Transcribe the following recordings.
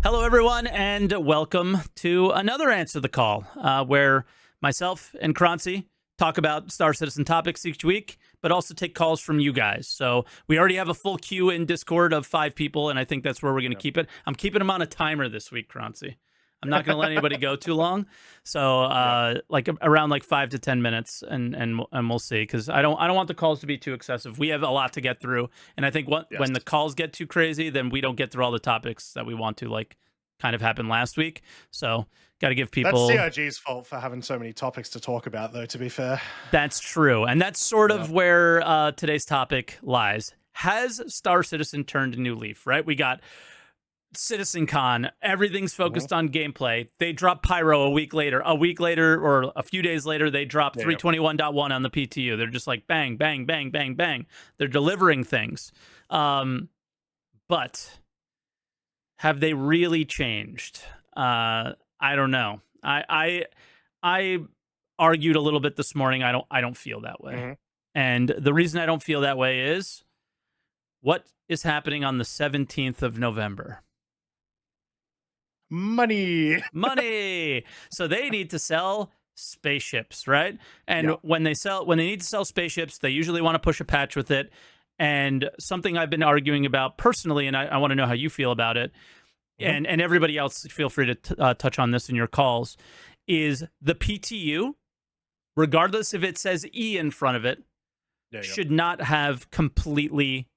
Hello, everyone, and welcome to another Answer the Call, where myself and Croncy talk about Star Citizen topics each week, but also take calls from you guys. So we already have a full queue in Discord of 5 people, and I think that's where we're going to keep it. I'm keeping them on a timer this week, Croncy. I'm not going to let anybody go too long. So like around like 5 to 10 minutes, and we'll see, because I don't want the calls to be too excessive. We have a lot to get through, and I think when the calls get too crazy, then we don't get through all the topics that we want to, like kind of happened last week. So got to give people. That's CIG's fault for having so many topics to talk about, though, to be fair. That's true, and that's sort of where today's topic lies. Has Star Citizen turned a new leaf? Right, we got CitizenCon, everything's focused on gameplay. They drop Pyro a week later, or a few days later, they drop 321.1 on the PTU. They're just like bang, bang, bang, bang, bang. They're delivering things. But have they really changed? I don't know. I argued a little bit this morning. I don't feel that way. And the reason I don't feel that way is what is happening on the 17th of November. Money. So they need to sell spaceships, right? And when they need to sell spaceships, they usually want to push a patch with it. And something I've been arguing about personally, and I want to know how you feel about it, and everybody else, feel free to touch on this in your calls, is the PTU, regardless if it says E in front of it, should not have completely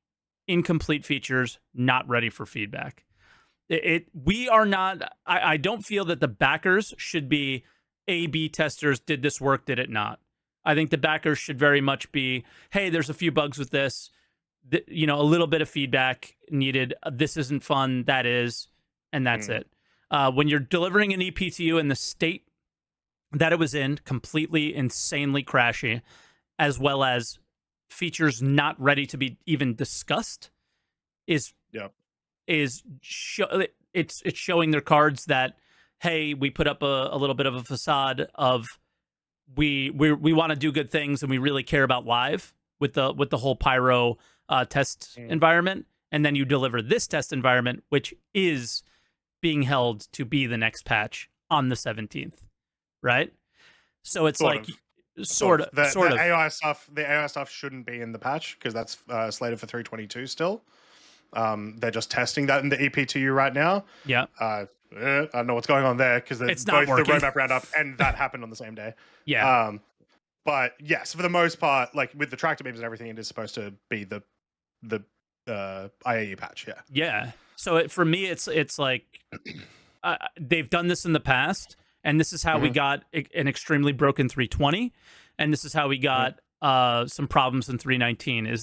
incomplete features, not ready for feedback. We are not. I don't feel that the backers should be A/B testers. Did this work? Did it not? I think the backers should very much be, hey, there's a few bugs with this. A little bit of feedback needed. This isn't fun. That is, and that's it. When you're delivering an ePTU in the state that it was in, completely insanely crashy, as well as features not ready to be even discussed, it's showing their cards that, hey, we put up a little bit of a facade of we want to do good things and we really care about live with the whole Pyro test environment, and then you deliver this test environment, which is being held to be the next patch on the 17th, right? So it's sort of the AI stuff shouldn't be in the patch because that's slated for 322 still. They're just testing that in the EPTU right now. I don't know what's going on there because both the roadmap roundup and that happened on the same day. But yes, for the most part, like with the tractor beams and everything, it is supposed to be the IAE patch. So for me, it's like they've done this in the past, and this is how we got an extremely broken 320, and this is how we got some problems in 319.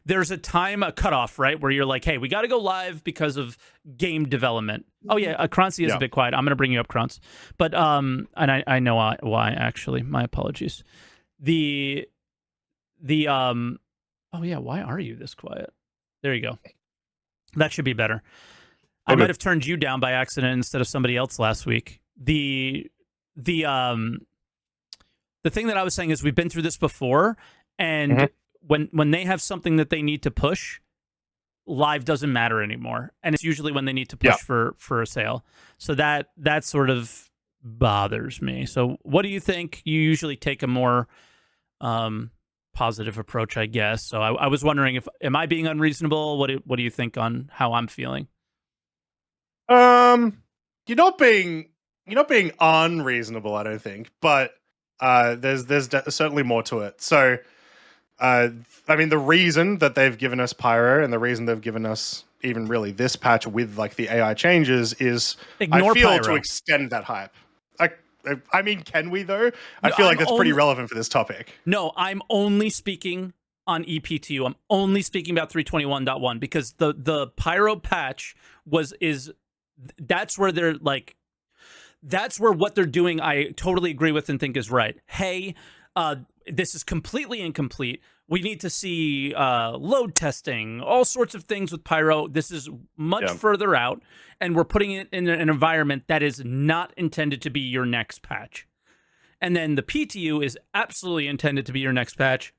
There's a cutoff, right, where you're like, hey, we got to go live because of game development. Oh yeah, Croncy is a bit quiet. I'm gonna bring you up, Croncy. But and I know why actually. My apologies. Oh yeah, why are you this quiet? There you go. That should be better. I might have turned you down by accident instead of somebody else last week. The thing that I was saying is we've been through this before, and when they have something that they need to push, live doesn't matter anymore, and it's usually when they need to push for a sale. So that sort of bothers me. So what do you think? You usually take a more positive approach, I guess. So I was wondering, am I being unreasonable? What do you think on how I'm feeling? You're not being unreasonable, I don't think, but there's certainly more to it. So I mean, the reason that they've given us Pyro and the reason they've given us even really this patch with like the AI changes is Ignore I feel Pyro. To extend that hype. I mean, can we though? I feel like that's pretty relevant for this topic. No, I'm only speaking on ePTU. I'm only speaking about 321.1 because the Pyro patch that's where they're like, that's where what they're doing I totally agree with and think is right. Hey, this is completely incomplete. We need to see load testing, all sorts of things with Pyro. This is much further out, and we're putting it in an environment that is not intended to be your next patch. And then the PTU is absolutely intended to be your next patch,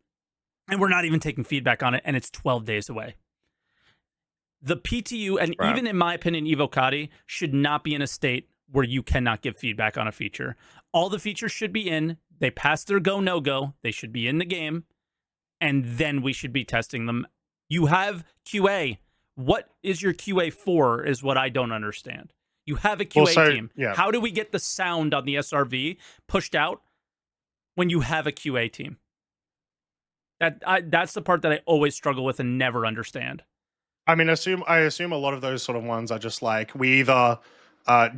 and we're not even taking feedback on it, and it's 12 days away. The PTU, and Right. even in my opinion, Evocati should not be in a state where you cannot give feedback on a feature. All the features should be in. They pass their go, no go. They should be in the game. And then we should be testing them. You have QA. What is your QA for is what I don't understand. You have a QA team. Yeah. How do we get the sound on the SRV pushed out when you have a QA team? That's the part that I always struggle with and never understand. I mean, I assume a lot of those sort of ones are just like, we either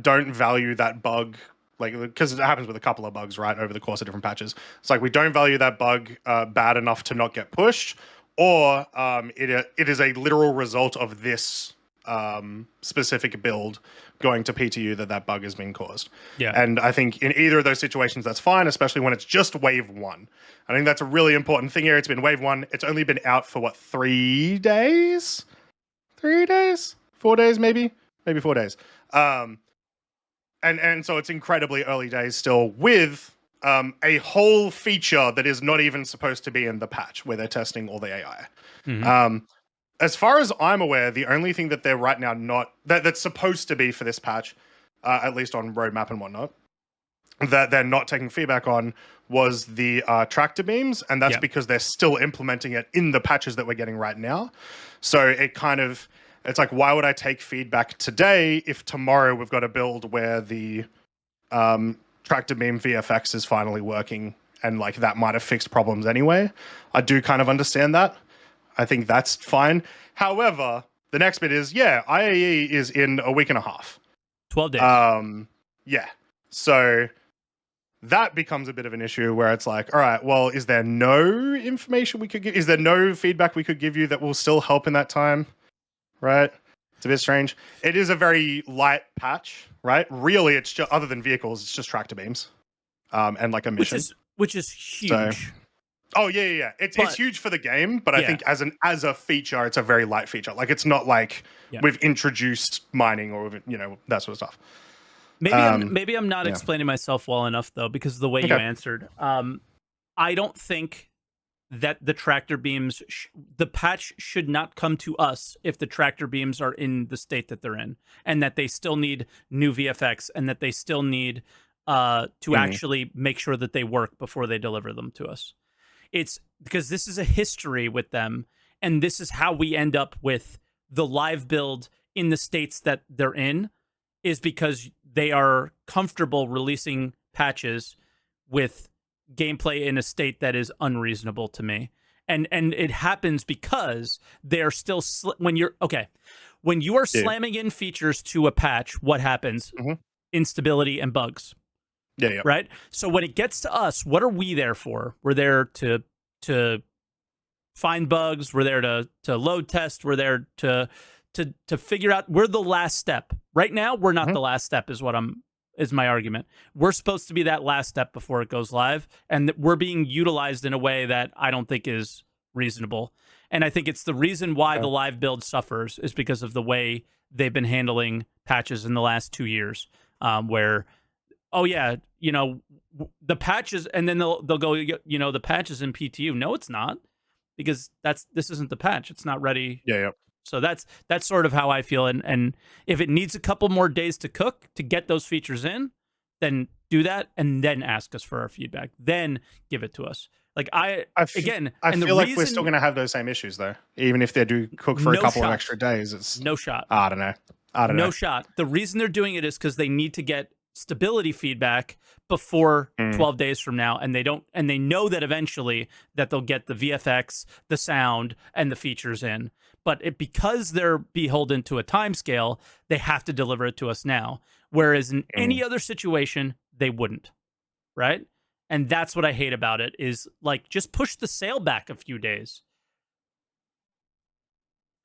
don't value that bug, like, because it happens with a couple of bugs, right, over the course of different patches. It's like, we don't value that bug bad enough to not get pushed, or it is a literal result of this specific build going to PTU that bug has been caused. Yeah. And I think in either of those situations, that's fine, especially when it's just wave 1. I think that's a really important thing here. It's been wave 1. It's only been out for, 3 days? 3 days? 4 days, maybe 4 days. And so it's incredibly early days still with a whole feature that is not even supposed to be in the patch where they're testing all the AI. Mm-hmm. As far as I'm aware, the only thing that they're right now that's supposed to be for this patch, at least on roadmap and whatnot, that they're not taking feedback on was the tractor beams, and that's because they're still implementing it in the patches that we're getting right now. So it's like, why would I take feedback today if tomorrow we've got a build where the tractor beam VFX is finally working, and like that might have fixed problems anyway? I do kind of understand that. I think that's fine. However, the next bit is, IAE is in a week and a half. 12 days. Yeah. So that becomes a bit of an issue where it's like, all right, well, is there no information we could give? Is there no feedback we could give you that will still help in that time? Right? It's a bit strange. It is a very light patch, right? Really, it's just, other than vehicles, it's just tractor beams and like a mission. Which is huge. Oh yeah. It's huge for the game, but I think as a feature, it's a very light feature. Like, it's not like we've introduced mining or that sort of stuff. Maybe I'm not explaining myself well enough though, because of the way you answered. I don't think that the tractor beams, the patch should not come to us if the tractor beams are in the state that they're in, and that they still need new VFX, and that they still need to actually make sure that they work before they deliver them to us. It's because this is a history with them, and this is how we end up with the live build in the states that they're in, is because they are comfortable releasing patches with gameplay in a state that is unreasonable to me. And it happens because they're still when you are slamming in features to a patch, what happens? Instability and bugs. Yeah. Right? So when it gets to us, what are we there for? We're there to find bugs, we're there to load test, we're there to figure out. We're the last step. Right now, we're not the last step is my argument. We're supposed to be that last step before it goes live, and we're being utilized in a way that I don't think is reasonable. And I think it's the reason why the live build suffers is because of the way they've been handling patches in the last 2 years, where the patches, and then they'll go, the patch is in PTU. No, it's not, because this isn't the patch. It's not ready. Yeah. So that's sort of how I feel. And if it needs a couple more days to cook to get those features in, then do that, and then ask us for our feedback. Then give it to us. Like I feel like we're still going to have those same issues though, even if they do cook for a couple of extra days. It's no shot. I don't know. No shot. The reason they're doing it is because they need to get stability feedback before 12 days from now, and they know that eventually that they'll get the VFX, the sound, and the features in. But because they're beholden to a timescale, they have to deliver it to us now. Whereas in any other situation, they wouldn't, right? And that's what I hate about it, is like, just push the sale back a few days.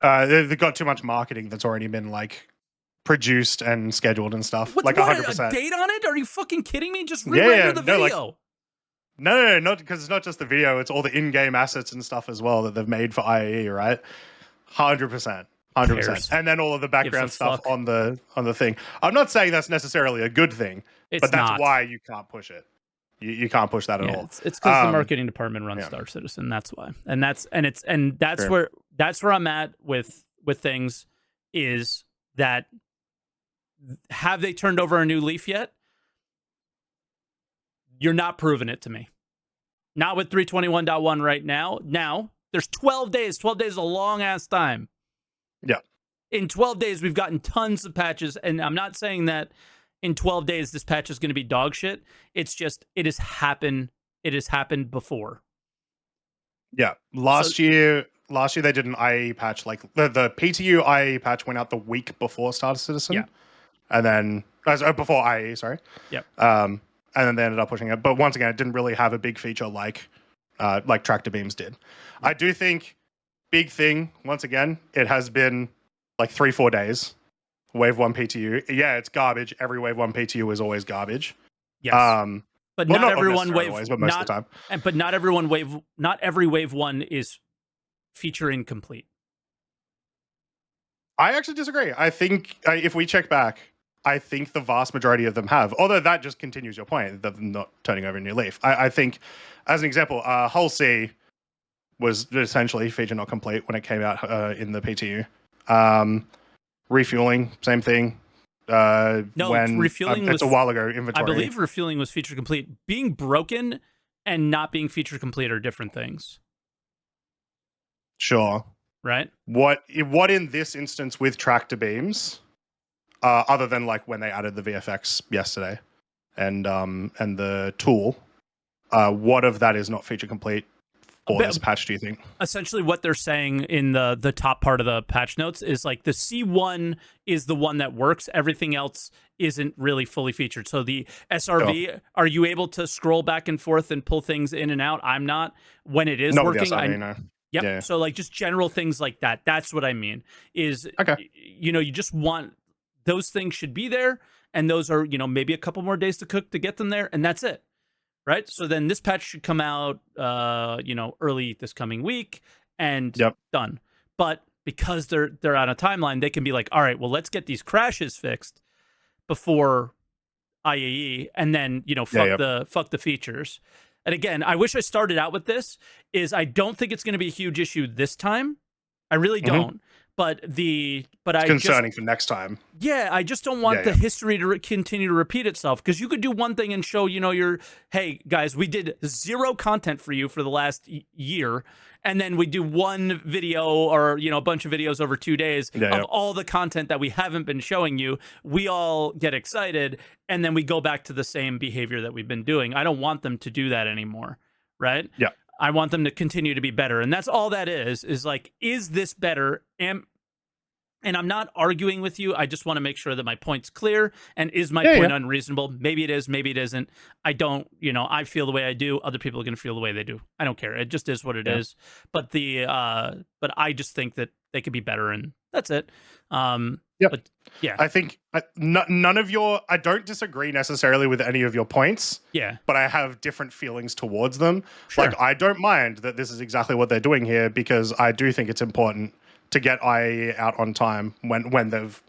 They've got too much marketing that's already been like produced and scheduled and stuff. What, 100%. A date on it? Are you fucking kidding me? Just re-render the video. No, not because it's not just the video. It's all the in-game assets and stuff as well that they've made for IAE, right? 100%. And then all of the background stuff on the thing. I'm not saying that's necessarily a good thing, but that's why you can't push it. You can't push that at all. It's because the marketing department runs Star Citizen. That's why. And that's where I'm at with things. is that have they turned over a new leaf yet? You're not proving it to me. Not with 321.1 right now. Now, there's 12 days. 12 days is a long ass time. Yeah. In 12 days, we've gotten tons of patches, and I'm not saying that in 12 days this patch is going to be dog shit. It's just it has happened. It has happened before. Yeah. Last year they did an IAE patch. Like the PTU IAE patch went out the week before Starter Citizen. Yeah. And then before IAE, sorry. Yep. And then they ended up pushing it. But once again, it didn't really have a big feature like tractor beams did. Yep. I do think big thing, once again, it has been like 3-4 days. Wave 1 PTU. Yeah, it's garbage. Every Wave 1 PTU is always garbage. Yes. But well, not everyone wave always, but most of the time. But not every Wave 1 is feature incomplete. I actually disagree. I think if we check back, I think the vast majority of them have. Although that just continues your point of them not turning over a new leaf. I think, as an example, Hull C was essentially feature not complete when it came out in the PTU. Refueling, same thing. Refueling it's a while ago. Inventory. I believe refueling was feature complete. Being broken and not being feature complete are different things. Sure. Right. What in this instance with tractor beams, other than like when they added the VFX yesterday, and the tool, what of that is not feature complete for this patch? Do you think? Essentially, what they're saying in the top part of the patch notes is like the C1 is the one that works. Everything else isn't really fully featured. So the SRV, are you able to scroll back and forth and pull things in and out? I'm not. When it is not working, with the SRV, no. Yep. Yeah. So like just general things like that. That's what I mean. Is okay. You just want those things should be there, and those are maybe a couple more days to cook to get them there, and that's it. Right. So then this patch should come out early this coming week and done. But because they're on a timeline, they can be like, all right, well, let's get these crashes fixed before IAE, and then fuck the features. And again, I wish I started out with this, is I don't think it's going to be a huge issue this time. I really don't. But it's concerning for next time. Yeah, I just don't want the history to continue to repeat itself, because you could do one thing and show, hey, guys, we did 0 content for you for the last year, and then we do one video or, a bunch of videos over 2 days of all the content that we haven't been showing you. We all get excited, and then we go back to the same behavior that we've been doing. I don't want them to do that anymore, right? Yeah. I want them to continue to be better. And that's all that is like, is this better? And I'm not arguing with you. I just want to make sure that my point's clear. And is my point unreasonable? Maybe it is. Maybe it isn't. I don't, I feel the way I do. Other people are going to feel the way they do. I don't care. It just is what it is. But but I just think that they could be better, and that's it. But yeah, I think none of I don't disagree necessarily with any of your points. Yeah. But I have different feelings towards them. Sure. Like, I don't mind that this is exactly what they're doing here, because I do think it's important to get IAE out on time when they've,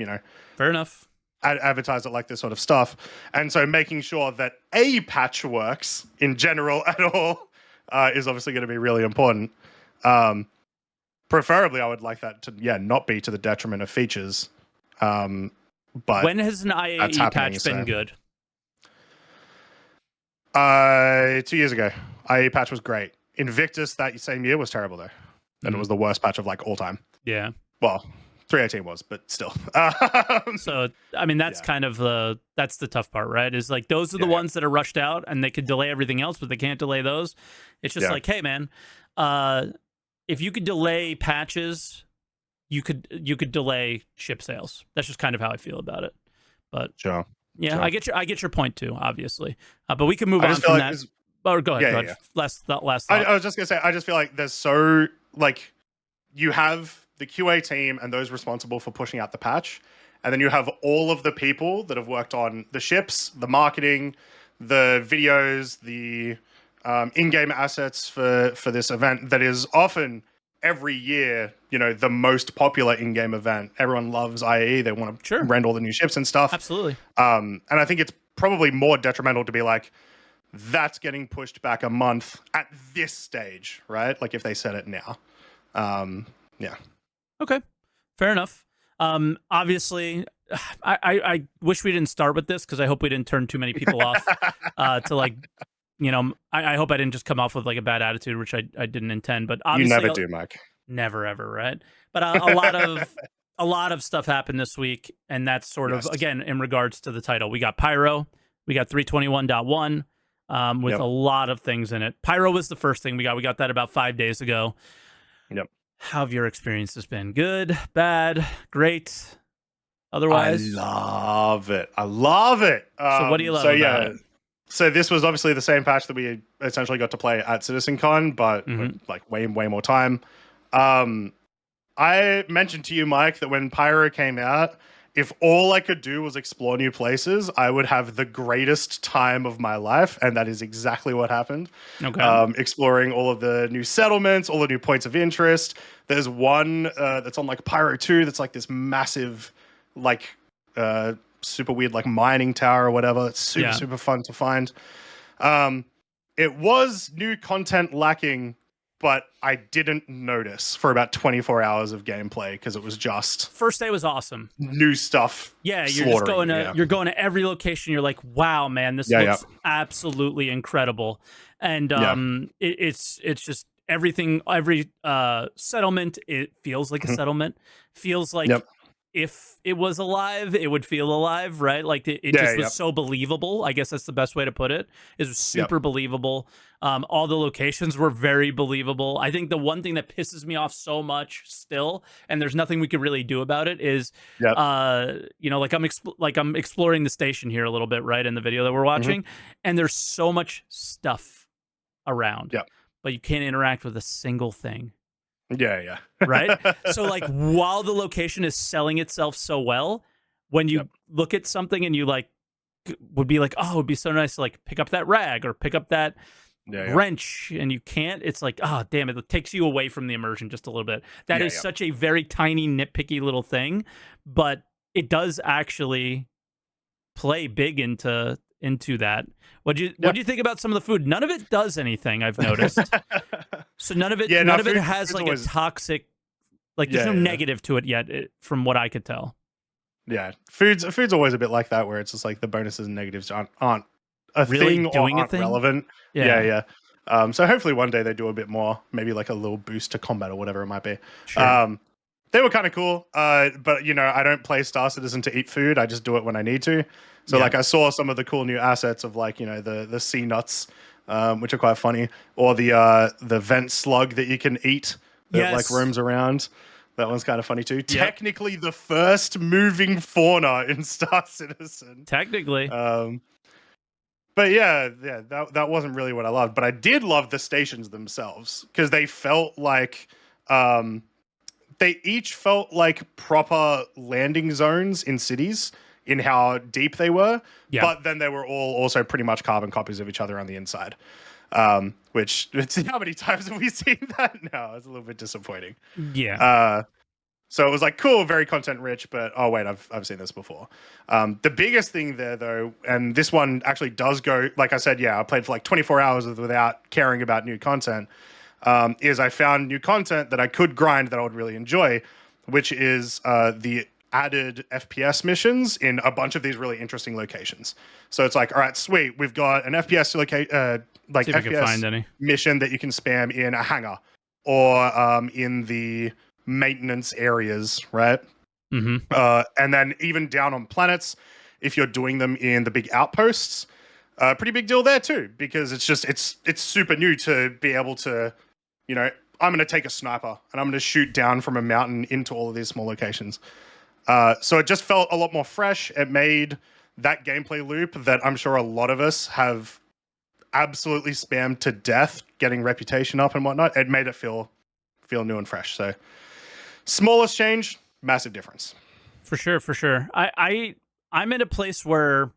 fair enough, advertised it like this sort of stuff. And so making sure that a patch works in general at all is obviously going to be really important. Preferably, I would like that to, not be to the detriment of features. But when has an IAE patch been good? 2 years ago. IAE patch was great. Invictus that same year was terrible, though. And it was the worst patch of like all time. Yeah. Well, 318 was, but still. So, I mean, that's kind of that's the tough part, right? Is like, those are the ones that are rushed out, and they could delay everything else, but they can't delay those. It's just like, hey, man, if you could delay patches, you could delay ship sales. That's just kind of how I feel about it. But sure. Yeah, sure. I get your point too, obviously. But we can move on from that. Or go ahead. Yeah. Last thought. I was just gonna say, I just feel like there's so, like, you have the QA team and those responsible for pushing out the patch, and then you have all of the people that have worked on the ships, the marketing, the videos, the in-game assets for this event that is often every year, the most popular in-game event. Everyone loves IAE. They want to rent all the new ships and stuff. Absolutely. And I think it's probably more detrimental to be like, that's getting pushed back a month at this stage, right? Like if they said it now. Yeah. Okay. Fair enough. Obviously, I wish we didn't start with this because I hope we didn't turn too many people off to like, I hope I didn't just come off with like a bad attitude, which I didn't intend. But You obviously, never do, Mike. never ever, right? But a lot of stuff happened this week, and that's sort of Yes. again in regards to the title. We got Pyro, we got 321.1 with a lot of things in it. Pyro was the first thing we got. We got that about 5 days ago. Yep. How have your experiences been? Good, bad, great? I Otherwise, love it. I love it. So what do you love about it? So this was obviously the same patch that we essentially got to play at CitizenCon, but with like way more time. I mentioned to you, Mike, that when Pyro came out, if all I could do was explore new places, I would have the greatest time of my life, and that is exactly what happened. Okay. Exploring all of the new settlements, all the new points of interest. There's one that's on like Pyro 2 that's like this massive, like super weird like mining tower or whatever. It's super fun to find. It was new content lacking, but I didn't notice for about 24 hours of gameplay because it was just first day was awesome. New stuff. Yeah, you're just going to you're going to every location. You're like, wow, man, this looks absolutely incredible. And it's just everything. Every settlement, it feels like a settlement. Feels like if it was alive, it would feel alive, right? Like it just was so believable. I guess that's the best way to put it. It was super believable. All the locations were very believable. I think the one thing that pisses me off so much still, and there's nothing we could really do about it, is like I'm exploring the station here a little bit, right, in the video that we're watching, and there's so much stuff around, but you can't interact with a single thing. Right? So like while the location is selling itself so well, when you look at something and you like would be like, oh, it'd be so nice to like pick up that rag or pick up that wrench, and you can't, it's like, oh damn it takes you away from the immersion just a little bit. That is such a very tiny nitpicky little thing, but it does actually play big into that. What do you think about some of the food? None of it does anything, I've noticed. So none of it has like a toxic, like there's no negative to it yet, from what I could tell. Yeah, food's always a bit like that, where it's just like the bonuses and negatives aren't a really thing doing or aren't relevant. So hopefully one day they do a bit more, maybe like a little boost to combat or whatever it might be. Sure. They were kind of cool, but I don't play Star Citizen to eat food. I just do it when I need to. So like I saw some of the cool new assets of like the sea nuts, which are quite funny, or the vent slug that you can eat that like roams around. That one's kind of funny too. Technically, the first moving fauna in Star Citizen. Technically. But that wasn't really what I loved. But I did love the stations themselves because they felt like they each felt like proper landing zones in cities in how deep they were. But then they were all also pretty much carbon copies of each other on the inside. Which how many times have we seen that now? It's a little bit disappointing. So it was like cool, very content rich, but oh wait, I've seen this before. The biggest thing there though, and this one actually does go, like I said, I played for like 24 hours without caring about new content, is I found new content that I could grind that I would really enjoy, which is the added FPS missions in a bunch of these really interesting locations. So it's like, all right, sweet, we've got an FPS FPS mission that you can spam in a hangar or in the maintenance areas, right? And then even down on planets, if you're doing them in the big outposts, pretty big deal there too, because it's super new to be able to, I'm going to take a sniper and I'm going to shoot down from a mountain into all of these small locations. So it just felt a lot more fresh. It made that gameplay loop that I'm sure a lot of us have absolutely spammed to death, getting reputation up and whatnot. It made it feel new and fresh. So smallest change, massive difference. For sure. I'm in a place where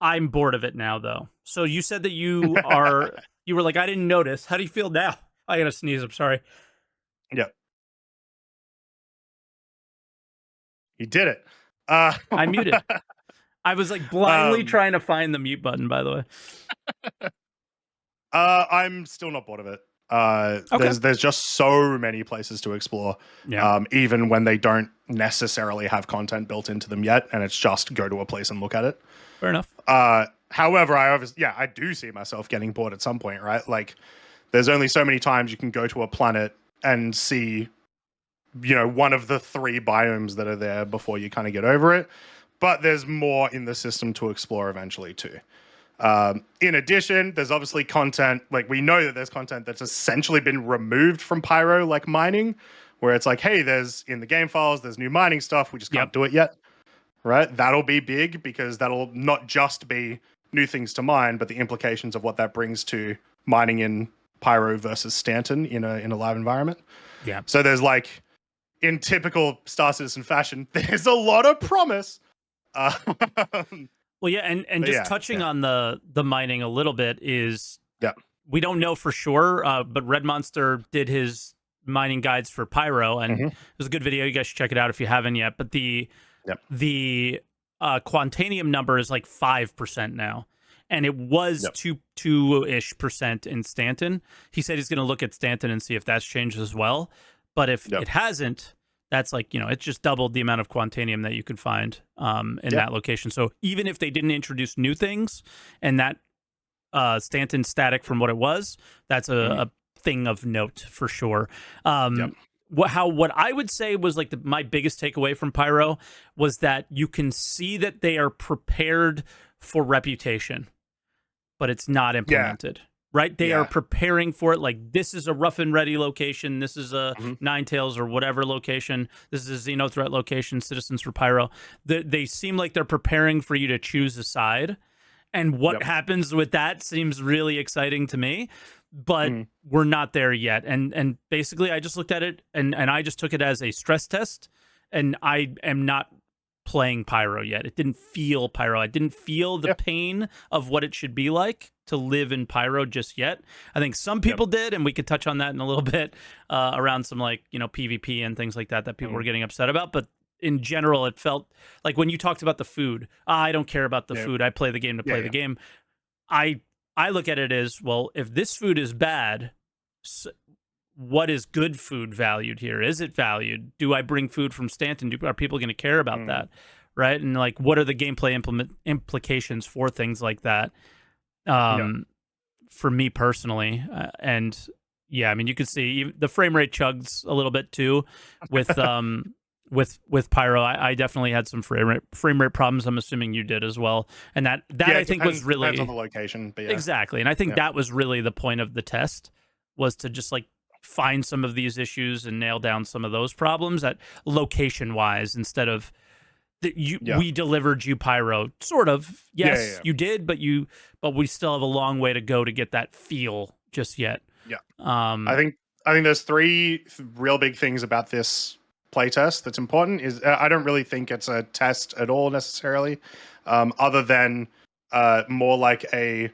I'm bored of it now, though. So you said that you were like, I didn't notice. How do you feel now? I gotta sneeze. I'm sorry. Yeah. You did it. I muted. I was like blindly trying to find the mute button, by the way. I'm still not bored of it. Okay. There's just so many places to explore, Yeah. even when they don't necessarily have content built into them yet, and it's just go to a place and look at it. Fair enough. However, I do see myself getting bored at some point, right? Like, there's only so many times you can go to a planet and see, one of the 3 biomes that are there before you kind of get over it. But there's more in the system to explore eventually too. In addition, there's obviously content, like we know that there's content that's essentially been removed from Pyro, like mining, where it's like, hey, there's in the game files, there's new mining stuff, we just can't do it yet, right? That'll be big because that'll not just be new things to mine, but the implications of what that brings to mining in Pyro versus Stanton in a live environment. Yeah. So there's like, in typical Star Citizen fashion, there's a lot of promise. Well, yeah, and just touching on the mining a little bit is, we don't know for sure, but Red Monster did his mining guides for Pyro, and it was a good video. You guys should check it out if you haven't yet. But the Quantanium number is like 5% now, and it was 2-ish% in Stanton. He said he's going to look at Stanton and see if that's changed as well. But if it hasn't, that's like, it's just doubled the amount of Quantanium that you can find in that location. So even if they didn't introduce new things and that Stanton static from what it was, that's a thing of note for sure. What I would say was like my biggest takeaway from Pyro was that you can see that they are prepared for reputation, but it's not implemented. Right? They are preparing for it. Like, this is a rough and ready location. This is a Ninetales or whatever location. This is a Xenothreat location, Citizens for Pyro. They seem like they're preparing for you to choose a side. And what happens with that seems really exciting to me. But we're not there yet. And basically, I just looked at it and I just took it as a stress test. And I am not playing Pyro yet. It didn't feel Pyro. I didn't feel the pain of what it should be like to live in Pyro just yet. I think some people did, and we could touch on that in a little bit around some PvP and things like that people were getting upset about. But in general, it felt like when you talked about the food, I don't care about the food. I play the game to play the game. I look at it as, well, if this food is bad, what is good food valued here? Is it valued? Do I bring food from Stanton? Are people going to care about that? Right? And like, what are the gameplay implications for things like that? For me personally, and I mean, you can see the frame rate chugs a little bit too with with Pyro. I definitely had some frame rate problems. I'm assuming you did as well, and that I think was really depends on the location, but exactly. And I think that was really the point of the test, was to just like find some of these issues and nail down some of those problems at location wise, instead of we delivered you Pyro, sort of. Yes, you did, but we still have a long way to go to get that feel just yet. I think there's 3 real big things about this playtest that's important. Is I don't really think it's a test at all necessarily, other than more like a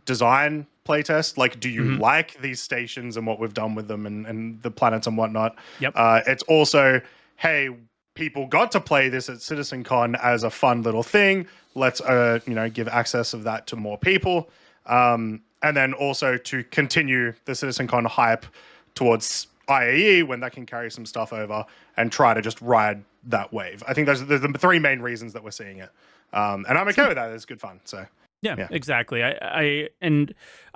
design playtest. Like, do you like these stations and what we've done with them and the planets and whatnot? It's also, hey, people got to play this at CitizenCon as a fun little thing. Let's give access of that to more people, and then also to continue the CitizenCon hype towards IAE when that can carry some stuff over and try to just ride that wave. I think those are the 3 main reasons that we're seeing it, and I'm okay with that. It's good fun. So yeah, exactly. I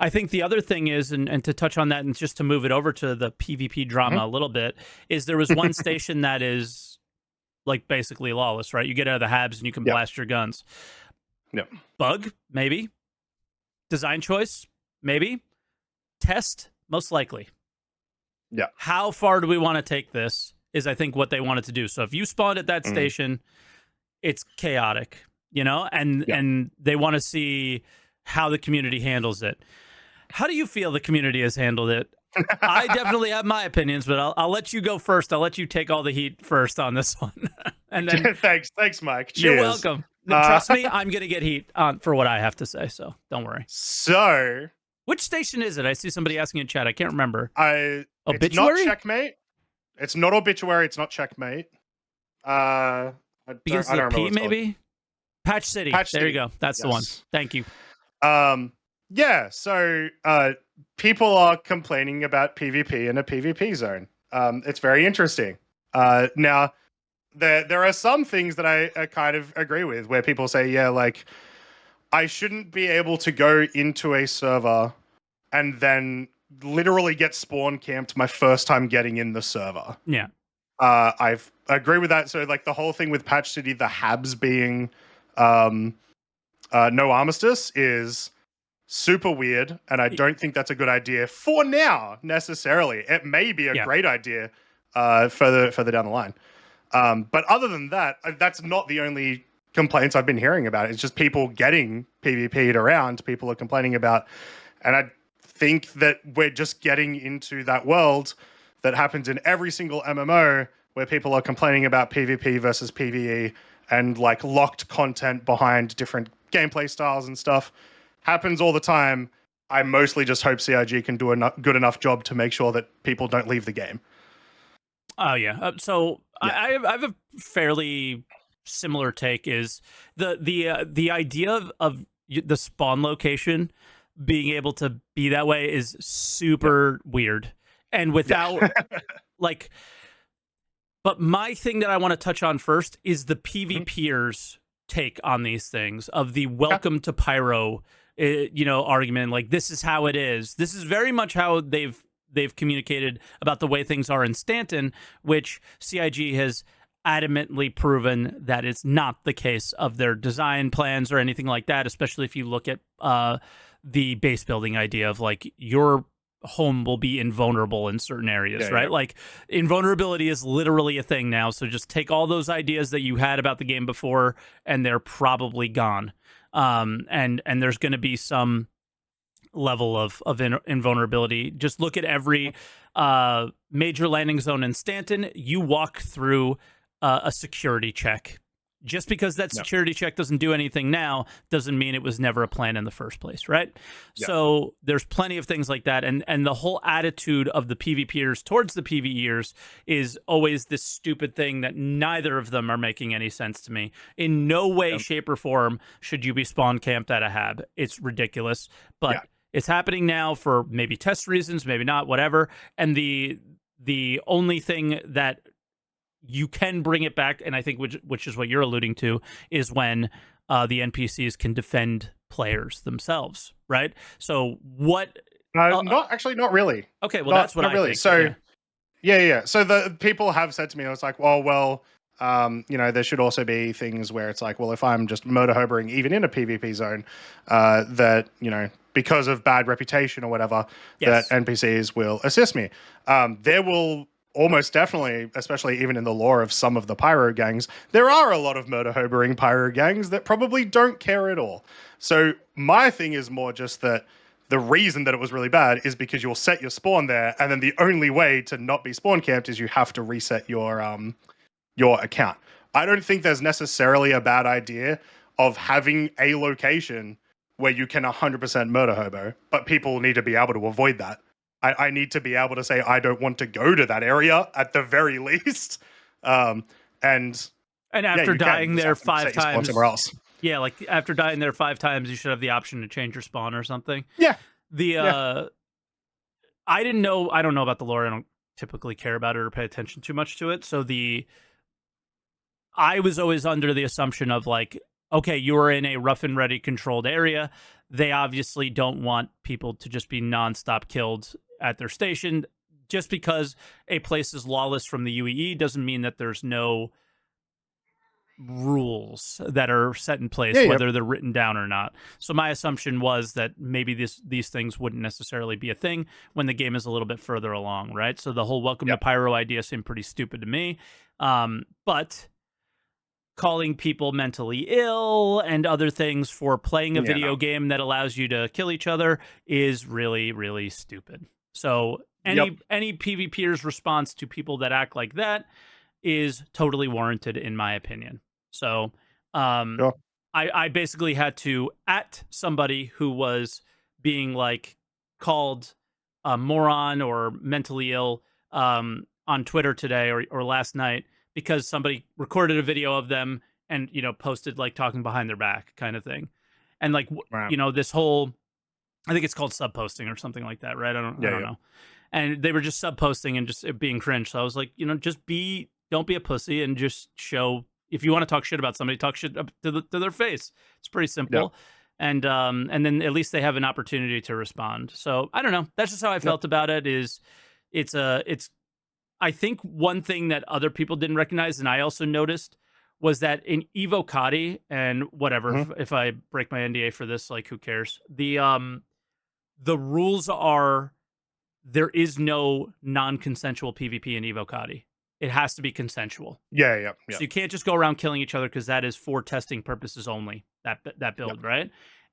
think the other thing is, and to touch on that and just to move it over to the PvP drama a little bit, is there was one station that is like basically lawless, right? You get out of the habs and you can blast your guns. Bug, maybe. Design choice, maybe. Test, most likely. How far do we want to take this is, I think, what they wanted to do. So if you spawned at that station, it's chaotic, and they want to see how the community handles it. How do you feel the community has handled it? I definitely have my opinions, but I'll let you go first. I'll let you take all the heat first on this one. And then thanks, Mike. Cheers. You're welcome. Trust me, I'm gonna get heat for what I have to say, so don't worry. So, which station is it? I see somebody asking in chat. I can't remember. Obituary? It's not Checkmate. It's not Obituary. It's not Checkmate. Begins with P, maybe? Patch City. There you go. That's the one. Thank you. Yeah, so people are complaining about PvP in a PvP zone. It's very interesting. Now, there are some things that I kind of agree with, where people say, yeah, like, I shouldn't be able to go into a server and then literally get spawn camped my first time getting in the server. Yeah. I agree with that. So, like, the whole thing with Patch City, the Habs being no armistice is super weird, and I don't think that's a good idea for now necessarily. It may be a great idea further down the line. But other than that, that's not the only complaints I've been hearing about. It's just people getting PvP'd around. People are complaining about, and I think that we're just getting into that world that happens in every single MMO where people are complaining about PvP versus PvE and like locked content behind different gameplay styles and stuff. Happens all the time. I mostly just hope CIG can do a good enough job to make sure that people don't leave the game. Oh yeah. I have a fairly similar take. Is the idea of the spawn location being able to be that way is super weird, and without like. But my thing that I want to touch on first is the PvPers' take on these things of the welcome to Pyro, argument. Like, this is how it is. This is very much how they've communicated about the way things are in Stanton, which CIG has adamantly proven that it's not the case of their design plans or anything like that, especially if you look at the base building idea of like your home will be invulnerable in certain areas, right? Like, invulnerability is literally a thing now. So just take all those ideas that you had about the game before, and they're probably gone. And there's going to be some level of invulnerability. Just look at every major landing zone in Stanton. You walk through a security check. Just because that security check doesn't do anything now doesn't mean it was never a plan in the first place, right? So there's plenty of things like that. And the whole attitude of the PvPers towards the PvEers is always this stupid thing that neither of them are making any sense to me. In no way, shape, or form should you be spawn camped at a hab. It's ridiculous. But it's happening now for maybe test reasons, maybe not, whatever. And the only thing that you can bring it back, and I think which is what you're alluding to, is when the NPCs can defend players themselves, right? So what? Not really. Okay, well, that's what I think. So yeah. So the people have said to me, I was like, well, there should also be things where it's like, well, if I'm just murder hobering even in a PvP zone, that because of bad reputation or whatever, that NPCs will assist me. There will almost definitely, especially even in the lore of some of the pyro gangs, there are a lot of murder hobering pyro gangs that probably don't care at all. So my thing is more just that the reason that it was really bad is because you'll set your spawn there, and then the only way to not be spawn camped is you have to reset your account. I don't think there's necessarily a bad idea of having a location where you can 100% murder hobo, but people need to be able to avoid that. I need to be able to say, I don't want to go to that area at the very least. And after dying there 5 times, somewhere else. Yeah, like after dying there 5 times, you should have the option to change your spawn or something. Yeah. I don't know about the lore. I don't typically care about it or pay attention too much to it. So I was always under the assumption of like, okay, you're in a rough and ready controlled area. They obviously don't want people to just be nonstop killed at their station. Just because a place is lawless from the UEE doesn't mean that there's no rules that are set in place, whether they're written down or not. So my assumption was that maybe these things wouldn't necessarily be a thing when the game is a little bit further along, right? So the whole welcome to Pyro idea seemed pretty stupid to me. But calling people mentally ill and other things for playing a video game that allows you to kill each other is really, really stupid. So any PvPer's response to people that act like that is totally warranted, in my opinion. So I basically had to at somebody who was being like called a moron or mentally ill on Twitter today or last night, because somebody recorded a video of them and, posted like talking behind their back kind of thing. And like, this whole I think it's called sub posting or something like that, right? I don't Yeah. know. And they were just sub posting and just it being cringe. So I was like, don't be a pussy and just show, if you want to talk shit about somebody, talk shit to their face. It's pretty Yeah. simple. And then at least they have an opportunity to respond. So I don't know. That's just how I felt about it. It's I think one thing that other people didn't recognize, and I also noticed, was that in Evo Kati, and whatever, if I break my NDA for this, like who cares? The rules are, there is no non-consensual PvP in Evo Kati. It has to be consensual. Yeah. So you can't just go around killing each other because that is for testing purposes only, that build, right?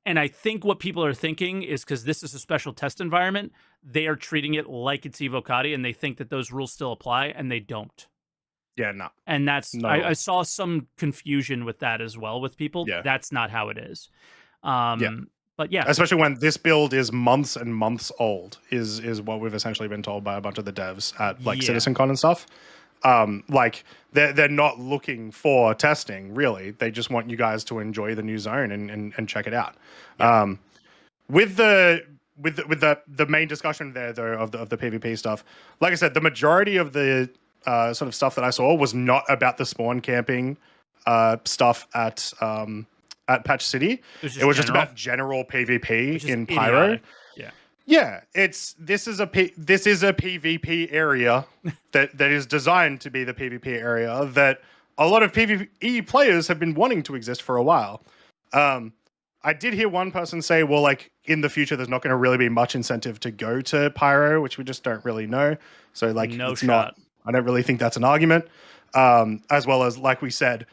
And I think what people are thinking is, because this is a special test environment, they are treating it like it's Evo Kati, and they think that those rules still apply, and they don't. Yeah, no. And that's, I saw some confusion with that as well with people. Yeah. That's not how it is. But yeah, especially when this build is months and months old, is what we've essentially been told by a bunch of the devs at like CitizenCon and stuff. Like they're not looking for testing really. They just want you guys to enjoy the new zone and check it out. Yeah. With the main discussion there though of the PvP stuff, like I said, the majority of the sort of stuff that I saw was not about the spawn camping stuff at Patch City. It was just about general PvP in Pyro. Idiotic. Yeah, this is a PvP area that is designed to be the PvP area that a lot of PvE players have been wanting to exist for a while. I did hear one person say, well, like in the future, there's not going to really be much incentive to go to Pyro, which we just don't really know. So like, I don't really think that's an argument. As well as, like we said,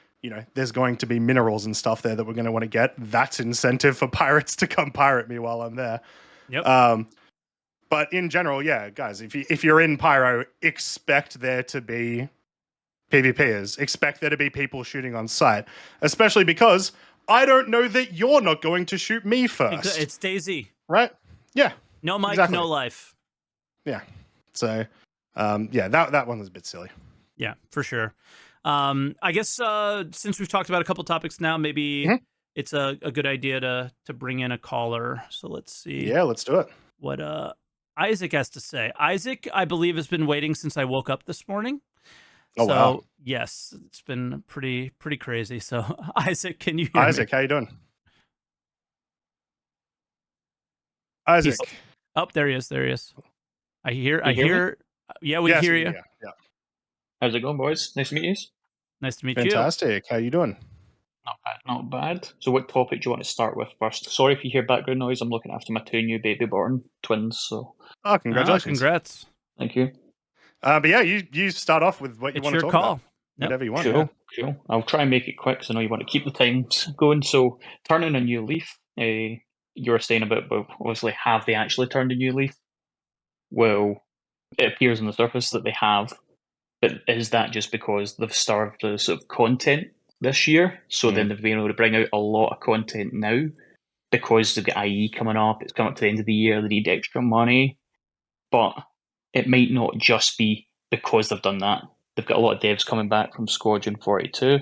there's going to be minerals and stuff there that we're going to want to get. That's incentive for pirates to come pirate me while I'm there. Yep. But in general, yeah, guys, if you're in Pyro, expect there to be PvPers. Expect there to be people shooting on sight, especially because I don't know that you're not going to shoot me first. It's DayZ, right? Yeah. No mic, no life. Yeah. So, yeah, that one was a bit silly. Yeah, for sure. I guess since we've talked about a couple topics now, maybe it's a good idea to bring in a caller. So let's see. Yeah, let's do it. What Isaac has to say. Isaac, I believe, has been waiting since I woke up this morning. Oh, wow. Yes, it's been pretty crazy. So Isaac, can you hear me? Isaac, how you doing? Isaac. Oh, there he is. I hear. Yeah, we hear you. Yeah. How's it going, boys? Nice to meet you. Nice to meet you. Fantastic. How you doing? Not bad. So what topic do you want to start with first? Sorry if you hear background noise. I'm looking after my 2 new baby born twins. So. Oh, congratulations. Congrats. Thank you. But yeah, you start off with what you want to talk about. Whatever you want. Cool. I'll try and make it quick because I know you want to keep the times going. So turning a new leaf, you were saying about, well, obviously, have they actually turned a new leaf? Well, it appears on the surface that they have. But is that just because they've starved the sort of content this year? So then they've been able to bring out a lot of content now because they've got IE coming up. It's coming up to the end of the year. They need extra money. But it might not just be because they've done that. They've got a lot of devs coming back from Squadron 42.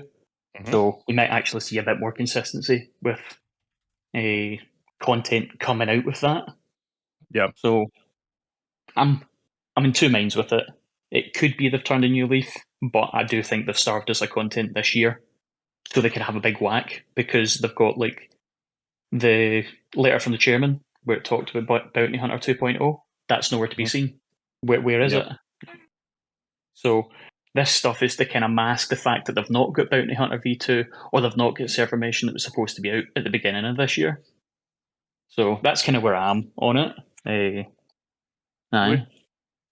So we might actually see a bit more consistency with content coming out with that. Yeah. So I'm in 2 minds with it. It could be they've turned a new leaf, but I do think they've starved us of content this year so they could have a big whack because they've got like the letter from the chairman where it talked about Bounty Hunter 2.0. That's nowhere to be seen. Where is it? So this stuff is to kind of mask the fact that they've not got Bounty Hunter V2 or they've not got Serformation that was supposed to be out at the beginning of this year. So that's kind of where I am on it.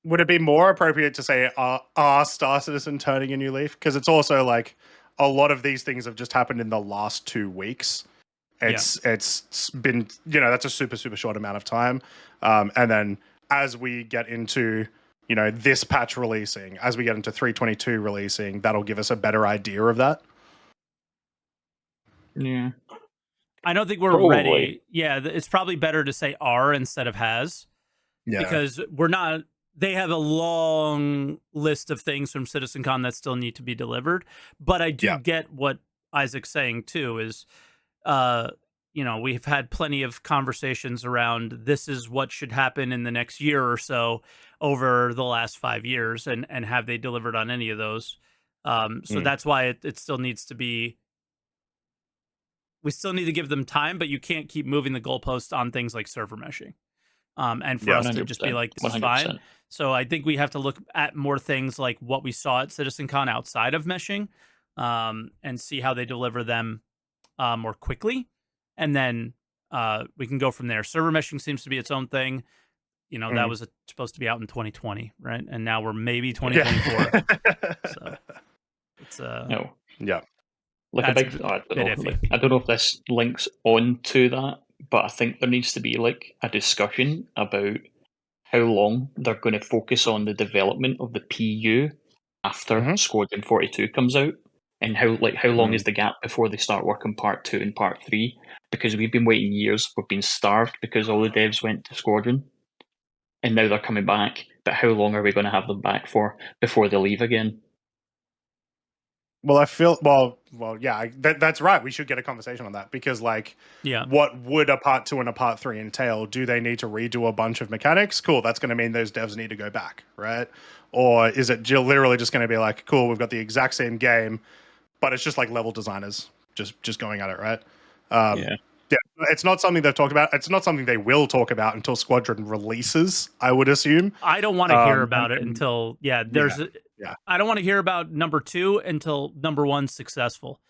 Would it be more appropriate to say are Star Citizen turning a new leaf? Because it's also like a lot of these things have just happened in the last 2 weeks. It's been, that's a super short amount of time. And then as we get into, this patch releasing, as we get into 3.22 releasing, that'll give us a better idea of that. Yeah. I don't think we're ready. Yeah, it's probably better to say are instead of has. Yeah. Because we're not... They have a long list of things from CitizenCon that still need to be delivered. But I do get what Isaac's saying, too, is we've had plenty of conversations around this is what should happen in the next year or so over the last 5 years, and have they delivered on any of those? So that's why it still needs to be. We still need to give them time, but you can't keep moving the goalposts on things like server meshing. And for us to just be like, this is fine. So I think we have to look at more things like what we saw at CitizenCon outside of meshing, and see how they deliver them more quickly. And then we can go from there. Server meshing seems to be its own thing. That was supposed to be out in 2020, right? And now we're maybe 2024. So it's no, yeah. Like a big, I don't know if this links on to that, but I think there needs to be like a discussion about how long they're going to focus on the development of the PU after Squadron 42 comes out, and how long is the gap before they start working Part 2 and Part 3? Because we've been waiting years, we've been starved because all the devs went to Squadron, and now they're coming back. But how long are we going to have them back for before they leave again? Well, I feel yeah, that's right. We should get a conversation on that because, what would a Part 2 and a Part 3 entail? Do they need to redo a bunch of mechanics? Cool, that's going to mean those devs need to go back, right? Or is it literally just going to be like, cool, we've got the exact same game, but it's just like level designers just going at it, right? Yeah, it's not something they've talked about. It's not something they will talk about until Squadron releases, I would assume. I don't want to hear about it until I don't want to hear about number 2 until number 1's successful.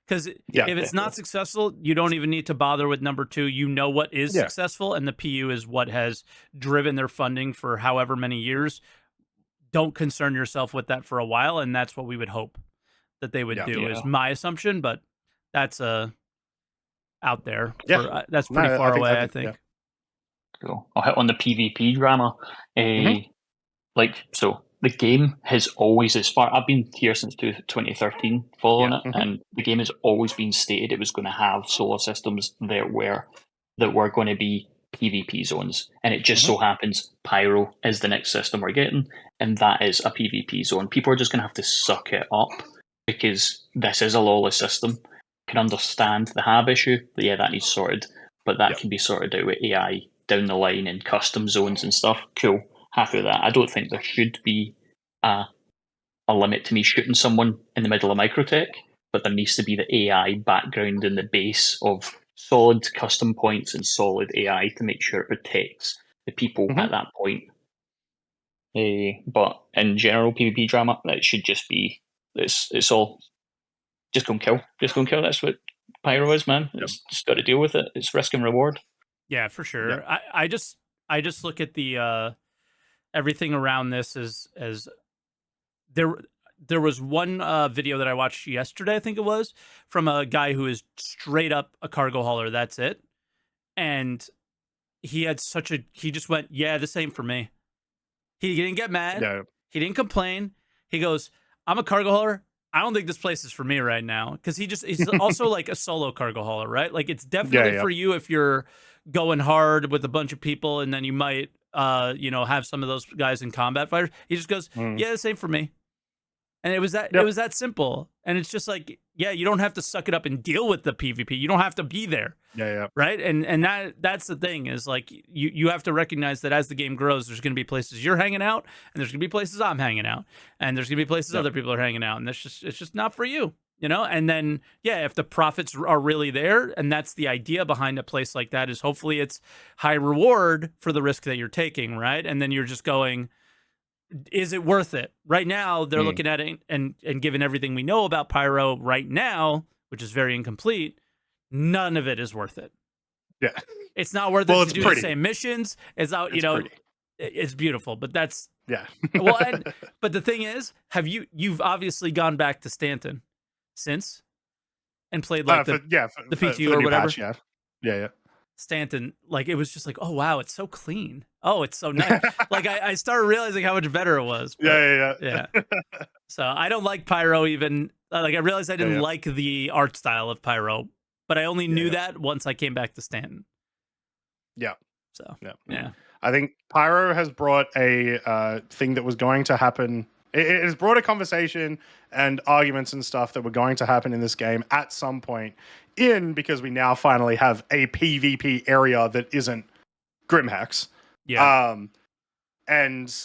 Because if it's not successful, you don't even need to bother with number 2. You know what is successful, and the PU is what has driven their funding for however many years. Don't concern yourself with that for a while, and that's what we would hope that they would do, is my assumption, but that's out there. That's pretty far away, I think. Cool. I'll hit on the PvP drama. So the game has always, as far I've been here since 2013 following it, and the game has always been stated it was going to have solar systems that were going to be PvP zones, and it just so happens Pyro is the next system we're getting, and that is a PvP zone. People are just going to have to suck it up because this is a lawless system. Can understand the hab issue, but that needs sorted, but that can be sorted out with AI down the line and custom zones and stuff. Cool. Happy with that. I don't think there should be a limit to me shooting someone in the middle of Microtech, but there needs to be the AI background in the base of solid custom points and solid AI to make sure it protects the people at that point. But in general, PvP drama, it should just be it's all just go and kill. Just go and kill. That's what Pyro is, man. It's just got to deal with it. It's risk and reward. Yeah, for sure. Yeah. I just look at the everything around this as there was one video that I watched yesterday, I think it was, from a guy who is straight up a cargo hauler. That's it. And he had he just went, yeah, the same for me. He didn't get mad. No. He didn't complain. He goes, I'm a cargo hauler. I don't think this place is for me right now. Because he's also like a solo cargo hauler, right? Like it's definitely for you if you're going hard with a bunch of people, and then you might have some of those guys in combat fighters. He just goes, yeah, the same for me. And it was that simple. And it's just like, yeah, you don't have to suck it up and deal with the PvP. You don't have to be there. Yeah. Right? And that's the thing, is like you have to recognize that as the game grows, there's going to be places you're hanging out, and there's going to be places I'm hanging out, and there's going to be places other people are hanging out, and it's just not for you. And then, if the profits are really there, and that's the idea behind a place like that, is hopefully it's high reward for the risk that you're taking, right? And then you're just going, is it worth it? Right now, they're looking at it, and given everything we know about Pyro right now, which is very incomplete, none of it is worth it. Yeah. It's not worth it to do the same missions. It's not, it's beautiful, but that's... Yeah. But the thing is, you've obviously gone back to Stanton since and played like the PTU or whatever. Patch, yeah. Stanton, like, it was just like, oh wow, it's so clean. Oh, it's so nice. Like I started realizing how much better it was. But, yeah. So I don't like Pyro even. Like I realized I didn't like the art style of Pyro, but I only knew that once I came back to Stanton. Yeah. So yeah. I think Pyro has brought a thing that was going to happen It has brought a conversation and arguments and stuff that were going to happen in this game at some point because we now finally have a PvP area that isn't Grimhex. Yeah. And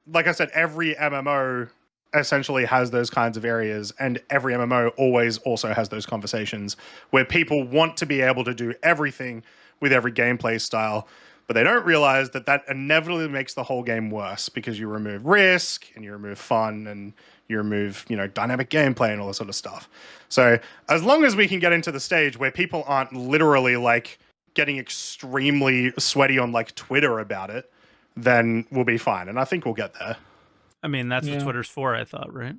like I said, every MMO essentially has those kinds of areas, and every MMO always also has those conversations where people want to be able to do everything with every gameplay style, but they don't realize that that inevitably makes the whole game worse because you remove risk and you remove fun and you remove, dynamic gameplay and all this sort of stuff. So as long as we can get into the stage where people aren't literally like getting extremely sweaty on like Twitter about it, then we'll be fine. And I think we'll get there. I mean, that's what Twitter's for, I thought, right?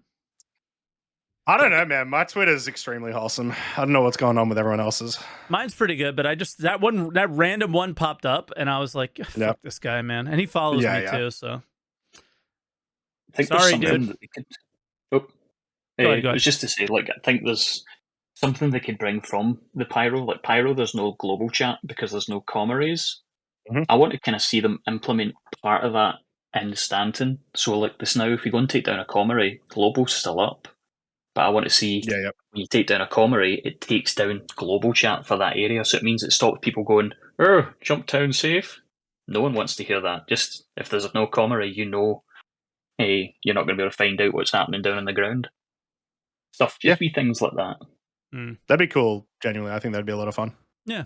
I don't know, man. My Twitter's extremely wholesome. I don't know what's going on with everyone else's. Mine's pretty good, but that random one popped up, and I was like, "Fuck this guy, man!" And he follows me too, so. I think sorry, dude. That could... Oh, go ahead. It was just to say, like, I think there's something they could bring from the Pyro. Like Pyro, there's no global chat because there's no commaries. Mm-hmm. I want to kind of see them implement part of that in Stanton. So, like this now, if you go and take down a commary, global's still up. But I want to see when you take down a commary, it takes down global chat for that area. So it means it stops people going, "Oh, jump town safe." No one wants to hear that. Just if there's no commary, you're not going to be able to find out what's happening down on the ground. Stuff, just be things like that. That'd be cool. Genuinely, I think that'd be a lot of fun. Yeah,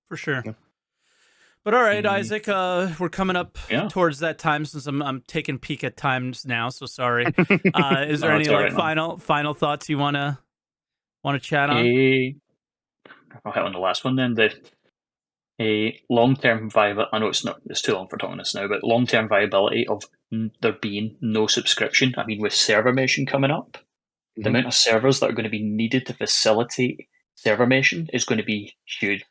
for sure. Yeah. But all right, Isaac, we're coming up towards that time since I'm taking a peek at times now. So sorry. Is there any final thoughts you wanna chat on? I'll hit on the last one then. The long-term viability. I know it's too long for talking this now, but long-term viability of there being no subscription. I mean, with server meshing coming up, the amount of servers that are going to be needed to facilitate server meshing is going to be huge.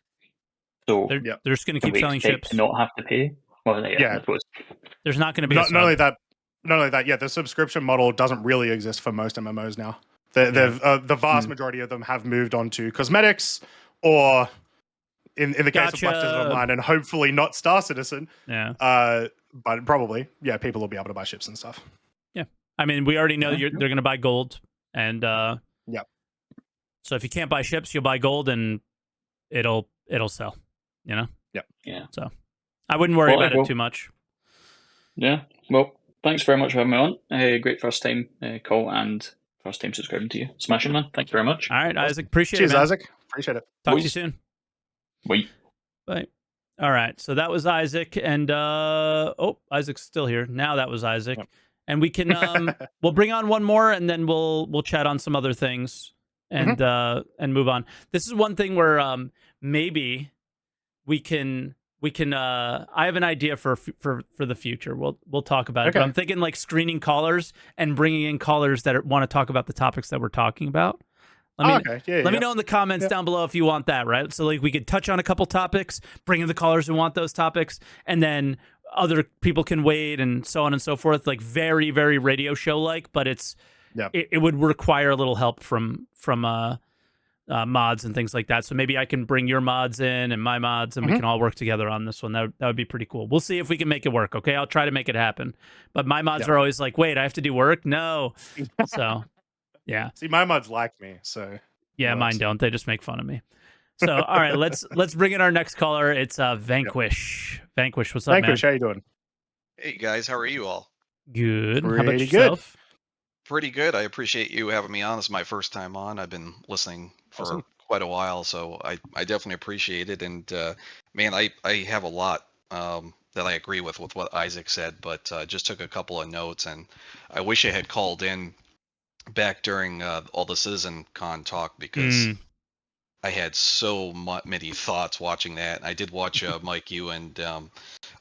So they're just going to keep selling ships to not have to pay. Well, there's not going to be not only that. Yeah, the subscription model doesn't really exist for most MMOs now. The vast majority of them have moved on to cosmetics, or in the case of Black Desert Online, and hopefully not Star Citizen. Yeah. But probably, people will be able to buy ships and stuff. Yeah, I mean, we already know they're going to buy gold, and so if you can't buy ships, you'll buy gold, and it'll sell. Yeah. So I wouldn't worry about it too much. Yeah. Well, thanks very much for having me on. Great first time call and first time subscribing to you. Smashing, man. Thanks very much. All right, Isaac. Appreciate it. Cheers, Isaac. Appreciate it. Talk to you soon. Wait. Bye. All right. So that was Isaac, and Isaac's still here. Now that was Isaac, and we can we'll bring on one more, and then we'll chat on some other things and move on. This is one thing where maybe we can I have an idea for the future. We'll talk about it. But I'm thinking like screening callers and bringing in callers that want to talk about the topics that we're talking about. Let me know in the comments down below if you want that, right? So like we could touch on a couple topics, bring in the callers who want those topics, and then other people can wait and so on and so forth. Like very, very radio show like, but it would require a little help from mods and things like that. So maybe I can bring your mods in and my mods, and we can all work together on this one. That would be pretty cool. We'll see if we can make it work. Okay, I'll try to make it happen. But my mods are always like, "Wait, I have to do work." No, so yeah. See, my mods like me, so mine don't. They just make fun of me. So all right, let's bring in our next caller. It's Vanquish. Vanquish, what's up, Vanquish, man? how you doing? Hey guys, how are you all? Good. How about yourself? Pretty good. I appreciate you having me on. This is my first time on. I've been listening for quite a while, so I definitely appreciate it. And man, I have a lot that I agree with what Isaac said, but just took a couple of notes, and I wish I had called in back during all the CitizenCon talk, because I had so many thoughts watching that. I did watch Mike, you and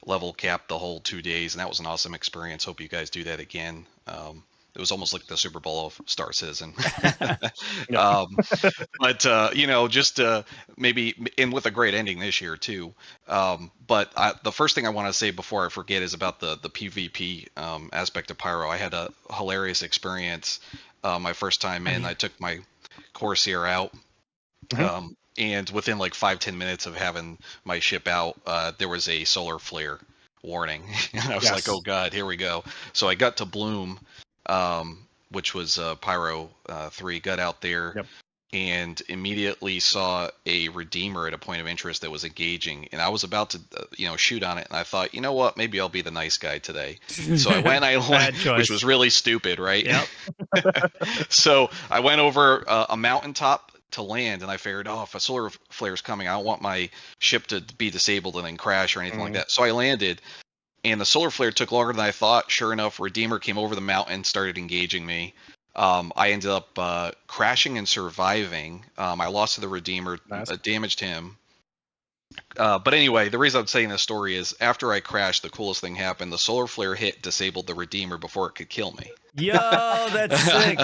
Level Cap the whole 2 days, and that was an awesome experience. Hope you guys do that again. It was almost like the Super Bowl of Star Citizen. But just maybe, and with a great ending this year too. But the first thing I want to say before I forget is about the PvP aspect of Pyro. I had a hilarious experience my first time in. I took my Corsair out, and within like 5-10 minutes of having my ship out, there was a solar flare warning. And I was like, oh god, here we go. So I got to Bloom, which was Pyro 3, got out there. Yep. And immediately saw a redeemer at a point of interest that was engaging, and I was about to shoot on it, and I thought, you know what, maybe I'll be the nice guy today. So I went, which was really stupid, right? Yep. So I went over a mountaintop to land, and I figured, oh, if a solar flare is coming, I don't want my ship to be disabled and then crash or anything like that. So I landed, and the solar flare took longer than I thought. Sure enough, redeemer came over the mountain, started engaging me. I ended up crashing and surviving. I lost to the Redeemer, Nice. Damaged him. But anyway, the reason I'm saying this story is after I crashed, the coolest thing happened. The solar flare hit, disabled the Redeemer before it could kill me. Yo, that's sick.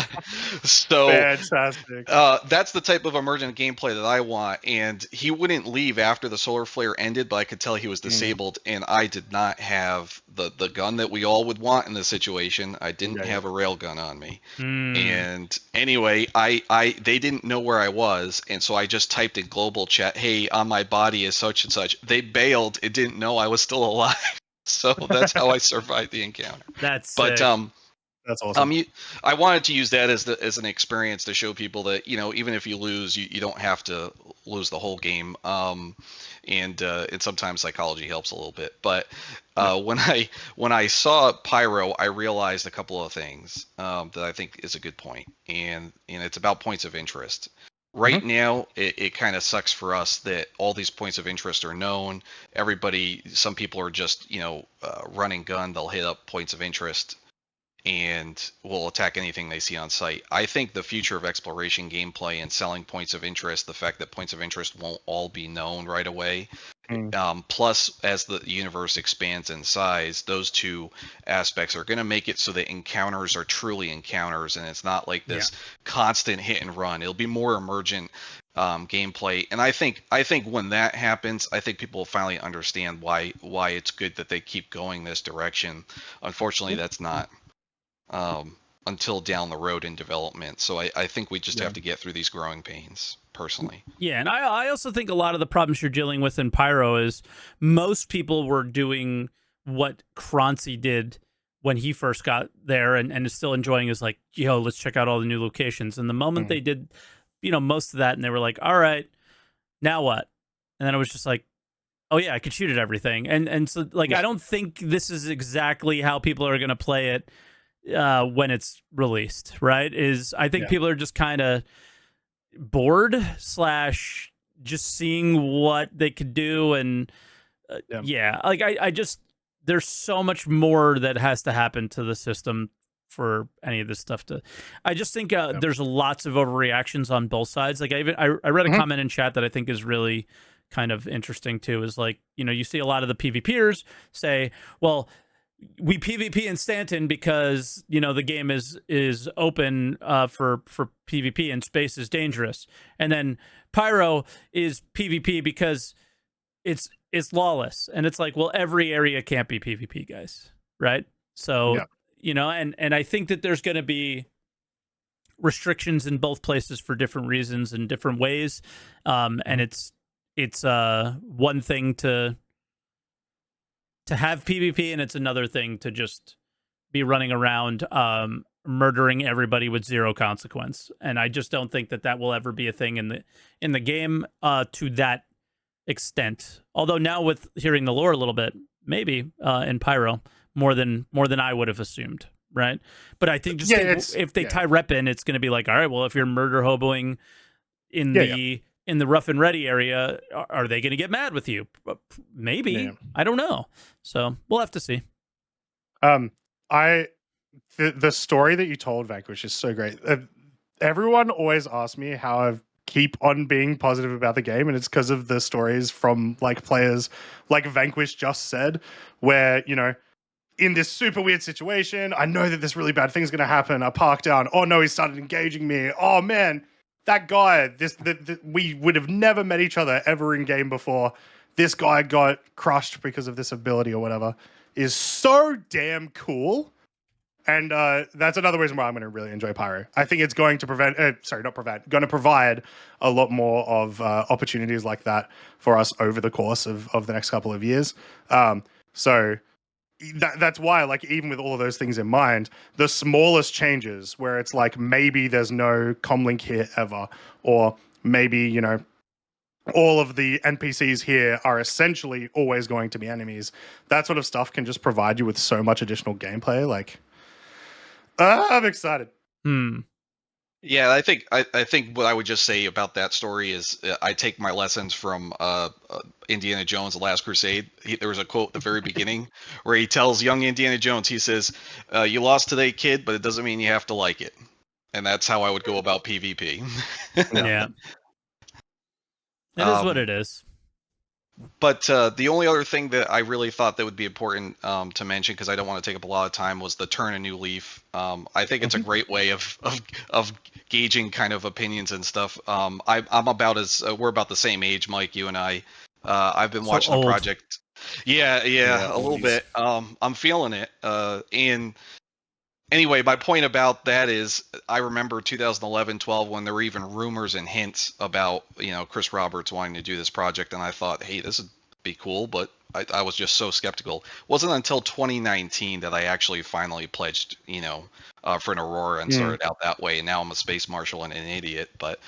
So fantastic. That's the type of emergent gameplay that I want. And he wouldn't leave after the solar flare ended, but I could tell he was disabled, and I did not have the gun that we all would want in this situation. I didn't have a railgun on me. And anyway, they didn't know where I was, and so I just typed in global chat, "Hey, on my body is such and such." They bailed. It didn't know I was still alive. So that's how I survived the encounter. That's sick. That's awesome. I wanted to use that as an experience to show people that, even if you lose, you don't have to lose the whole game. And sometimes psychology helps a little bit. But when I saw Pyro, I realized a couple of things that I think is a good point, and it's about points of interest. Right now, it kind of sucks for us that all these points of interest are known. Some people are just running gun. They'll hit up points of interest and will attack anything they see on site. I think the future of exploration gameplay and selling points of interest, the fact that points of interest won't all be known right away, plus as the universe expands in size, those two aspects are going to make it so that encounters are truly encounters, and it's not like this constant hit and run. It'll be more emergent gameplay, and I think when that happens, I think people will finally understand why it's good that they keep going this direction. Unfortunately, that's not until down the road in development. So I think we just have to get through these growing pains, personally. Yeah, and I also think a lot of the problems you're dealing with in Pyro is most people were doing what Croncy did when he first got there and is still enjoying, is like, yo, let's check out all the new locations. And the moment they did, most of that, and they were like, all right, now what? And then it was just like, oh yeah, I could shoot at everything. And so like, I don't think this is exactly how people are going to play it when it's released, right? I think people are just kind of bored / just seeing what they could do, and like I just, there's so much more that has to happen to the system for any of this stuff to. I just think there's lots of overreactions on both sides. Like I read a comment in chat that I think is really kind of interesting too, is like, you see a lot of the PvPers say, well, we PvP in Stanton because the game is open for PvP and space is dangerous, and then Pyro is PvP because it's lawless, and it's like, well, every area can't be PvP, guys, right? So and I think that there's going to be restrictions in both places for different reasons and different ways, and it's one thing to have PvP, and it's another thing to just be running around murdering everybody with zero consequence. And I just don't think that will ever be a thing in the game to that extent. Although now, with hearing the lore a little bit, maybe in Pyro more than I would have assumed, right? But I think if they tie rep in, it's going to be like, all right, well, if you're murder hoboing in the rough and ready area, are they going to get mad with you? Maybe. I don't know. So we'll have to see. The story that you told, Vanquish, is so great. Everyone always asks me how I keep on being positive about the game, and it's because of the stories from like players like Vanquish just said, where, in this super weird situation, I know that this really bad thing's going to happen. I park down. Oh no, he started engaging me. Oh man, that guy, we would have never met each other ever in game before. This guy got crushed because of this ability or whatever, is so damn cool. And that's another reason why I'm going to really enjoy Pyro. I think it's going to going to provide a lot more of opportunities like that for us over the course of the next couple of years. So that's why, like, even with all of those things in mind, the smallest changes where it's like maybe there's no comlink here ever, or maybe, you know, all of the NPCs here are essentially always going to be enemies. That sort of stuff can just provide you with so much additional gameplay. Like, I'm excited. Yeah, I think what I would just say about that story is I take my lessons from Indiana Jones: The Last Crusade. There was a quote at the very beginning where he tells young Indiana Jones, he says, "You lost today, kid, but it doesn't mean you have to like it." And that's how I would go about PvP. Yeah, it is what it is. But the only other thing that I really thought that would be important to mention, because I don't want to take up a lot of time, was the turn a new leaf. I think it's a great way of gauging kind of opinions and stuff. I'm about as we're about the same age, Mike, you and I. I've been watching the project. Yeah, a little bit. I'm feeling it. And anyway, my point about that is I remember 2011-12 when there were even rumors and hints about, you know, Chris Roberts wanting to do this project, and I thought, hey, this would be cool, but I was just so skeptical. It wasn't until 2019 that I actually finally pledged, you know, for an Aurora and started out that way, and now I'm a space marshal and an idiot. But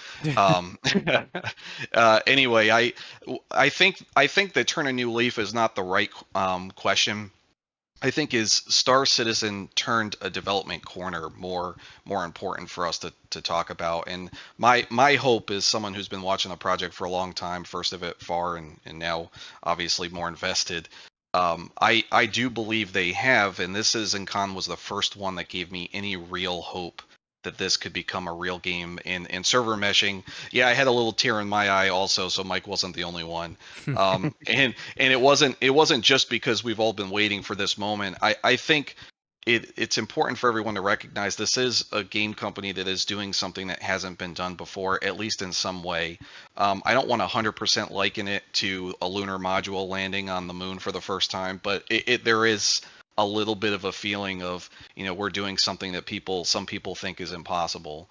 anyway, I think that turn a new leaf is not the right question. I think is Star Citizen turned a development corner more important for us to talk about. And my hope is someone who's been watching the project for a long time, first of it far, and now obviously more invested. I do believe they have, and this Citizen Con was the first one that gave me any real hope that this could become a real game in server meshing. Yeah, I had a little tear in my eye also, so Mike wasn't the only one. And it wasn't just because we've all been waiting for this moment. I think it's important for everyone to recognize this is a game company that is doing something that hasn't been done before, at least in some way. I don't want to 100% liken it to a lunar module landing on the moon for the first time, but there is a little bit of a feeling of, you know, we're doing something that some people think is impossible.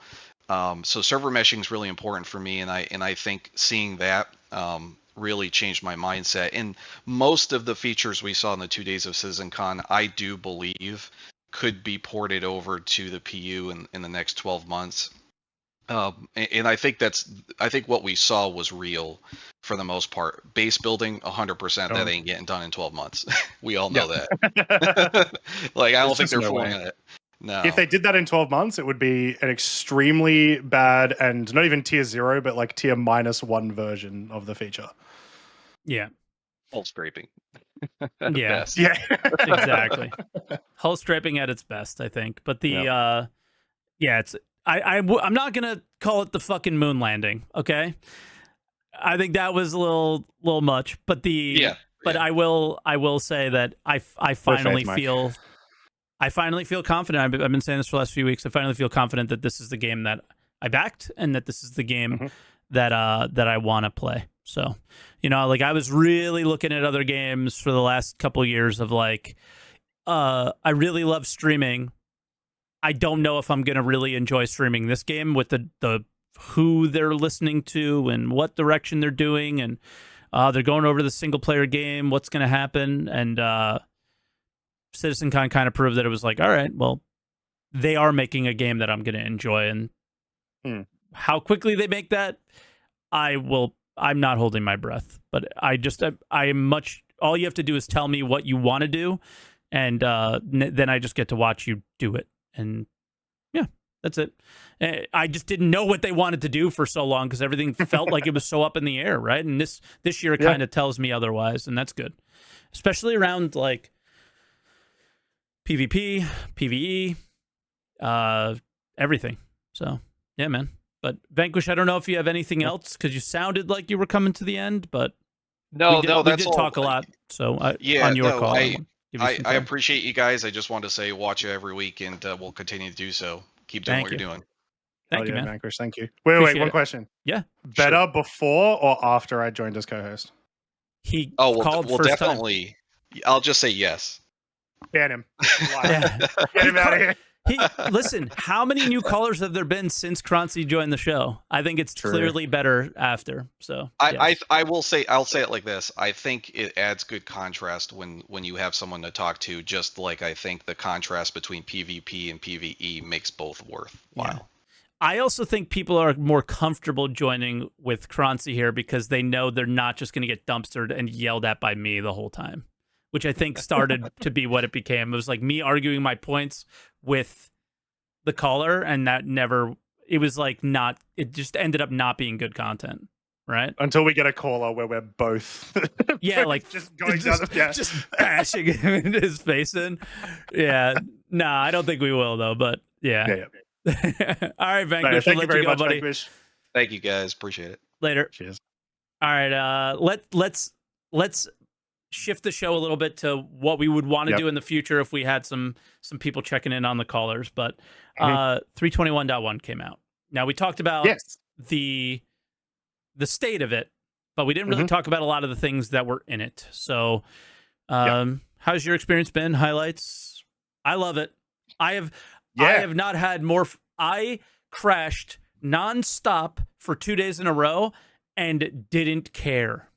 So server meshing is really important for me, and I think seeing that really changed my mindset. And most of the features we saw in the 2 days of CitizenCon, I do believe could be ported over to the PU in the next 12 months. And I think what we saw was real for the most part. Base building, 100%, that ain't getting done in 12 months. We all know that. Like, I don't think they're fooling it. No. If they did that in 12 months, it would be an extremely bad and not even tier 0, but like tier -1 version of the feature. Yeah. Hull scraping. Yeah. Best. Yeah. Exactly. Hull scraping at its best, I think. But the yeah, it's I'm not gonna call it the fucking moon landing, okay? I think that was a little much. But I will say that I finally feel confident. I've been saying this for the last few weeks. I finally feel confident that this is the game that I backed, and that this is the game that I want to play. So, you know, like I was really looking at other games for the last couple of years of like, I really love streaming. I don't know if I'm going to really enjoy streaming this game with the who they're listening to and what direction they're doing, and they're going over the single player game. What's going to happen? And CitizenCon kind of proved that it was like, all right, well, they are making a game that I'm going to enjoy, and how quickly they make that, I'm not holding my breath, but I'm much. All you have to do is tell me what you want to do, and then I just get to watch you do it. And yeah, that's it. I just didn't know what they wanted to do for so long because everything felt like it was so up in the air, right? And this year kind of tells me otherwise, and that's good, especially around like PvP, PvE, everything. So yeah, man. But Vanquish, I don't know if you have anything else because you sounded like you were coming to the end, but we did talk a lot. So on your call. I appreciate you guys. I just wanted to say watch you every week, and we'll continue to do so. Keep doing what you're doing. Thank you, man. Vanquish, thank you. Wait, one question. Yeah. Better before or after I joined as co-host? He called first definitely. I'll just say yes. Ban him. Get him out of here. Listen, how many new callers have there been since Croncy joined the show? I think it's clearly better after. So I will say, I'll say it like this. I think it adds good contrast when you have someone to talk to, just like I think the contrast between PvP and PvE makes both worthwhile. Yeah. I also think people are more comfortable joining with Croncy here because they know they're not just going to get dumpstered and yelled at by me the whole time, which I think started to be what it became. It was like me arguing my points with the caller, and it was like it just ended up not being good content, right? Until we get a caller where we're both like just going down just bashing him in his face in. Yeah. No, I don't think we will though, but yeah. All right, Vanquish. Thank you very much, buddy. Vanquish. Thank you guys. Appreciate it. Later. Cheers. All right. Let's shift the show a little bit to what we would want to do in the future if we had some people checking in on the callers. But 321.1 came out. Now we talked about the state of it, but we didn't really talk about a lot of the things that were in it. So how's your experience been? Highlights? I love it. I have not had more. I crashed nonstop for 2 days in a row and didn't care.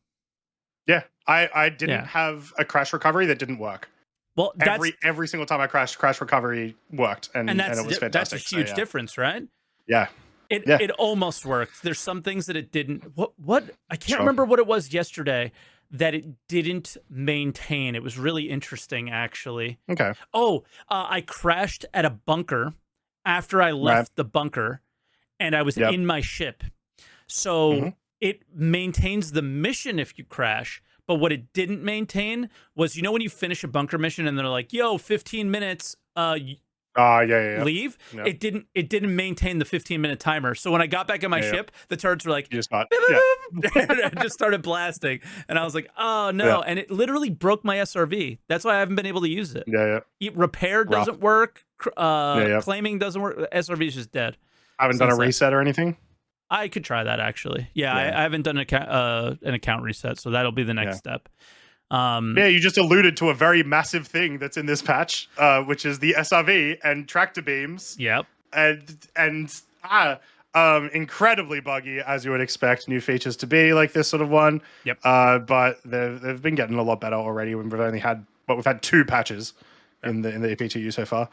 Yeah, I didn't have a crash recovery that didn't work. Well, every single time I crashed, crash recovery worked, and it was fantastic. That's a huge difference, right? Yeah. It almost worked. There's some things that it didn't. What I can't remember what it was yesterday that it didn't maintain. It was really interesting, actually. Okay. Oh, I crashed at a bunker after I left the bunker, and I was in my ship. So it maintains the mission if you crash, but what it didn't maintain was, when you finish a bunker mission and they're like, "Yo, 15 minutes, leave." Yep. It didn't maintain the 15-minute timer. So when I got back in my ship, the turrets were like, you just got, I just started blasting, and I was like, "Oh no!" And it literally broke my SRV. That's why I haven't been able to use it. Repair doesn't work. Claiming doesn't work. SRV is just dead. I haven't done a reset or anything. I could try that actually. I haven't done an account reset, so that'll be the next step. You just alluded to a very massive thing that's in this patch, which is the SRV and tractor beams. Yep. And incredibly buggy, as you would expect new features to be like this sort of one. Yep. But they've been getting a lot better already. We've had 2 patches in the EP2U so far.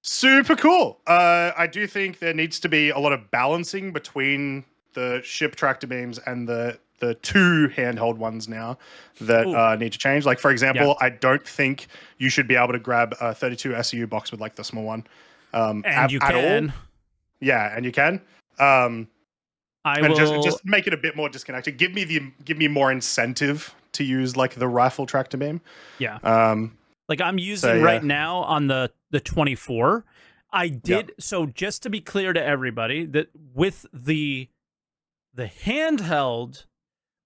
Super cool. I do think there needs to be a lot of balancing between the ship tractor beams and the 2 handheld ones now that need to change. Like, for example, I don't think you should be able to grab a 32 SEU box with like the small one. And you can. All. Yeah, and you can. Just make it a bit more disconnected. Give me more incentive to use like the rifle tractor beam. Yeah. Like I'm using right now on the 24. I did so just to be clear to everybody that with the handheld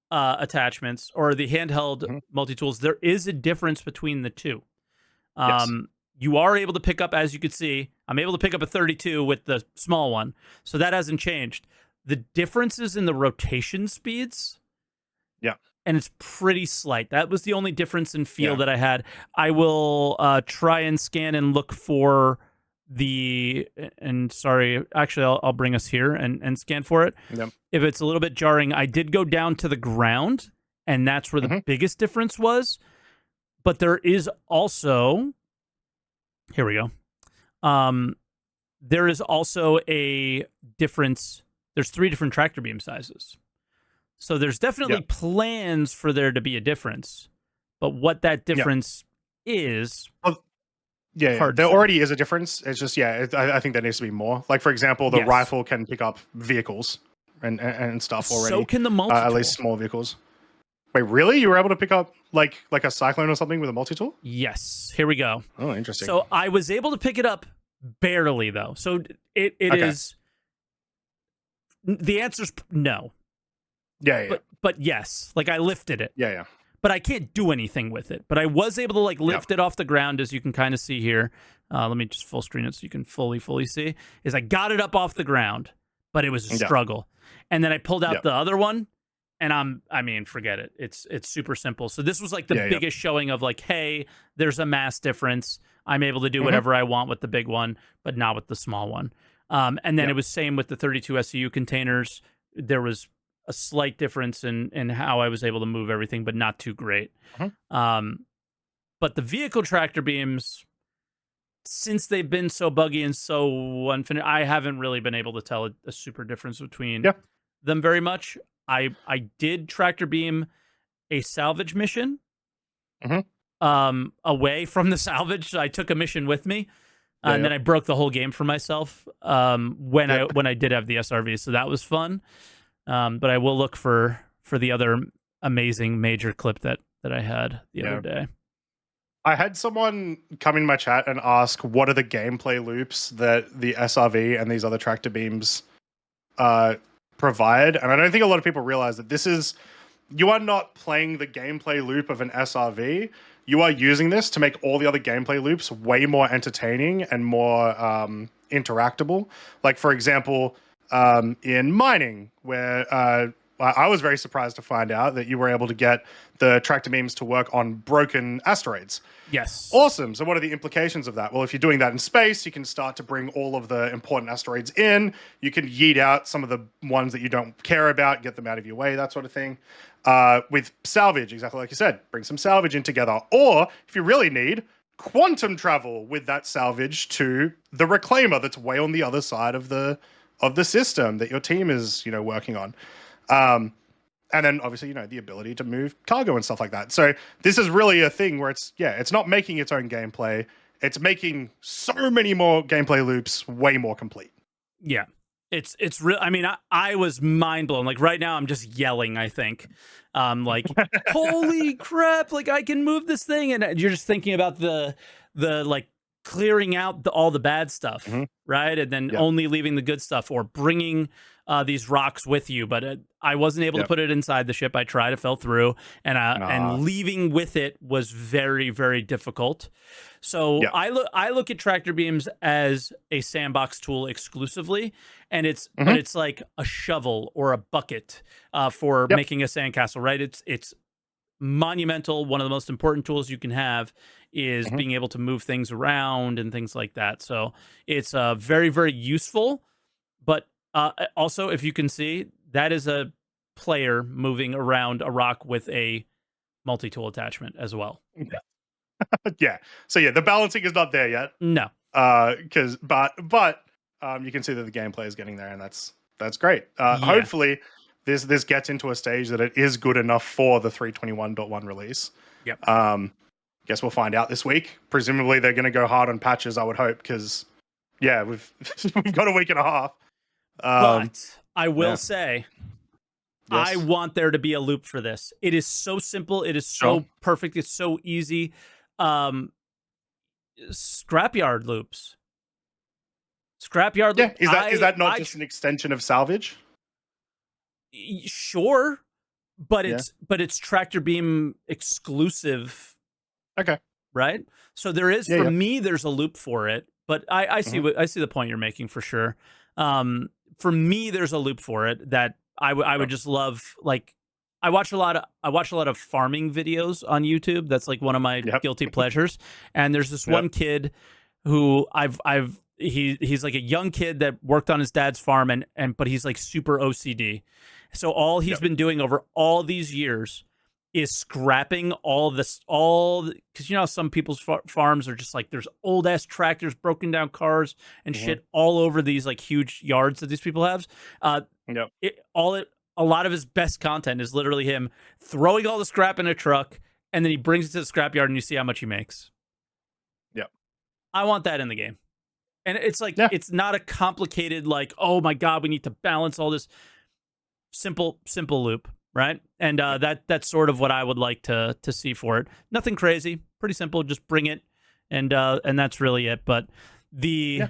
attachments or the handheld multi-tools, there is a difference between the two. You are able to pick up, as you can see, I'm able to pick up a 32 with the small one, so that hasn't changed. The differences in the rotation speeds, and it's pretty slight. That was the only difference in feel that I had. I will try and scan and look for actually I'll bring us here and scan for it. If it's a little bit jarring, I did go down to the ground, and that's where the biggest difference was. But there is also, here we go. There is also a difference. There's 3 different tractor beam sizes. So there's definitely plans for there to be a difference. But what that difference is... there already is a difference. It's just, I think there needs to be more. Like, for example, the rifle can pick up vehicles and stuff already. So can the multi-tool. At least small vehicles. Wait, really? You were able to pick up like a Cyclone or something with a multi-tool? Yes. Here we go. Oh, interesting. So I was able to pick it up barely, though. So it is... The answer's no. But yes. Like, I lifted it. Yeah. But I can't do anything with it. But I was able to like lift it off the ground, as you can kind of see here. Let me just full screen it so you can fully see. Is I got it up off the ground, but it was a struggle. And then I pulled out the other one, and forget it. It's super simple. So this was like the biggest showing of like, hey, there's a mass difference. I'm able to do whatever I want with the big one, but not with the small one. And then it was same with the 32 SCU containers. There was a slight difference in how I was able to move everything, but not too great. But the vehicle tractor beams, since they've been so buggy and so unfinished, I haven't really been able to tell a super difference between them very much. I did tractor beam a salvage mission away from the salvage. So I took a mission with me. And then I broke the whole game for myself when I did have the SRV. So that was fun. But I will look for the other amazing major clip that I had the other day. I had someone come in my chat and ask, what are the gameplay loops that the SRV and these other tractor beams provide? And I don't think a lot of people realize that you are not playing the gameplay loop of an SRV. You are using this to make all the other gameplay loops way more entertaining and more interactable. Like, for example, in mining, where I was very surprised to find out that you were able to get the tractor beams to work on broken asteroids. Yes. Awesome. So what are the implications of that? Well, if you're doing that in space, you can start to bring all of the important asteroids in. You can yeet out some of the ones that you don't care about, get them out of your way, that sort of thing. With salvage, exactly like you said, bring some salvage in together. Or if you really need, quantum travel with that salvage to the reclaimer that's way on the other side of the system that your team is, working on. And then obviously, the ability to move cargo and stuff like that. So this is really a thing where it's not making its own gameplay. It's making so many more gameplay loops way more complete. Yeah. It's real. I mean, I was mind blown. Like right now I'm just yelling, I think. Like, holy crap, like I can move this thing. And you're just thinking about the like clearing out all the bad stuff, right? And then only leaving the good stuff, or bringing these rocks with you. But I wasn't able to put it inside the ship. I tried, it fell through, and leaving with it was very, very difficult. So I look at tractor beams as a sandbox tool exclusively, and but it's like a shovel or a bucket for making a sandcastle, right? It's monumental. One of the most important tools you can have is being able to move things around and things like that. So it's very, very useful. But also, if you can see, that is a player moving around a rock with a multi-tool attachment as well. Yeah. So the balancing is not there yet. No. But you can see that the gameplay is getting there, and that's great. Hopefully this gets into a stage that it is good enough for the 321.1 release. Yep. Guess we'll find out this week. Presumably they're going to go hard on patches, I would hope, because we've got a week and a half. But I will say, I want there to be a loop for this. It is so simple. It is so perfect. It's so easy. Scrapyard loops. Scrapyard loop. Is that not just an extension of salvage? Sure, but it's tractor beam exclusive. Okay. Right? So there is for me there's a loop for it, but I see I see the point you're making for sure. For me there's a loop for it that I would just love. Like I watch a lot of farming videos on YouTube. That's like one of my guilty pleasures. And there's this one kid who he's like a young kid that worked on his dad's farm but he's like super OCD. So all he's been doing over all these years is scrapping because how some people's farms are just like there's old ass tractors, broken down cars and shit all over these like huge yards that these people have. A lot of his best content is literally him throwing all the scrap in a truck, and then he brings it to the scrapyard and you see how much he makes. Yep. I want that in the game. And it's like it's not a complicated like, oh my God, we need to balance all this. Simple loop. Right. And that's sort of what I would like to see for it. Nothing crazy, pretty simple. Just bring it. And that's really it. But the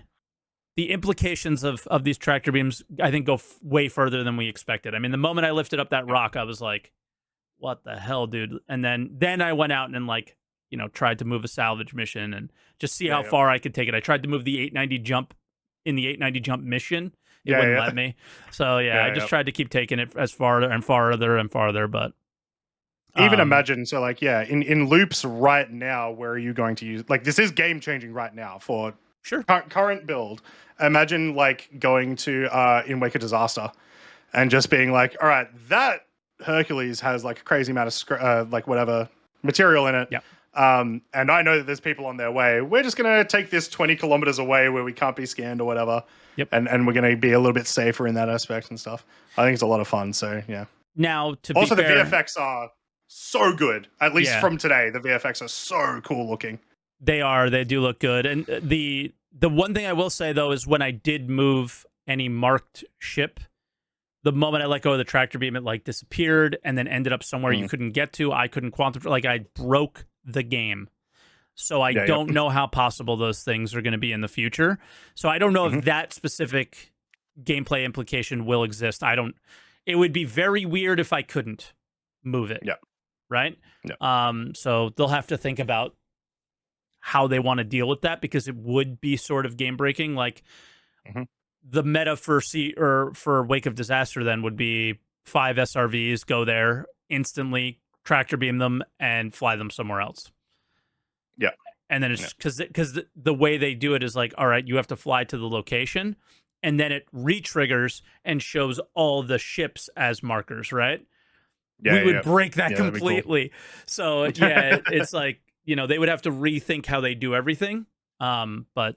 implications of these tractor beams, I think, go way further than we expected. I mean, the moment I lifted up that rock, I was like, what the hell, dude? And then I went out and like, tried to move a salvage mission and just see how far I could take it. I tried to move the 890 jump in the 890 jump mission. It wouldn't let me. So I just tried to keep taking it as farther and farther and farther. But Even imagine, so like, yeah, in loops right now, where are you going to use, like, this is game changing right now for current build. Imagine like going to in Wake of Disaster and just being like, all right, that Hercules has like a crazy amount of like whatever material in it. Yeah. And I know that there's people on their way. We're just gonna take this 20 kilometers away where we can't be scanned or whatever. Yep. And we're gonna be a little bit safer in that aspect and stuff. I think it's a lot of fun. So yeah. Now, to also, be fair, the VFX are so good. At least Yeah. from today, the VFX are so cool looking. They are. They do look good. And the one thing I will say though is when I did move any marked ship, the moment I let go of the tractor beam, it like disappeared and then ended up somewhere you couldn't get to. I couldn't quantify. Like I broke the game. So I don't know how possible those things are going to be in the future. So I don't know if that specific gameplay implication will exist. It would be very weird if I couldn't move it. Yeah. Right? Yeah. So they'll have to think about how they want to deal with that, because it would be sort of game breaking. Like the meta for Wake of Disaster then would be 5 SRVs, go there instantly, tractor beam them, and fly them somewhere else. Yeah. And then it's because the way they do it is like, all right, you have to fly to the location, and then it re-triggers and shows all the ships as markers, right? Yeah, we would break that completely. Cool. So yeah, it's like, they would have to rethink how they do everything. But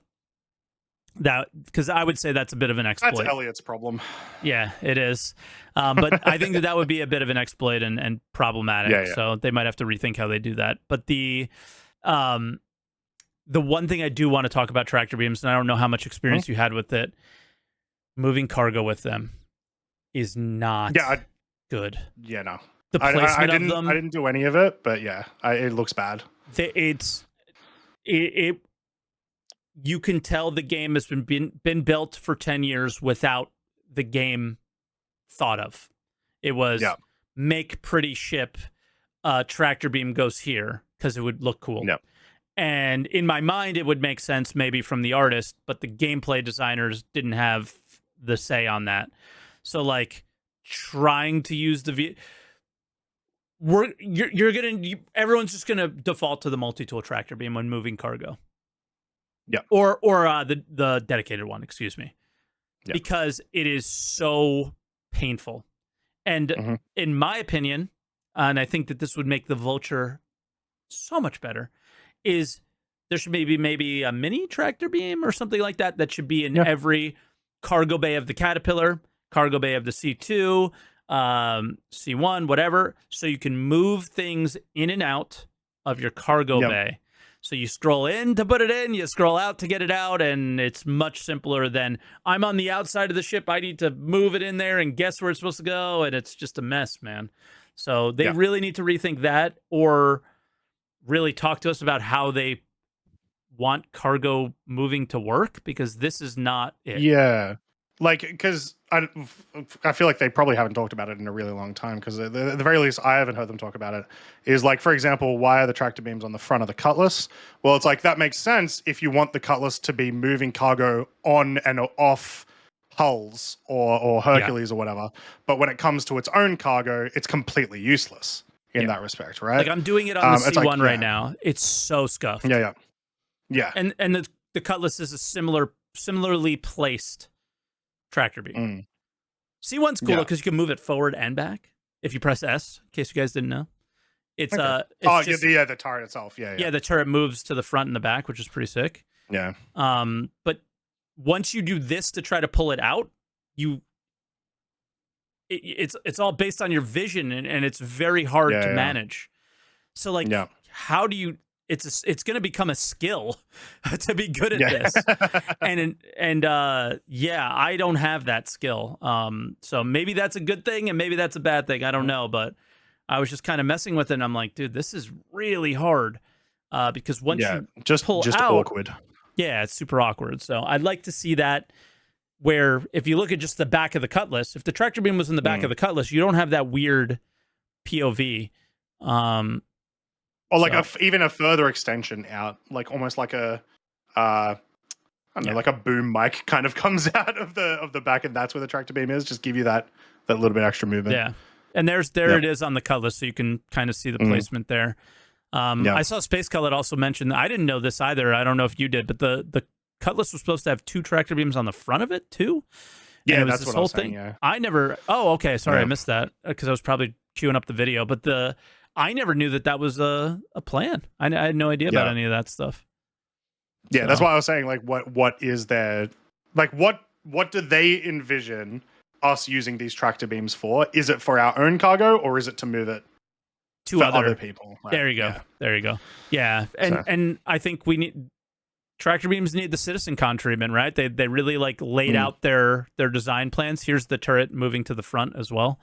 that, because I would say that's a bit of an exploit. That's Elliot's problem. Yeah, it is. But I think that would be a bit of an exploit and problematic. Yeah. So they might have to rethink how they do that. But the one thing I do want to talk about tractor beams, and I don't know how much experience you had with it, moving cargo with them is not good. Yeah, no. The placement of them. I didn't do any of it, but yeah, it looks bad. You can tell the game has been built for 10 years without the game thought of. It was make pretty ship, tractor beam goes here because it would look cool. Yeah. And in my mind, it would make sense maybe from the artist, but the gameplay designers didn't have the say on that. So like trying to use everyone's just gonna default to the multi-tool tractor beam when moving cargo. Yeah. Or the dedicated one, excuse me. Yeah. Because it is so painful. And in my opinion, and I think that this would make the Vulture so much better, is there should maybe a mini tractor beam or something like that should be in every cargo bay of the Caterpillar, cargo bay of the C2, C1, whatever, so you can move things in and out of your cargo bay. So you scroll in to put it in, you scroll out to get it out, and it's much simpler than I'm on the outside of the ship, I need to move it in there and guess where it's supposed to go, and it's just a mess, man. So they really need to rethink that, or really talk to us about how they want cargo moving to work, because this is not it. Yeah. Like, because I feel like they probably haven't talked about it in a really long time, because at the very least, I haven't heard them talk about it. Is like, for example, why are the tractor beams on the front of the Cutlass? Well, it's like, that makes sense if you want the Cutlass to be moving cargo on and off hulls or Hercules or whatever. But when it comes to its own cargo, it's completely useless in that respect, right? Like, I'm doing it on the C1 right now. It's so scuffed. Yeah. And the Cutlass is a similarly placed tractor beam. C1's cool because you can move it forward and back if you press S, in case you guys didn't know. It's the turret itself. Yeah, the turret moves to the front and the back, which is pretty sick. Yeah. But once you do this to try to pull it out, it's all based on your vision, and it's very hard to manage. So like, how do you? It's going to become a skill to be good at this, and I don't have that skill. So maybe that's a good thing, and maybe that's a bad thing. I don't know, but I was just kind of messing with it, and I'm like, dude, this is really hard, because once you pull out, awkward. Yeah, it's super awkward. So I'd like to see that, where if you look at just the back of the Cutlass, if the tractor beam was in the back of the Cutlass, you don't have that weird POV. Or like even a further extension out, like almost like a, I don't know, like a boom mic kind of comes out of the back, and that's where the tractor beam is. Just give you that little bit extra movement. Yeah, And there it is on the Cutlass, so you can kind of see the placement there. I saw Space Cutlet also mention, I didn't know this either, I don't know if you did, but the Cutlass was supposed to have 2 tractor beams on the front of it too? Yeah, and it was that's this what whole I was thing. saying, yeah. I never, okay, sorry, I missed that, because I was probably queuing up the video, but I never knew that was a plan. I had no idea about any of that stuff. Yeah, So. that's why I was saying, like, what is there, like, what do they envision us using these tractor beams for? Is it for our own cargo, or is it to move it to for other people? Right? There you go. Yeah. There you go. Yeah, and I think we need tractor beams need the citizen con treatment, right? They really like laid out their design plans. Here's the turret moving to the front as well.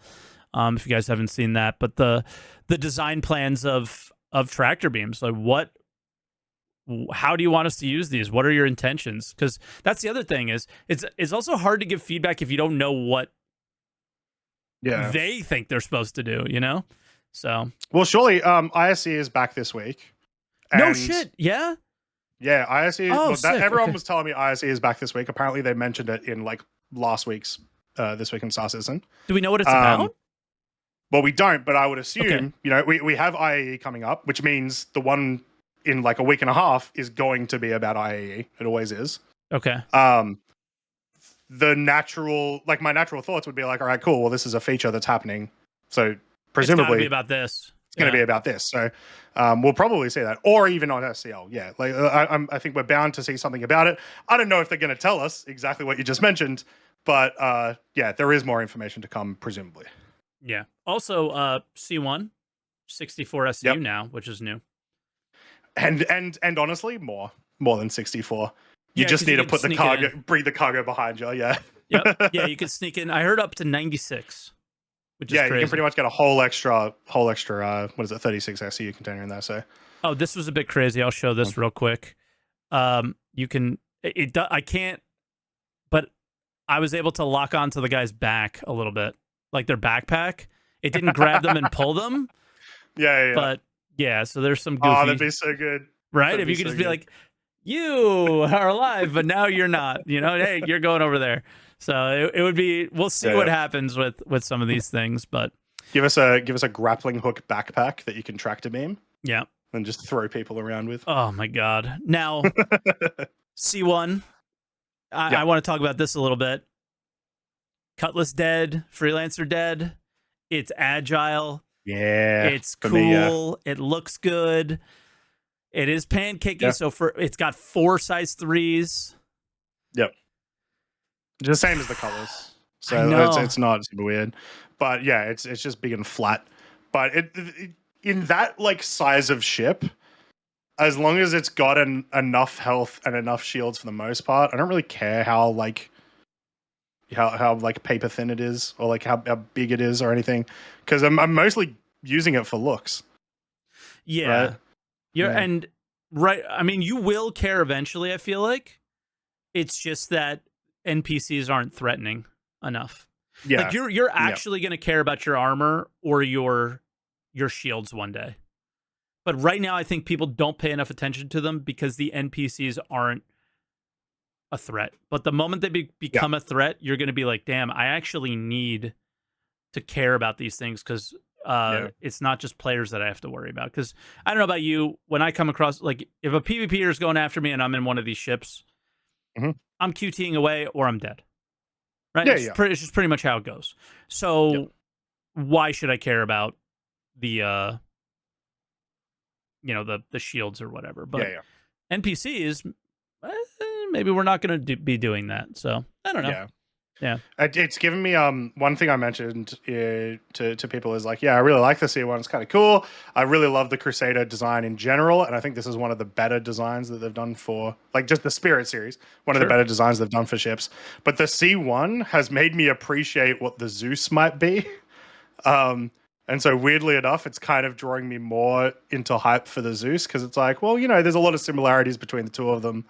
If you guys haven't seen that, but the design plans of tractor beams, like how do you want us to use these? What are your intentions? Because that's the other thing is it's also hard to give feedback if you don't know what they think they're supposed to do, you know? So well, surely ISC is back this week. No shit. Yeah. Yeah, ISC. Oh, everyone was telling me ISC is back this week. Apparently, they mentioned it in like last week's This Week in Star Citizen. Do we know what it's about? Well, we don't, but I would assume, you know, we have IAE coming up, which means the one in like a week and a half is going to be about IAE. It always is. Okay. The natural, like my natural thoughts would be like, all right, cool. Well, this is a feature that's happening. So presumably it's gotta be about this. It's going to be about this. So we'll probably see that, or even on SCL. Yeah, like I think we're bound to see something about it. I don't know if they're going to tell us exactly what you just mentioned, but yeah, there is more information to come, presumably. Yeah. Also, C1, 64 SU now, which is new. And honestly, more than 64. You just need to put the cargo, bring the cargo behind you. Yeah. Yep. Yeah, you can sneak in. I heard up to 96. Which is crazy. You can pretty much get a whole extra what is it, 36 SU container in there. So, oh, this was a bit crazy. I'll show this real quick. You can I can't, but I was able to lock onto the guy's back a little bit, like their backpack. It didn't grab them and pull them. Yeah. But yeah, so there's some goofy. Oh, that'd be so good, right? If you could just be like, you are alive, but now you're not. You know, hey, you're going over there. So it would be. We'll see what happens with some of these things, but give us a grappling hook backpack that you can tractor beam. Yeah, and just throw people around with. Oh my god! Now C1. I want to talk about this a little bit. Cutlass dead, Freelancer dead. It's agile. Yeah, it's cool. It looks good. It is pancakey. So it's got 4 size 3s. Yep. The same as the colors, so it's not super weird, but yeah, it's just big and flat. But it in that like size of ship, as long as it's got enough health and enough shields for the most part, I don't really care how like paper thin it is or like how big it is or anything, because I'm mostly using it for looks. Yeah, right? And right. I mean, you will care eventually. I feel like it's just that NPCs aren't threatening enough. Yeah, like you're actually going to care about your armor or your shields one day. But right now, I think people don't pay enough attention to them because the NPCs aren't a threat. But the moment they become a threat, you're going to be like, damn, I actually need to care about these things because it's not just players that I have to worry about. Because I don't know about you, when I come across, like, if a PvPer is going after me and I'm in one of these ships, I'm QTing away or I'm dead. Right? Yeah, it's just pretty much how it goes. So why should I care about the the shields or whatever? But NPCs, maybe we're not going to be doing that. So I don't know. Yeah. It's given me one thing I mentioned to people is like, I really like the C1. It's kind of cool. I really love the Crusader design in general, and I think this is one of the better designs that they've done for like just the Spirit series. One of the better designs they've done for ships. But the C1 has made me appreciate what the Zeus might be. And so weirdly enough, it's kind of drawing me more into hype for the Zeus because it's like, well, there's a lot of similarities between the two of them,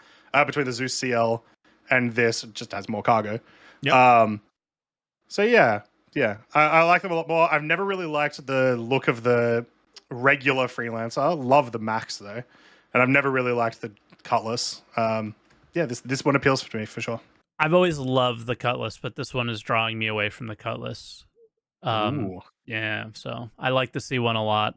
between the Zeus CL and this. It just has more cargo. Yep. So I like them a lot more. I've never really liked the look of the regular Freelancer. Love the Max though, and I've never really liked the Cutlass. This one appeals to me for sure. I've always loved the Cutlass, but this one is drawing me away from the Cutlass. Yeah, so I like the C1 a lot.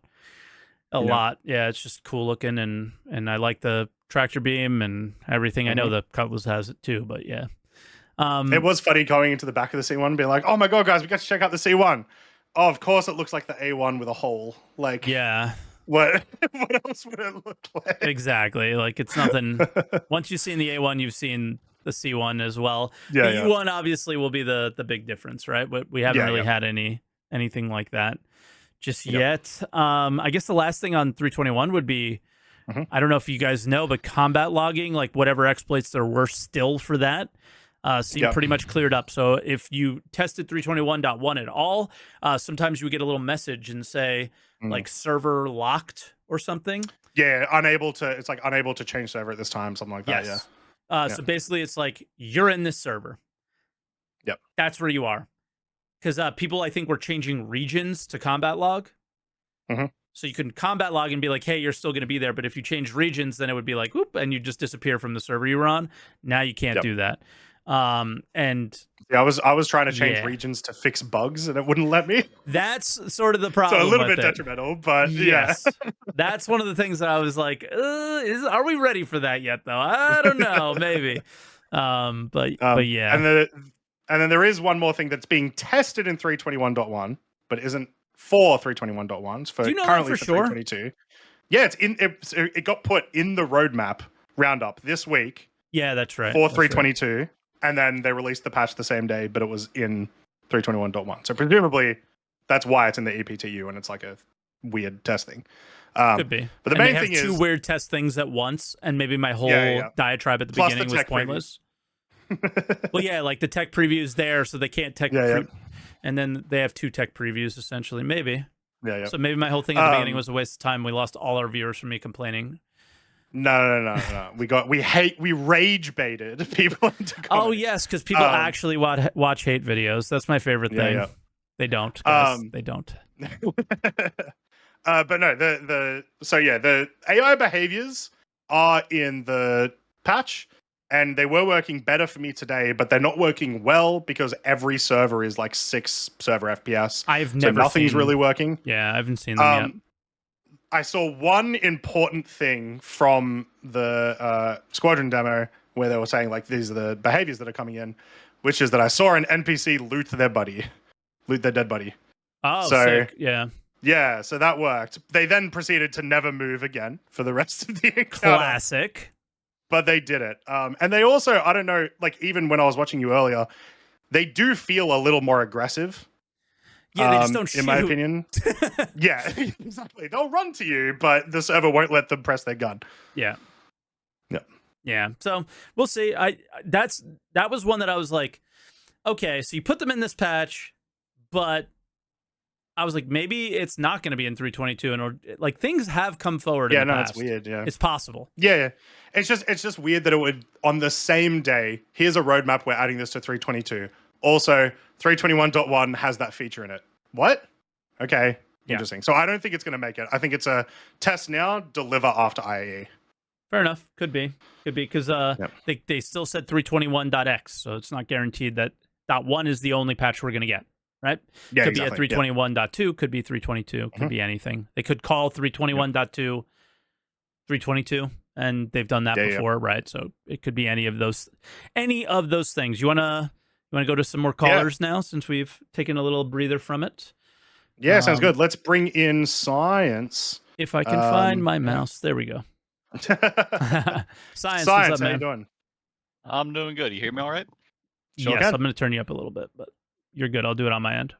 Yeah, it's just cool looking, and I like the tractor beam and everything. I know the Cutlass has it too, but yeah. It was funny going into the back of the C1 and being like, oh my god, guys, we got to check out the C1. Oh, of course it looks like the A1 with a hole. Like, yeah. What else would it look like? Exactly. Like, it's nothing. Once you've seen the A1, you've seen the C1 as well. Yeah, the U1 obviously will be the big difference, right? But we haven't really had anything like that just yet. I guess the last thing on 321 would be, I don't know if you guys know, but combat logging, like whatever exploits there were still for that, seem pretty much cleared up. So if you tested 321.1 at all, sometimes you would get a little message and say like server locked or something. Yeah, it's like unable to change server at this time, something like that. Yes. So basically it's like you're in this server. Yep. That's where you are. Because people, I think, were changing regions to combat log. So you can combat log and be like, hey, you're still going to be there. But if you change regions, then it would be like, whoop, and you just disappear from the server you were on. Now you can't do that. And yeah, I was trying to change regions to fix bugs and it wouldn't let me. That's sort of the problem. So a little bit detrimental, but yes. That's one of the things that I was like, are we ready for that yet though? I don't know, maybe. But yeah. And then there is one more thing that's being tested in 321.1, but isn't for 321.1. It's for Do you know currently that for for 322. Yeah, it got put in the roadmap roundup this week. Yeah, that's right. For 322. Right. And then they released the patch the same day, but it was in 321.1. So presumably that's why it's in the EPTU and it's like a weird test thing. Could be. But the main thing is 2 weird test things at once, and maybe my whole diatribe at the beginning was pointless. Well, yeah, like the tech preview's there, so they can't and then they have 2 tech previews essentially. Maybe. Yeah. So maybe my whole thing at the beginning was a waste of time. We lost all our viewers from me complaining. No. We rage baited people into comments. Oh yes, because people actually watch hate videos. That's my favorite thing. Yeah. They don't, guys. They don't. But no, the AI behaviors are in the patch, and they were working better for me today, but they're not working well because every server is like 6 server FPS. Nothing's really working. Yeah, I haven't seen them yet. I saw one important thing from the Squadron demo where they were saying like these are the behaviors that are coming in, which is that I saw an NPC loot their dead buddy. Oh, so, sick. Yeah. Yeah, so that worked. They then proceeded to never move again for the rest of the encounter. Classic. But they did it. And they also, I don't know, like even when I was watching you earlier, they do feel a little more aggressive. Yeah, they just don't shoot. In my opinion. Yeah, exactly. They'll run to you, but the server won't let them press their gun. Yeah. Yeah. Yeah. So we'll see. That was one that I was like, okay, so you put them in this patch, but I was like, maybe it's not going to be in 322, and like things have come forward. Yeah, in the past. It's weird. Yeah, it's possible. Yeah. It's just weird that it would on the same day. Here's a roadmap. We're adding this to 322. Also, 321.1 has that feature in it. What? Okay, interesting. So I don't think it's going to make it. I think it's a test now, deliver after IAE. Fair enough. Could be because they still said 321.x, so it's not guaranteed that .1 is the only patch we're going to get. Right? Yeah, could be at 321.2, could be 322, could be anything. They could call 321.2 322, and they've done that before, right? So it could be any of those things. You wanna go to some more callers now, since we've taken a little breather from it? Yeah, sounds good. Let's bring in Science. If I can find my mouse, there we go. Science, how up, man? you doing? I'm doing good. You hear me all right? Sure yes, can. I'm going to turn you up a little bit, but you're good. I'll do it on my end.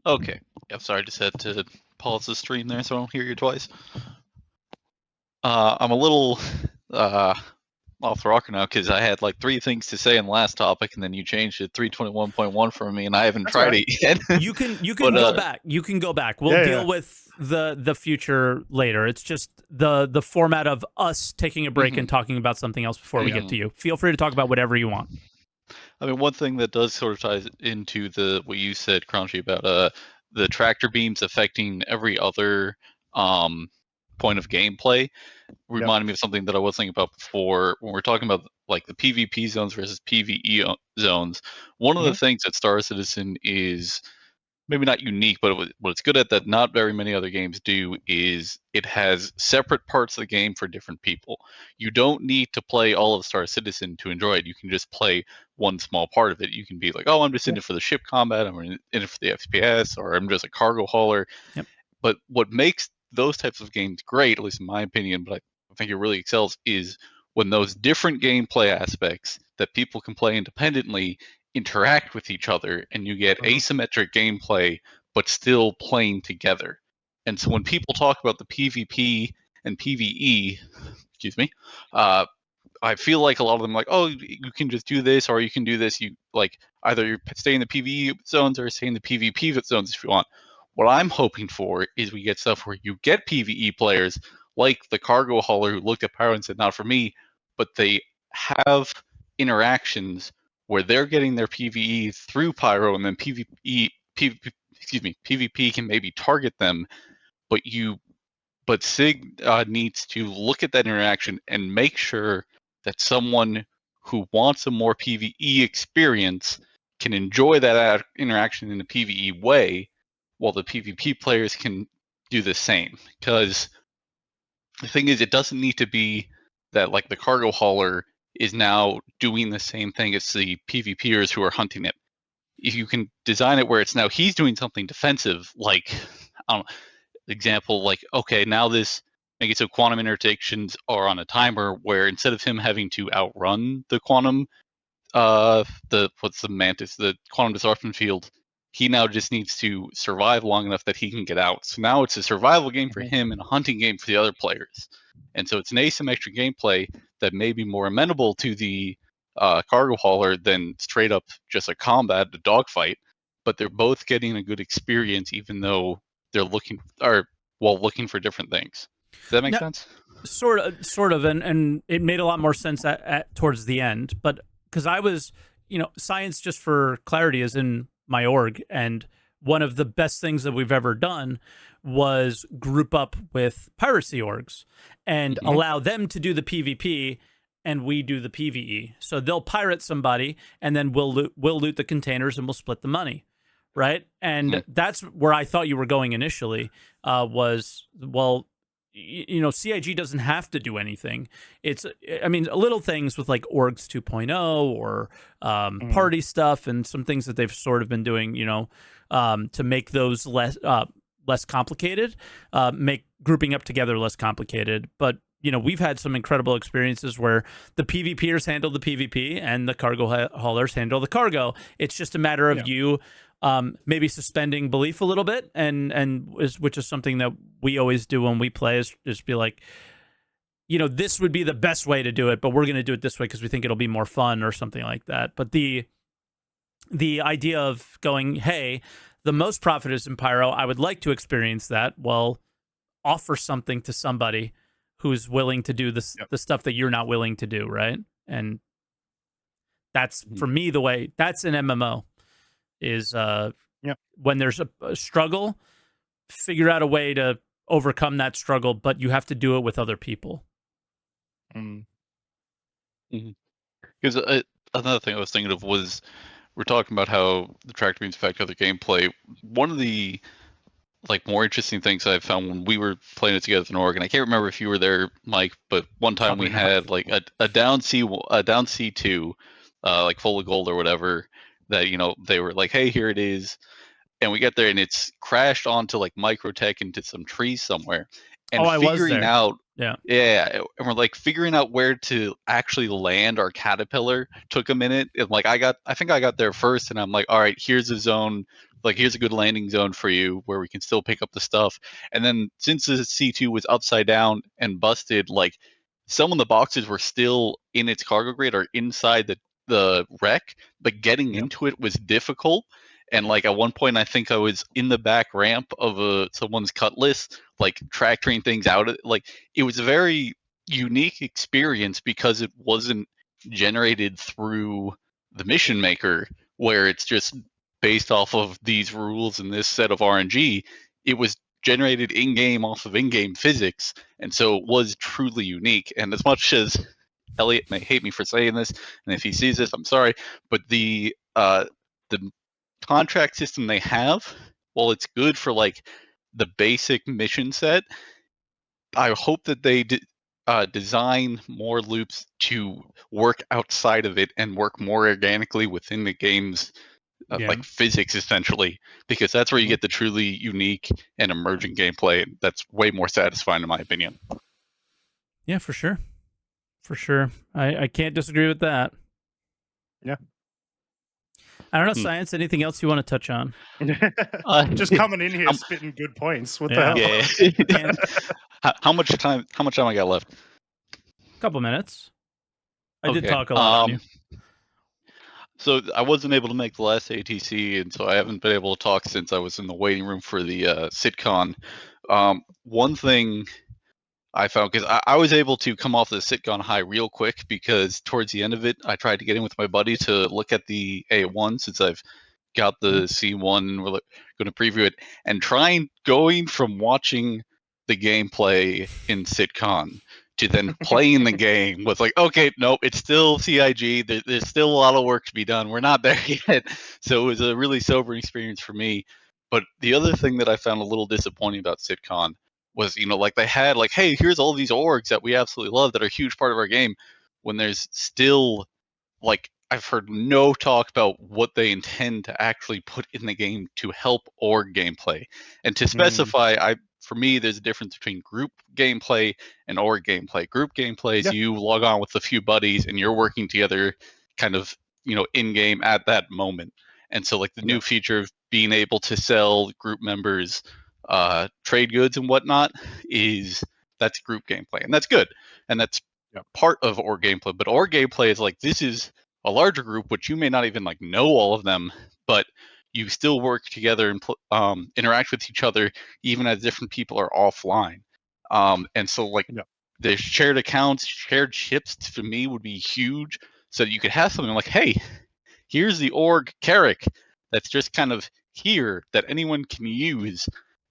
Okay. Yeah, sorry, I just had to pause the stream there so I don't hear you twice. I'm a little off the rocker now because I had like 3 things to say in the last topic, and then you changed it 321.1 for me, and I haven't tried it yet. You can go back. You can go back. We'll deal with the future later. It's just the format of us taking a break and talking about something else before we get to you. Feel free to talk about whatever you want. I mean, one thing that does sort of ties into what you said, Croncy, about the tractor beams affecting every other point of gameplay reminded me of something that I was thinking about before when we're talking about like the PvP zones versus PvE zones. One of the things that Star Citizen is maybe not unique, but what it's good at that not very many other games do is it has separate parts of the game for different people. You don't need to play all of Star Citizen to enjoy it. You can just play one small part of it. You can be like, oh, I'm just in it for the ship combat, I'm in it for the FPS, or I'm just a cargo hauler. Yep. But what makes those types of games great, at least in my opinion, but I think it really excels, is when those different gameplay aspects that people can play independently interact with each other, and you get asymmetric gameplay but still playing together. And so when people talk about the PvP and PvE, excuse me, I feel like a lot of them like, oh, you can just do this, or you can do this. You like either you stay in the PvE zones or stay in the PvP zones if you want. What I'm hoping for is we get stuff where you get PvE players like the cargo hauler who looked at Pyro and said, not for me, but they have interactions where they're getting their PvE through Pyro, and then PvP can maybe target them, but Sig needs to look at that interaction and make sure that someone who wants a more PvE experience can enjoy that interaction in a PvE way, while the PvP players can do the same. Because the thing is, it doesn't need to be that like the cargo hauler is now doing the same thing as the PvPers who are hunting it. If you can design it where it's now he's doing something defensive, like I don't know, example, like, okay, now this make it so quantum interdictions are on a timer where instead of him having to outrun the quantum the quantum disruption field, he now just needs to survive long enough that he can get out. So now it's a survival game for him and a hunting game for the other players. And so it's an asymmetric gameplay that may be more amenable to the cargo hauler than straight up just a combat, a dogfight. But they're both getting a good experience, even though they're looking for different things. Does that make sense? Sort of, and it made a lot more sense at towards the end. But because I was, science, just for clarity, is in my org, and one of the best things that we've ever done was group up with piracy orgs and allow them to do the PvP and we do the PvE. So they'll pirate somebody and then we'll loot the containers and we'll split the money, right? And that's where I thought you were going initially. CIG doesn't have to do anything. Little things with like orgs 2.0 or party stuff and some things that they've sort of been doing, to make those less complicated, make grouping up together less complicated. But we've had some incredible experiences where the PvPers handle the PvP and the cargo haulers handle the cargo. It's just a matter of you maybe suspending belief a little bit, which is something that we always do when we play, is just be like, this would be the best way to do it, but we're going to do it this way because we think it'll be more fun or something like that. But the idea of going, hey, the most profit is in Pyro, I would like to experience that. Well, offer something to somebody who's willing to do the stuff that you're not willing to do, right? And that's, for me, the way, that's an MMO. Is when there's a struggle, figure out a way to overcome that struggle, but you have to do it with other people. Because another thing I was thinking of was, we're talking about how the tractor beams affect other gameplay. One of the more interesting things I found when we were playing it together in Oregon, I can't remember if you were there, Mike, but one time we had like a down C2, like full of gold or whatever, that they were like, hey, here it is, and we get there and it's crashed onto like microtech into some trees somewhere, and figuring out and we're like figuring out where to actually land our caterpillar took a minute. And like I think I got there first, and I'm like, all right, here's a zone, like here's a good landing zone for you where we can still pick up the stuff. And then since the C2 was upside down and busted, like some of the boxes were still in its cargo grade or inside the wreck, but getting into it was difficult. And like at one point, I think I was in the back ramp of someone's Cutlass, like tractoring things out. Like it was a very unique experience because it wasn't generated through the mission maker, where it's just based off of these rules and this set of RNG. It was generated in-game off of in-game physics, and so it was truly unique. And as much as Elliot may hate me for saying this, and if he sees this, I'm sorry, but the contract system they have while it's good for like the basic mission set, I hope that they design more loops to work outside of it and work more organically within the game's like physics, essentially, because that's where you get the truly unique and emerging gameplay. That's way more satisfying, in my opinion. Yeah, for sure. For sure. I can't disagree with that. Yeah. I don't know, Science, anything else you want to touch on? Just coming in here spitting good points. What the hell? Yeah. How much time I got left? A couple minutes. I did talk a lot on you. So I wasn't able to make the last ATC, and so I haven't been able to talk since I was in the waiting room for the sitcon. One thing I found, because I was able to come off the sitcon high real quick, because towards the end of it, I tried to get in with my buddy to look at the A1, since I've got the C1, we're going to preview it, and going from watching the gameplay in sitcon to then playing the game was like, okay, nope, it's still CIG. There's still a lot of work to be done. We're not there yet. So it was a really sobering experience for me. But the other thing that I found a little disappointing about sitcon was, like they had like, hey, here's all these orgs that we absolutely love that are a huge part of our game, when there's still, like, I've heard no talk about what they intend to actually put in the game to help org gameplay. And to specify, for me, there's a difference between group gameplay and org gameplay. Group gameplay is you log on with a few buddies and you're working together kind of, in game at that moment. And so like the new feature of being able to sell group members trade goods and whatnot, that's group gameplay. And that's good. And that's part of org gameplay. But org gameplay is like, this is a larger group, which you may not even like know all of them, but you still work together and interact with each other, even as different people are offline. And so like the shared accounts, shared ships, to me would be huge, so that you could have something like, hey, here's the org Carrick that's just kind of here that anyone can use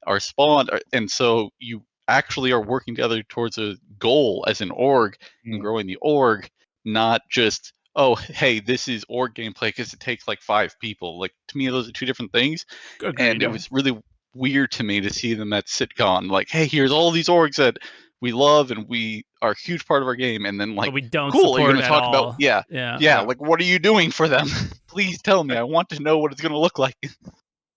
or spawn. And so you actually are working together towards a goal as an org and growing the org, not just, oh, hey, this is org gameplay because it takes like 5 people. Like, to me, those are two different things. Agreed. And it was really weird to me to see them at sitcon, like, hey, here's all these orgs that we love and we are a huge part of our game, and then like, but we don't cool, support you're going to talk all. about like, what are you doing for them? Please tell me. I want to know what it's going to look like.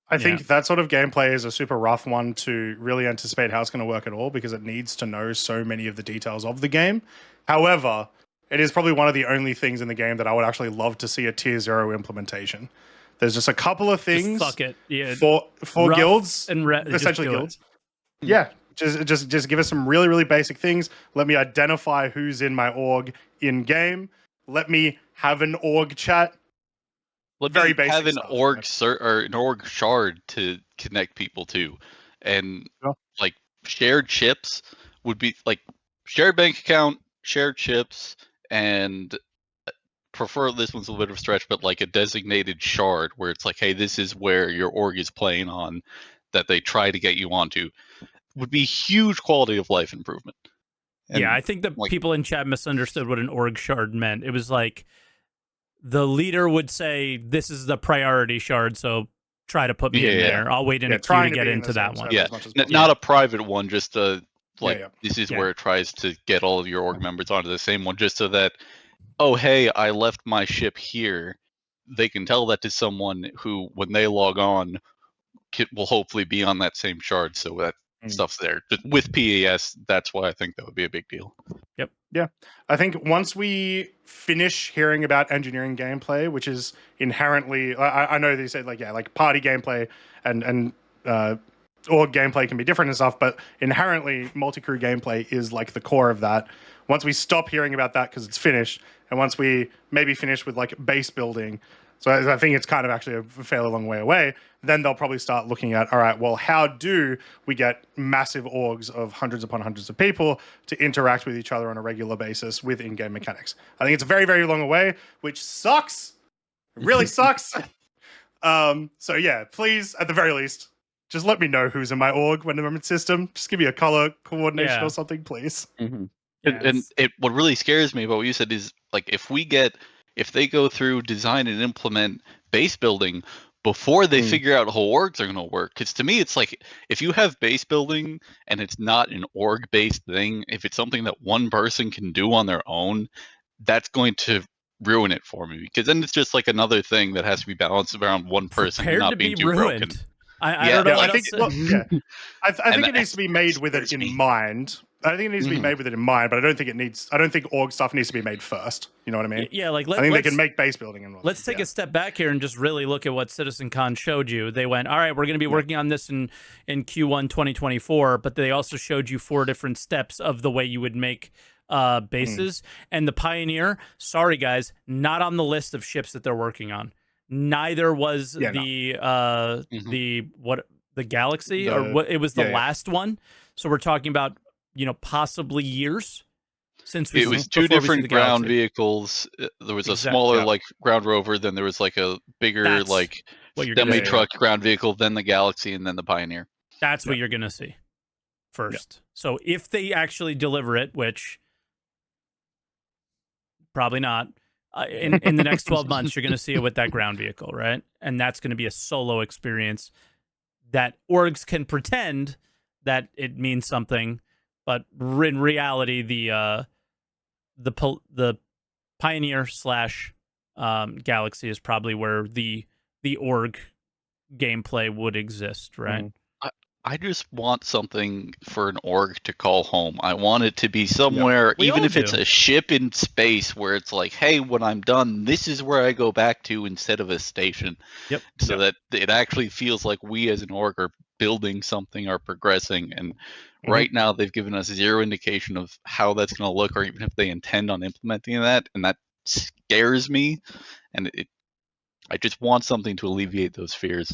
I think that sort of gameplay is a super rough one to really anticipate how it's going to work at all, because it needs to know so many of the details of the game. However, it is probably one of the only things in the game that I would actually love to see a tier 0 implementation. There's just a couple of things fuck it. for guilds, and essentially guilds. Yeah, just give us some really, really basic things. Let me identify who's in my org in game. Let me have an org chat. Very basic have an stuff, org or an org shard to connect people to, and like shared chips would be like shared bank account, shared chips, and prefer, this one's a little bit of a stretch, but like a designated shard where it's like, hey, this is where your org is playing on, that they try to get you onto, would be huge quality of life improvement. And I think that people in chat misunderstood what an org shard meant. It was like, the leader would say, this is the priority shard, so try to put me in there. I'll wait in a queue to get into that one. Not a private one, just this is where it tries to get all of your org members onto the same one, just so that, oh, hey, I left my ship here. They can tell that to someone who, when they log on, will hopefully be on that same shard, so that stuff's there. But with PAS, that's why I think that would be a big deal. Yep. Yeah. I think once we finish hearing about engineering gameplay, which is inherently, I know they said like party gameplay and org gameplay can be different and stuff, but inherently multi-crew gameplay is like the core of that. Once we stop hearing about that because it's finished, and once we maybe finish with like base building, so I think it's kind of actually a fairly long way away, then they'll probably start looking at, all right, well, how do we get massive orgs of hundreds upon hundreds of people to interact with each other on a regular basis with in-game mechanics? I think it's a very, very long way, which sucks. It really sucks. So yeah, please, at the very least, just let me know who's in my org when I'm in system. Just give me a color coordination or something, please. Mm-hmm. And what really scares me about what you said is, like, if they go through, design and implement base building, before they figure out how orgs are going to work. Because to me, it's like if you have base building and it's not an org-based thing, if it's something that one person can do on their own, that's going to ruin it for me. Because then it's just like another thing that has to be balanced around one person and not being too broken. I don't know. I think it needs to be made with it in mind. I think it needs to be made with it in mind, but I don't think org stuff needs to be made first. You know what I mean? Yeah, like I think they can make base building and let's take a step back here and just really look at what CitizenCon showed you. They went, all right, we're going to be working on this in Q1 2024, but they also showed you 4 different steps of the way you would make bases. And the Pioneer, sorry guys, not on the list of ships that they're working on. Neither was the Galaxy, or what? It was the last one. So we're talking about, possibly years since it was 2 different ground vehicles. There was a smaller like ground rover, then there was like a bigger like semi truck ground vehicle, then the Galaxy, and then the Pioneer. That's what you're gonna see first. So if they actually deliver it, which probably not, in the next 12 months, you're gonna see it with that ground vehicle, right? And that's gonna be a solo experience that orgs can pretend that it means something, but in reality, the Pioneer / Galaxy is probably where the org gameplay would exist, right? I just want something for an org to call home. I want it to be somewhere, even if it's a ship in space, where it's like, hey, when I'm done, this is where I go back to instead of a station. So that it actually feels like we as an org are building something or progressing. And right now they've given us 0 indication of how that's going to look, or even if they intend on implementing that. And that scares me. And I just want something to alleviate those fears.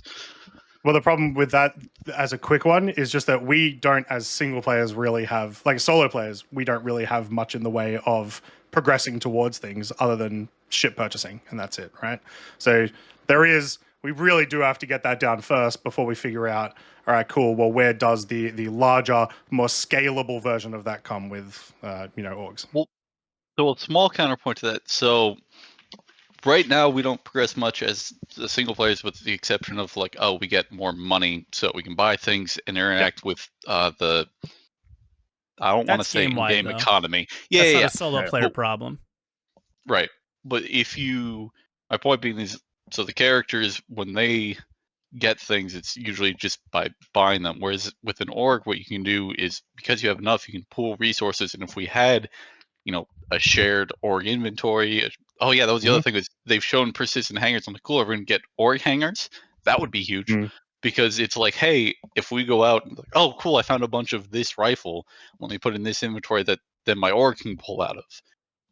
Well, the problem with that, as a quick one, is just that we don't, as single players, really have, like solo players, we don't really have much in the way of progressing towards things other than ship purchasing, and that's it, right? So we really do have to get that down first before we figure out, all right, cool, well, where does the larger, more scalable version of that come with, orgs? Well, so a small counterpoint to that. So right now, we don't progress much as the single players, with the exception of like, we get more money so we can buy things and interact with the. I don't want to say in-game economy. That's not a solo player problem, right? But my point being is, so the characters, when they get things, it's usually just by buying them. Whereas with an org, what you can do is, because you have enough, you can pool resources. And if we had, a shared org inventory. Oh yeah, that was the other thing, is they've shown persistent hangars on the cooler. We're gonna get org hangars. That would be huge, because it's like, hey, if we go out and like, oh cool, I found a bunch of this rifle. Let me put in this inventory that then my org can pull out of.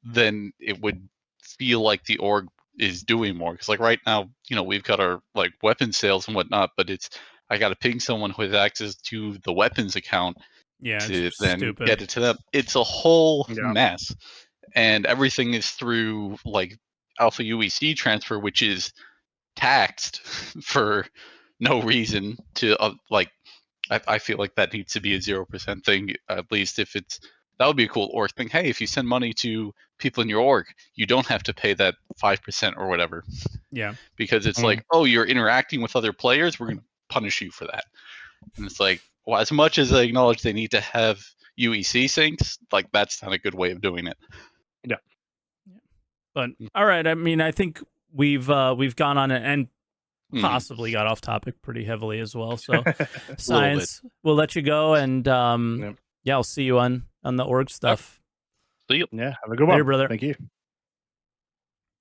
Then it would feel like the org is doing more. Because like right now, we've got our like weapon sales and whatnot, but I got to ping someone who has access to the weapons account to then get it to them. It's a whole mess. And everything is through like Alpha UEC transfer, which is taxed for no reason. To I feel like that needs to be a 0% thing, at least if it's. That would be a cool org thing. Hey, if you send money to people in your org, you don't have to pay that 5% or whatever. Yeah. Because it's like, oh, you're interacting with other players, we're going to punish you for that. And it's like, well, as much as I acknowledge they need to have UEC syncs, like that's not a good way of doing it. Yeah. But all right, I mean, I think we've gone on and possibly got off topic pretty heavily as well. So Science, we'll let you go, and I'll see you on the org stuff. See you. Yeah, have a good one. Later, brother. Thank you.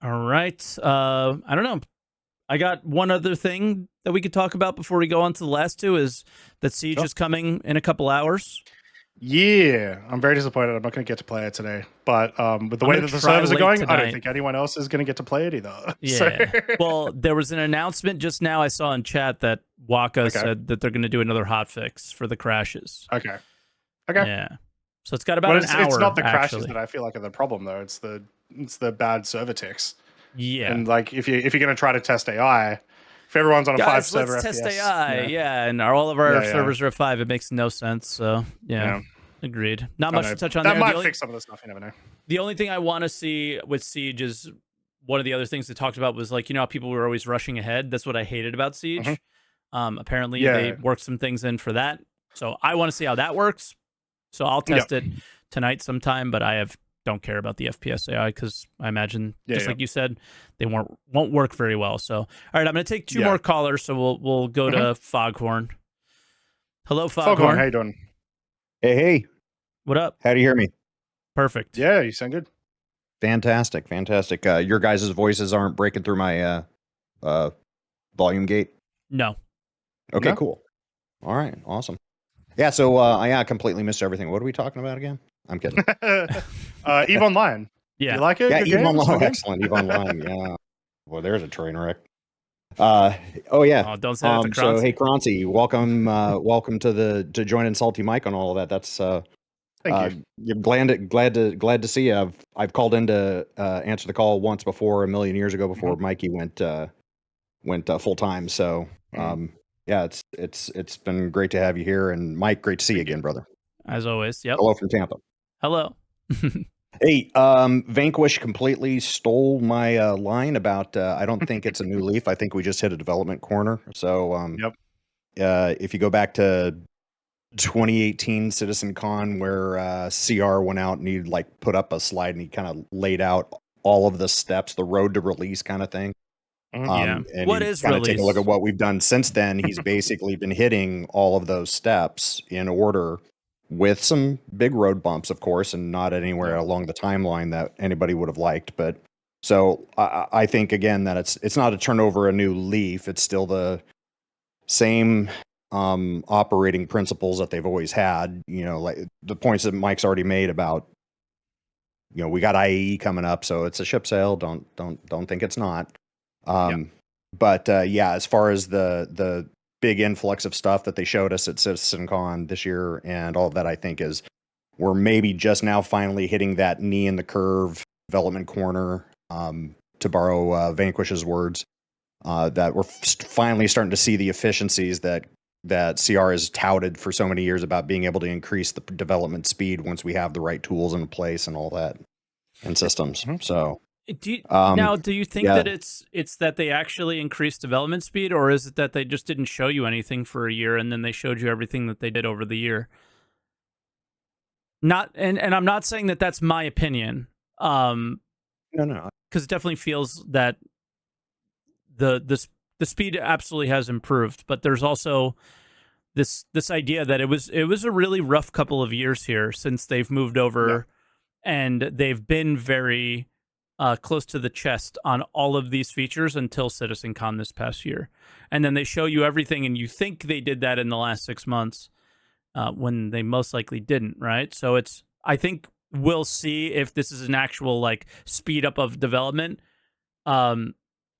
All right. I don't know. I got one other thing that we could talk about before we go on to the last two, is that Siege is coming in a couple hours. Yeah, I'm very disappointed. I'm not going to get to play it today. But with the way that the servers are going, I don't think anyone else is going to get to play it either. Yeah. So. Well, there was an announcement just now I saw in chat that Waka said that they're going to do another hotfix for the crashes. Okay. Yeah. So it's got about an hour. It's not the crashes that I feel like are the problem, though. It's the bad server ticks. Yeah. And like if you're going to try to test AI, if everyone's on a 5 server let's FPS, test AI, and all of our servers are at 5. It makes no sense. So agreed. Not much to touch on. That might fix some of the stuff. You never know. The only thing I want to see with Siege is one of the other things they talked about was like, how people were always rushing ahead. That's what I hated about Siege. Apparently they worked some things in for that. So I want to see how that works. So I'll test it tonight sometime, but I don't care about the FPS AI because I imagine, like you said, they won't work very well. So, all right, I'm going to take two more callers, so we'll go to Foghorn. Hello, Foghorn. How you doing? Hey. What up? How do you hear me? Perfect. Yeah, you sound good. Fantastic. Your guys' voices aren't breaking through my volume gate? No. Okay, cool. All right, awesome. Yeah, so I completely missed everything. What are we talking about again? I'm kidding. EVE Online. Yeah. You like it? Yeah, Good EVE game? Online. Excellent. EVE Online. Yeah. Well, there's a train wreck. Oh yeah. Oh, don't say that to Croncy. So hey, Croncy, welcome to joining SaltEMike on all of that. That's thank you. You're glad to see you. I've called in to answer the call once before, a million years ago, before Mikey went full time. So yeah, it's been great to have you here, and Mike, great to see you again, brother. As always. Yep. Hello from Tampa. Hello. Hey, Vanquish completely stole my line about I don't think it's a new leaf. I think we just hit a development corner. So if you go back to 2018 CitizenCon, where CR went out and he like put up a slide and he kind of laid out all of the steps, the road to release kind of thing. And what you is kind of release? take a look at what we've done since then. He's basically been hitting all of those steps in order, with some big road bumps, of course, and not anywhere along the timeline that anybody would have liked. But so I think again that it's not a turnover a new leaf. It's still the same operating principles that they've always had. Like the points that Mike's already made about, we got IAE coming up, so it's a ship sale. Don't think it's not. But as far as the big influx of stuff that they showed us at CitizenCon this year and all of that, I think we're maybe just now finally hitting that knee in the curve development corner, to borrow Vanquish's words, that we're finally starting to see the efficiencies that CR has touted for so many years about being able to increase the development speed once we have the right tools in place and all that and systems. So do you think that it's that they actually increased development speed, or is it that they just didn't show you anything for a year and then they showed you everything that they did over the year? And I'm not saying that that's my opinion. No, because it definitely feels that the speed absolutely has improved, but there's also this idea that it was a really rough couple of years here since they've moved over, and they've been very close to the chest on all of these features until CitizenCon this past year, and then they show you everything, and you think they did that in the last 6 months, when they most likely didn't, right? So I think we'll see if this is an actual like speed up of development,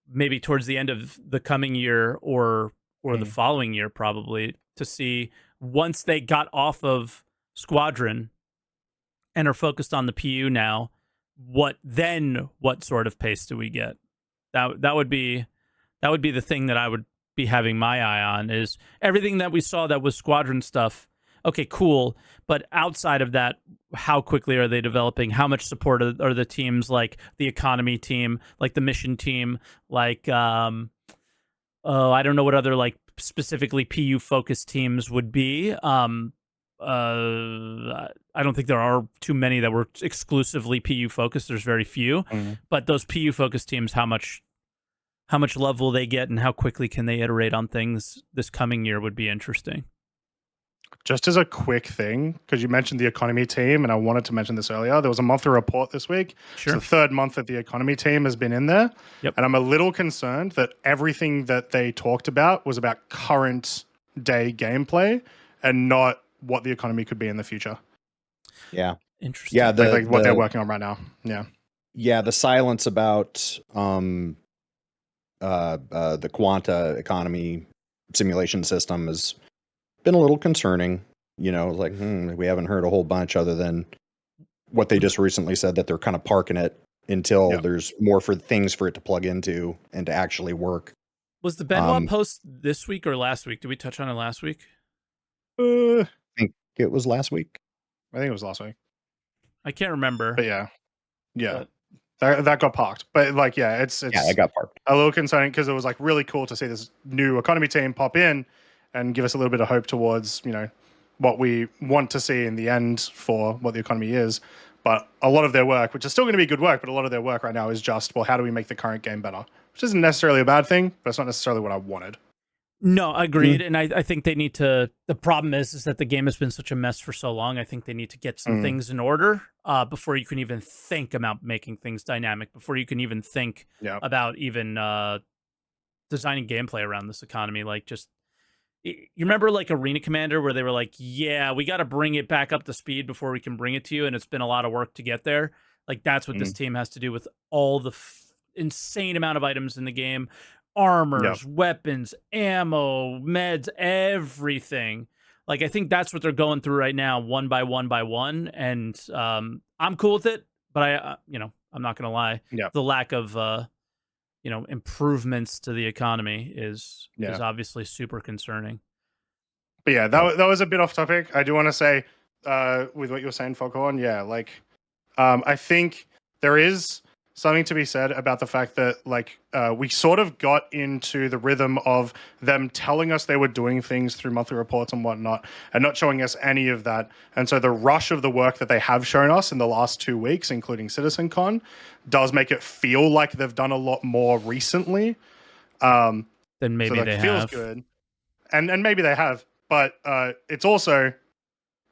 maybe towards the end of the coming year or the following year, probably, to see once they got off of Squadron and are focused on the PU now, what sort of pace do we get? That would be the thing that I would be having my eye on, is everything that we saw that was Squadron stuff. Okay, cool. But outside of that, how quickly are they developing? How much support are the teams, like the economy team, like the mission team, like I don't know what other like specifically PU focused teams would be. I don't think there are too many that were exclusively PU focused. There's very few, but those PU focused teams, how much love will they get, and how quickly can they iterate on things this coming year would be interesting. Just as a quick thing, because you mentioned the economy team, and I wanted to mention this earlier, there was a monthly report this week. Sure. It's the third month that the economy team has been in there. Yep. And I'm a little concerned that everything that they talked about was about current day gameplay and not what the economy could be in the future. Yeah. Interesting. Yeah. Like what they're working on right now. Yeah. Yeah. The silence about the quanta economy simulation system has been a little concerning. Like we haven't heard a whole bunch other than what they just recently said, that they're kind of parking it until there's more things for it to plug into and to actually work. Was the Benoit post this week or last week? Did we touch on it last week? I think it was last week. I think it was last week. I can't remember. But yeah. That got parked, but like, yeah, it's I got parked. a little concerning because it was like really cool to see this new economy team pop in and give us a little bit of hope towards, you know, what we want to see in the end for what the economy is. But a lot of their work, which is still going to be good work, but a lot of their work right now is just, well, how do we make the current game better? Which isn't necessarily a bad thing, but it's not necessarily what I wanted. No, agreed. And I think they need to. The problem is that the game has been such a mess for so long. I think they need to get some things in order before you can even think about making things dynamic. Before you can even think about even designing gameplay around this economy. Like, just you remember like Arena Commander, where they were like, "Yeah, we got to bring it back up to speed before we can bring it to you," and it's been a lot of work to get there. Like, that's what this team has to do with all the insane amount of items in the game. Armors, weapons, ammo, meds, everything. Like, I think that's what they're going through right now, one by one by one. And I'm cool with it, but I'm not gonna lie. The lack of improvements to the economy is obviously super concerning. But yeah, that was a bit off topic. I do want to say, with what you were saying, Foghorn, like, I think there is something to be said about the fact that, like, we sort of got into the rhythm of them telling us they were doing things through monthly reports and whatnot, and not showing us any of that. And so the rush of the work that they have shown us in the last 2 weeks, including CitizenCon, does make it feel like they've done a lot more recently. Then maybe so, like, they feels have. good, and maybe they have, but it's also,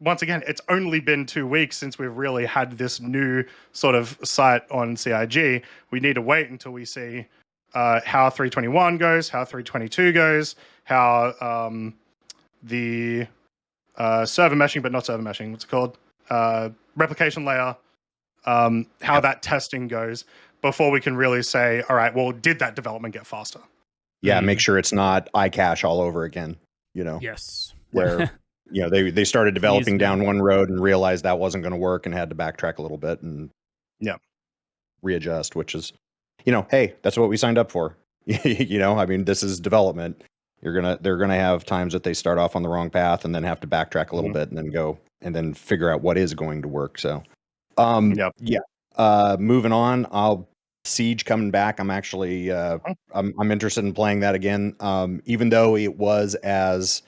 once again, it's only been 2 weeks since we've really had this new sort of site on CIG. We need to wait until we see how 321 goes, how 322 goes, how the server meshing, but not server meshing, what's it called? Replication layer, how that testing goes, before we can really say, all right, well, did that development get faster? Yeah, make sure it's not iCache all over again, Yes. Where they started developing down one road and realized that wasn't going to work and had to backtrack a little bit and readjust, which is, hey, that's what we signed up for. I mean, this is development. They're gonna have times that they start off on the wrong path and then have to backtrack a little bit and then go and then figure out what is going to work. So moving on, Siege coming back. I'm actually I'm interested in playing that again. Even though it was as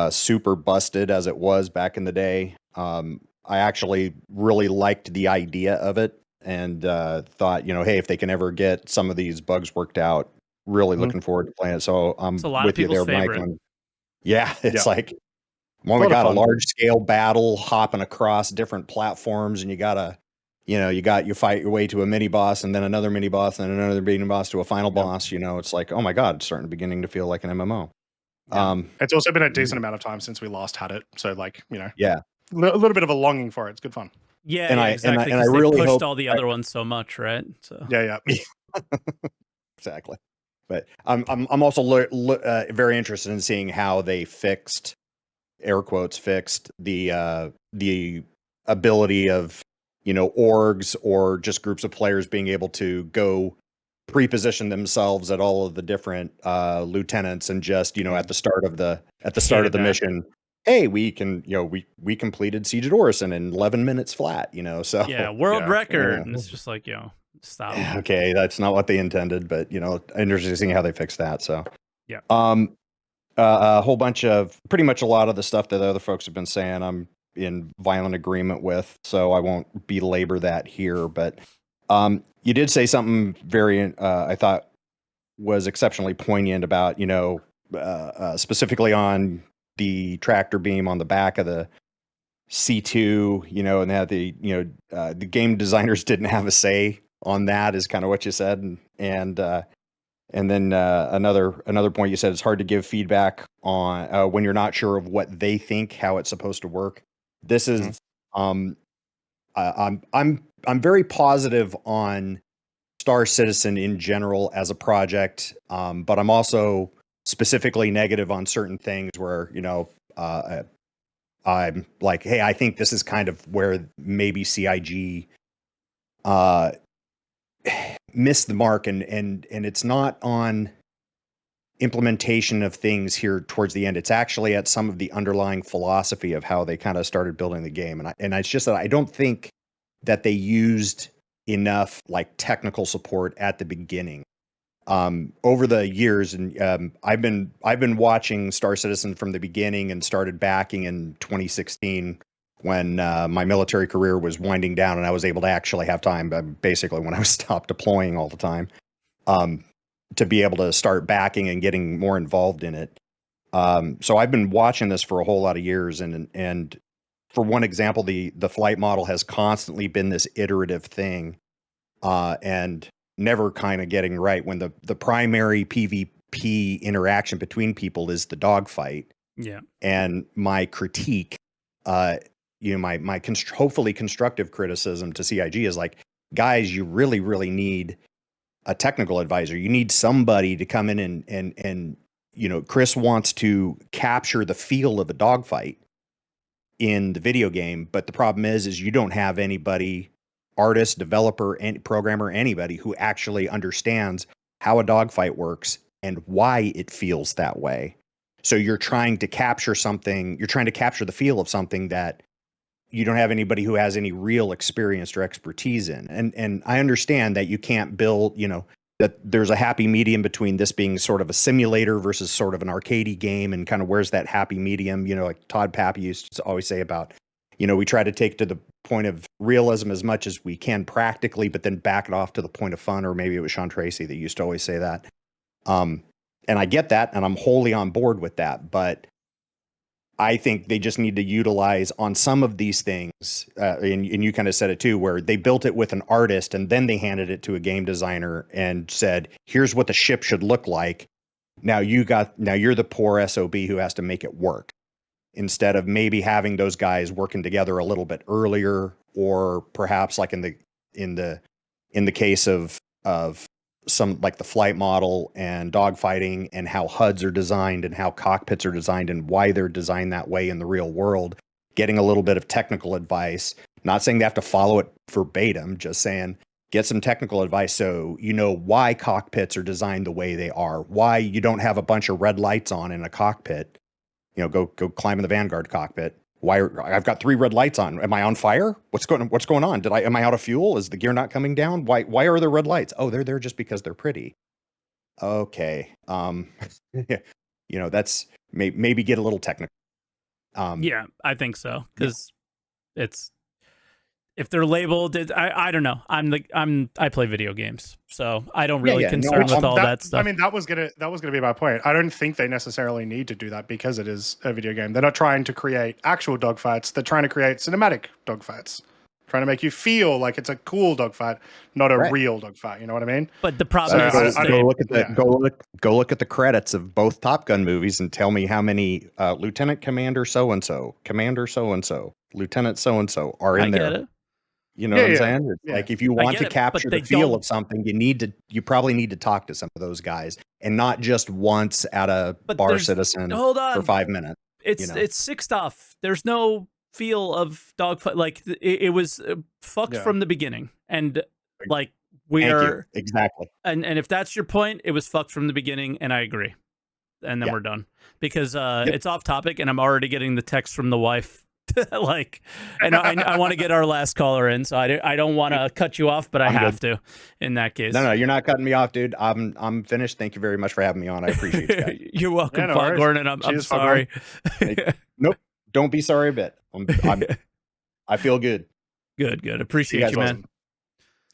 super busted as it was back in the day, I actually really liked the idea of it and thought, hey, if they can ever get some of these bugs worked out, really looking forward to playing it. So I'm with you there, Mike. It's like, oh my God, a large scale battle hopping across different platforms, and you gotta, you fight your way to a mini boss and then another mini boss and another mini boss to a final boss. It's like, oh my God, it's beginning to feel like an MMO. It's also been a decent amount of time since we last had it, so like, a little bit of a longing for it. It's good fun. Exactly. And I really pushed all the other ones so much, right? So exactly. But I'm also very interested in seeing how they fixed, air quotes, fixed the ability of orgs or just groups of players being able to go pre-position themselves at all of the different lieutenants and just at the start of the mission, hey, we can we completed Siege of Orison in 11 minutes flat, so world record. And it's just like, stop. Okay, that's not what they intended, but interesting to see how they fix that. So a whole bunch of pretty much a lot of the stuff that the other folks have been saying I'm in violent agreement with, so I won't belabor that here. But you did say something very I thought was exceptionally poignant about specifically on the tractor beam on the back of the C2, and that the game designers didn't have a say on that, is kind of what you said, and then another point you said, it's hard to give feedback on when you're not sure of what they think how it's supposed to work. This is I'm very positive on Star Citizen in general as a project, but I'm also specifically negative on certain things where I'm like, hey, I think this is kind of where maybe CIG missed the mark, and it's not on implementation of things here towards the end. It's actually at some of the underlying philosophy of how they kind of started building the game, and it's just that I don't think that they used enough like technical support at the beginning. Over the years, and I've been watching Star Citizen from the beginning and started backing in 2016 when my military career was winding down and I was able to actually have time, basically when I was stopped deploying all the time, to be able to start backing and getting more involved in it. So I've been watching this for a whole lot of years, and for one example, the flight model has constantly been this iterative thing, and never kind of getting right when the primary PvP interaction between people is the dogfight. Yeah. And my critique, my hopefully constructive criticism to CIG is like, guys, you really, really need a technical advisor. You need somebody to come in and Chris wants to capture the feel of a dogfight in the video game, but the problem is you don't have anybody, artist, developer, and programmer, anybody who actually understands how a dogfight works and why it feels that way. So you're trying to capture something, you're trying to capture the feel of something that you don't have anybody who has any real experience or expertise in. And I understand that you can't build, that there's a happy medium between this being sort of a simulator versus sort of an arcadey game, and kind of where's that happy medium, like Todd Pappy used to always say about, we try to take to the point of realism as much as we can practically, but then back it off to the point of fun, or maybe it was Sean Tracy that used to always say that. And I get that, and I'm wholly on board with that, but I think they just need to utilize on some of these things, and you kind of said it too, where they built it with an artist and then they handed it to a game designer and said, here's what the ship should look like. Now you're the poor SOB who has to make it work, instead of maybe having those guys working together a little bit earlier, or perhaps like in the case of some like the flight model and dogfighting and how HUDs are designed and how cockpits are designed and why they're designed that way in the real world, getting a little bit of technical advice. Not saying they have to follow it verbatim, just saying get some technical advice so you know why cockpits are designed the way they are, why you don't have a bunch of red lights on in a cockpit. Go climb in the Vanguard cockpit. Why I've got 3 red lights on? Am I on fire? What's going on? Am I out of fuel? Is the gear not coming down? Why are there red lights? Oh, they're there just because they're pretty. Okay. That's maybe get a little technical. Yeah, I think so, because it's, if they're labeled, I don't know. I play video games, so I don't really concern with all that stuff. I mean, that was gonna be my point. I don't think they necessarily need to do that because it is a video game. They're not trying to create actual dogfights. They're trying to create cinematic dogfights, trying to make you feel like it's a cool dogfight, not a real dogfight. You know what I mean? But the problem is, go look at the credits of both Top Gun movies and tell me how many Lieutenant Commander so and so, Commander so and so, Lieutenant so and so are in there. Get it. You know what I'm saying? It's like if you want to capture the feel of something, you probably need to talk to some of those guys, and not just once at a Bar Citizen for 5 minutes. It's sick stuff. There's no feel of dogfight. Like it was fucked from the beginning, and like exactly. And if that's your point, it was fucked from the beginning, and I agree. And then we're done, because it's off topic, and I'm already getting the text from the wife. Like, and I want to get our last caller in, so I don't want to cut you off, but I have to in that case. No, you're not cutting me off, dude. I'm finished. Thank you very much for having me on. I appreciate you. You're welcome, Foghorn, and I'm sorry. Nope, don't be sorry a bit. I feel good. Good. Appreciate you, man. Awesome.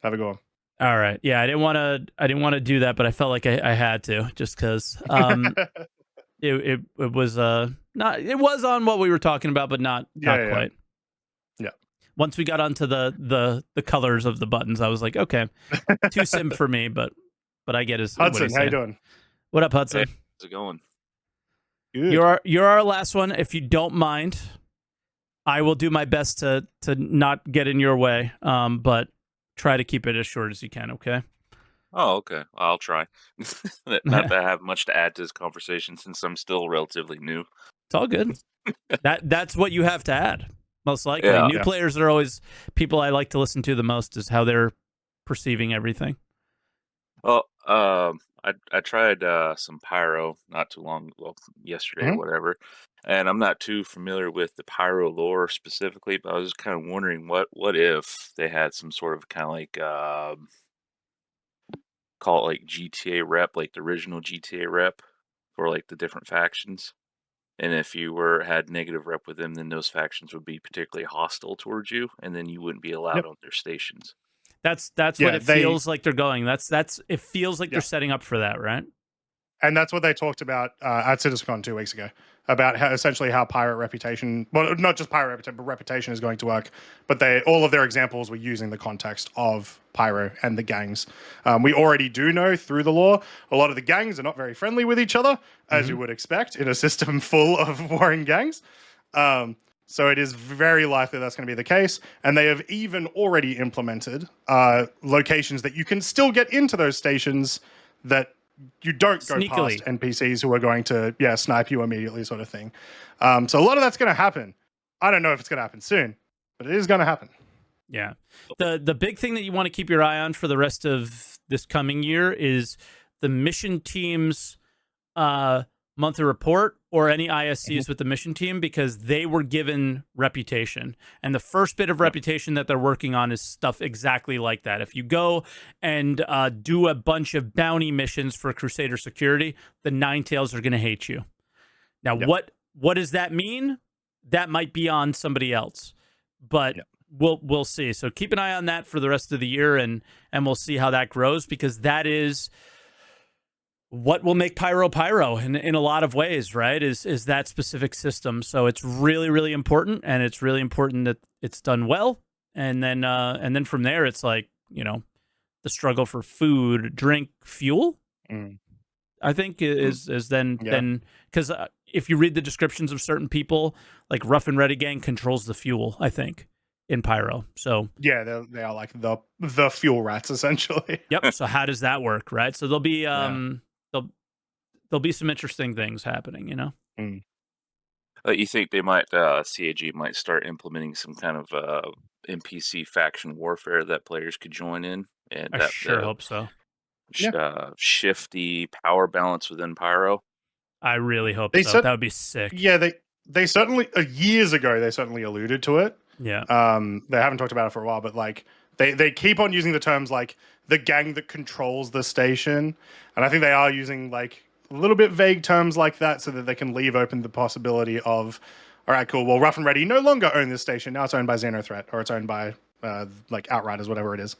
Have a good one. All right. Yeah, I didn't want to do that, but I felt like I had to, just because it was not, it was on what we were talking about, but not quite. Yeah. Once we got onto the colors of the buttons, I was like, okay, too sim for me, but I get his. Hudson, how you doing? What up, Hudson? Hey, how's it going? Good. You're our last one. If you don't mind, I will do my best to not get in your way, but try to keep it as short as you can. Okay. Oh, okay. I'll try. Not that I have much to add to this conversation since I'm still relatively new. It's all good. That's what you have to add, most likely. Yeah. New players are always people I like to listen to the most, is how they're perceiving everything. Well, I I tried some pyro not too long, well, yesterday or Mhm. whatever, and I'm not too familiar with the pyro lore specifically, but I was just kind of wondering what if they had some sort of kind of like call it like GTA rep, like the original GTA rep for like the different factions. And if you were had negative rep with them, then those factions would be particularly hostile towards you, and then you wouldn't be allowed Yep. on their stations. That's what Yeah, it they feels like they're going. That's it feels like they're yeah. setting up for that, right? And that's what they talked about at CitizenCon 2 weeks ago, about how essentially how pirate reputation, well, not just pirate reputation, but reputation is going to work. But all of their examples were using the context of pyro and the gangs. We already do know through the lore, a lot of the gangs are not very friendly with each other, as you would expect in a system full of warring gangs. So it is very likely that's going to be the case. And they have even already implemented locations that you can still get into those stations that you don't go past Sneakily. NPCs who are going to snipe you immediately, sort of thing. So a lot of that's going to happen. I don't know if it's going to happen soon, but it is going to happen. Yeah. The big thing that you want to keep your eye on for the rest of this coming year is the mission team's monthly report or any ISCs with the mission team, because they were given reputation. And the first bit of reputation that they're working on is stuff exactly like that. If you go and do a bunch of bounty missions for Crusader security, the Nine Tails are going to hate you. Now, what does that mean? That might be on somebody else, but we'll see. So keep an eye on that for the rest of the year, and we'll see how that grows, because that is what will make pyro in a lot of ways, right? Is that specific system. So it's really, really important, and it's really important that it's done well. And then from there, it's like, the struggle for food, drink, fuel. I think is then because if you read the descriptions of certain people, like Rough and Ready Gang controls the fuel, I think, in pyro. So yeah, they are like the fuel rats essentially. Yep. So how does that work, right? So there'll be there'll be some interesting things happening, You think they might CAG might start implementing some kind of NPC faction warfare that players could join in, and I that sure hope so. shift the power balance within pyro. I really hope They so. said, That would be sick. Yeah, they certainly years ago they certainly alluded to it. Yeah. They haven't talked about it for a while, but like they keep on using the terms like the gang that controls the station, and I think they are using like a little bit vague terms like that so that they can leave open the possibility of, all right, cool. Well, Rough and Ready no longer own this station. Now it's owned by Xenothreat, or it's owned by like Outriders, whatever it is.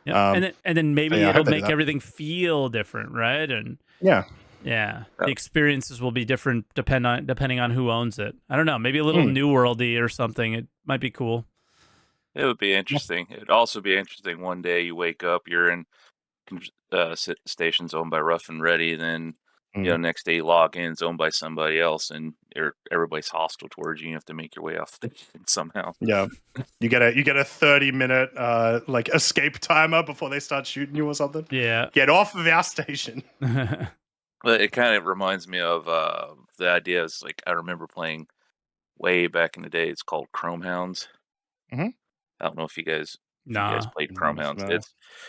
Yeah. And then maybe I it'll hope they do make that. everything feel different, right? And Yeah. the experiences will be different depending on who owns it. I don't know. Maybe a little New Worldy or something. It might be cool. It would be interesting. It'd also be interesting one day you wake up, you're in stations owned by Rough and Ready, then next day you log in, it's owned by somebody else, and everybody's hostile towards you. You have to make your way off the somehow. Yeah, you get a 30-minute like escape timer before they start shooting you or something. Yeah, get off of our station. But it kind of reminds me of the idea is like I remember playing way back in the day. It's called Chrome Hounds. Mm-hmm. I don't know if you guys nah. played Chrome Hounds. No.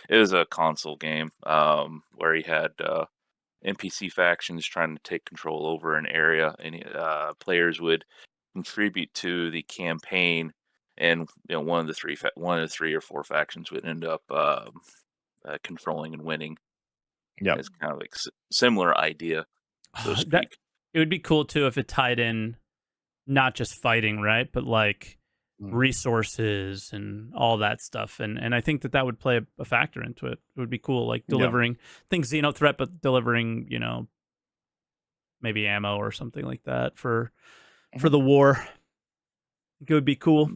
It was a console game where you had NPC factions trying to take control over an area, and players would contribute to the campaign, and one of the three or four factions would end up controlling and winning. Yeah, It's kind of like similar idea, so to speak. It would be cool too if it tied in not just fighting, right, but like resources and all that stuff, and I think that would play a factor into it. It would be cool, like delivering things Xenothreat, but delivering maybe ammo or something like that for the war. It would be cool.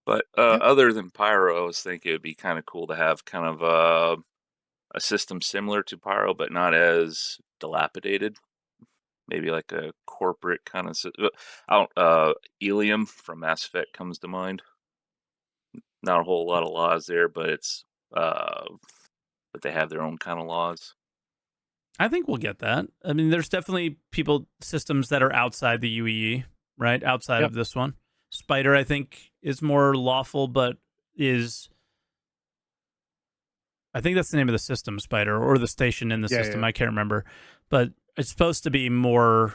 But other than Pyro, I was thinking it would be kind of cool to have kind of a system similar to Pyro, but not as dilapidated. Maybe like a corporate kind of Ilium from Mass Effect comes to mind. Not a whole lot of laws there, but it's but they have their own kind of laws. I think we'll get that. I mean, there's definitely systems that are outside the UEE, right? Outside of this one. Spider, I think, is more lawful, but is I think that's the name of the system, Spider, or the station in the system. Yeah. I can't remember, but it's supposed to be more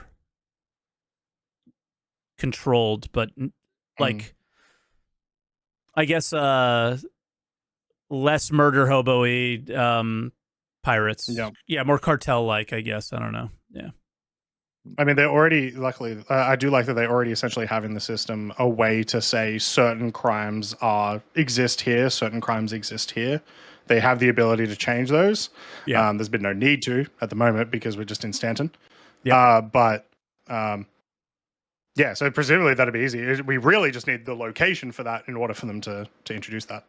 controlled, but like I guess less murder hobo-y pirates. Yeah, more cartel-like, I guess. I don't know. Yeah. I mean, they're already, luckily, I do like that they already essentially have in the system a way to say certain crimes exist here, certain crimes exist here. They have the ability to change those. Yeah. There's been no need to at the moment because we're just in Stanton. Yeah. Yeah, so presumably that'd be easy. We really just need the location for that in order for them to introduce that.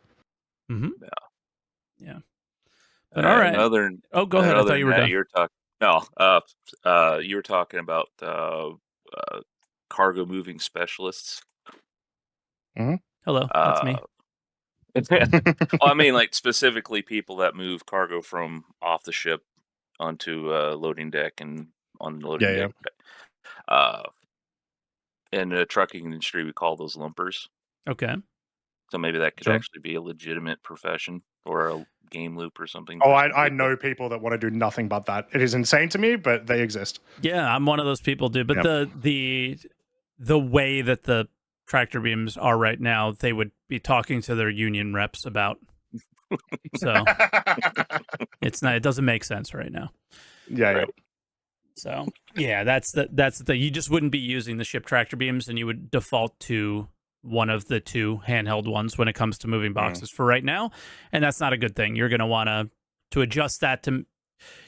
Mm-hmm. Yeah. But all right. Go ahead. I thought you were done. You were talking about cargo moving specialists. Mm-hmm. Hello, that's me. Well, I mean, like specifically people that move cargo from off the ship onto loading deck and on the loading deck. In the trucking industry, we call those lumpers. Okay. So maybe that could actually be a legitimate profession or a game loop or something. Oh, I know people that want to do nothing but that. It is insane to me, but they exist. Yeah, I'm one of those people, dude. But the way that the tractor beams are right now, they would be talking to their union reps about. So it's not. It doesn't make sense right now. Yeah. So yeah, that's the thing. You just wouldn't be using the ship tractor beams, and you would default to one of the two handheld ones when it comes to moving boxes for right now, and that's not a good thing. You're going to want to adjust that to.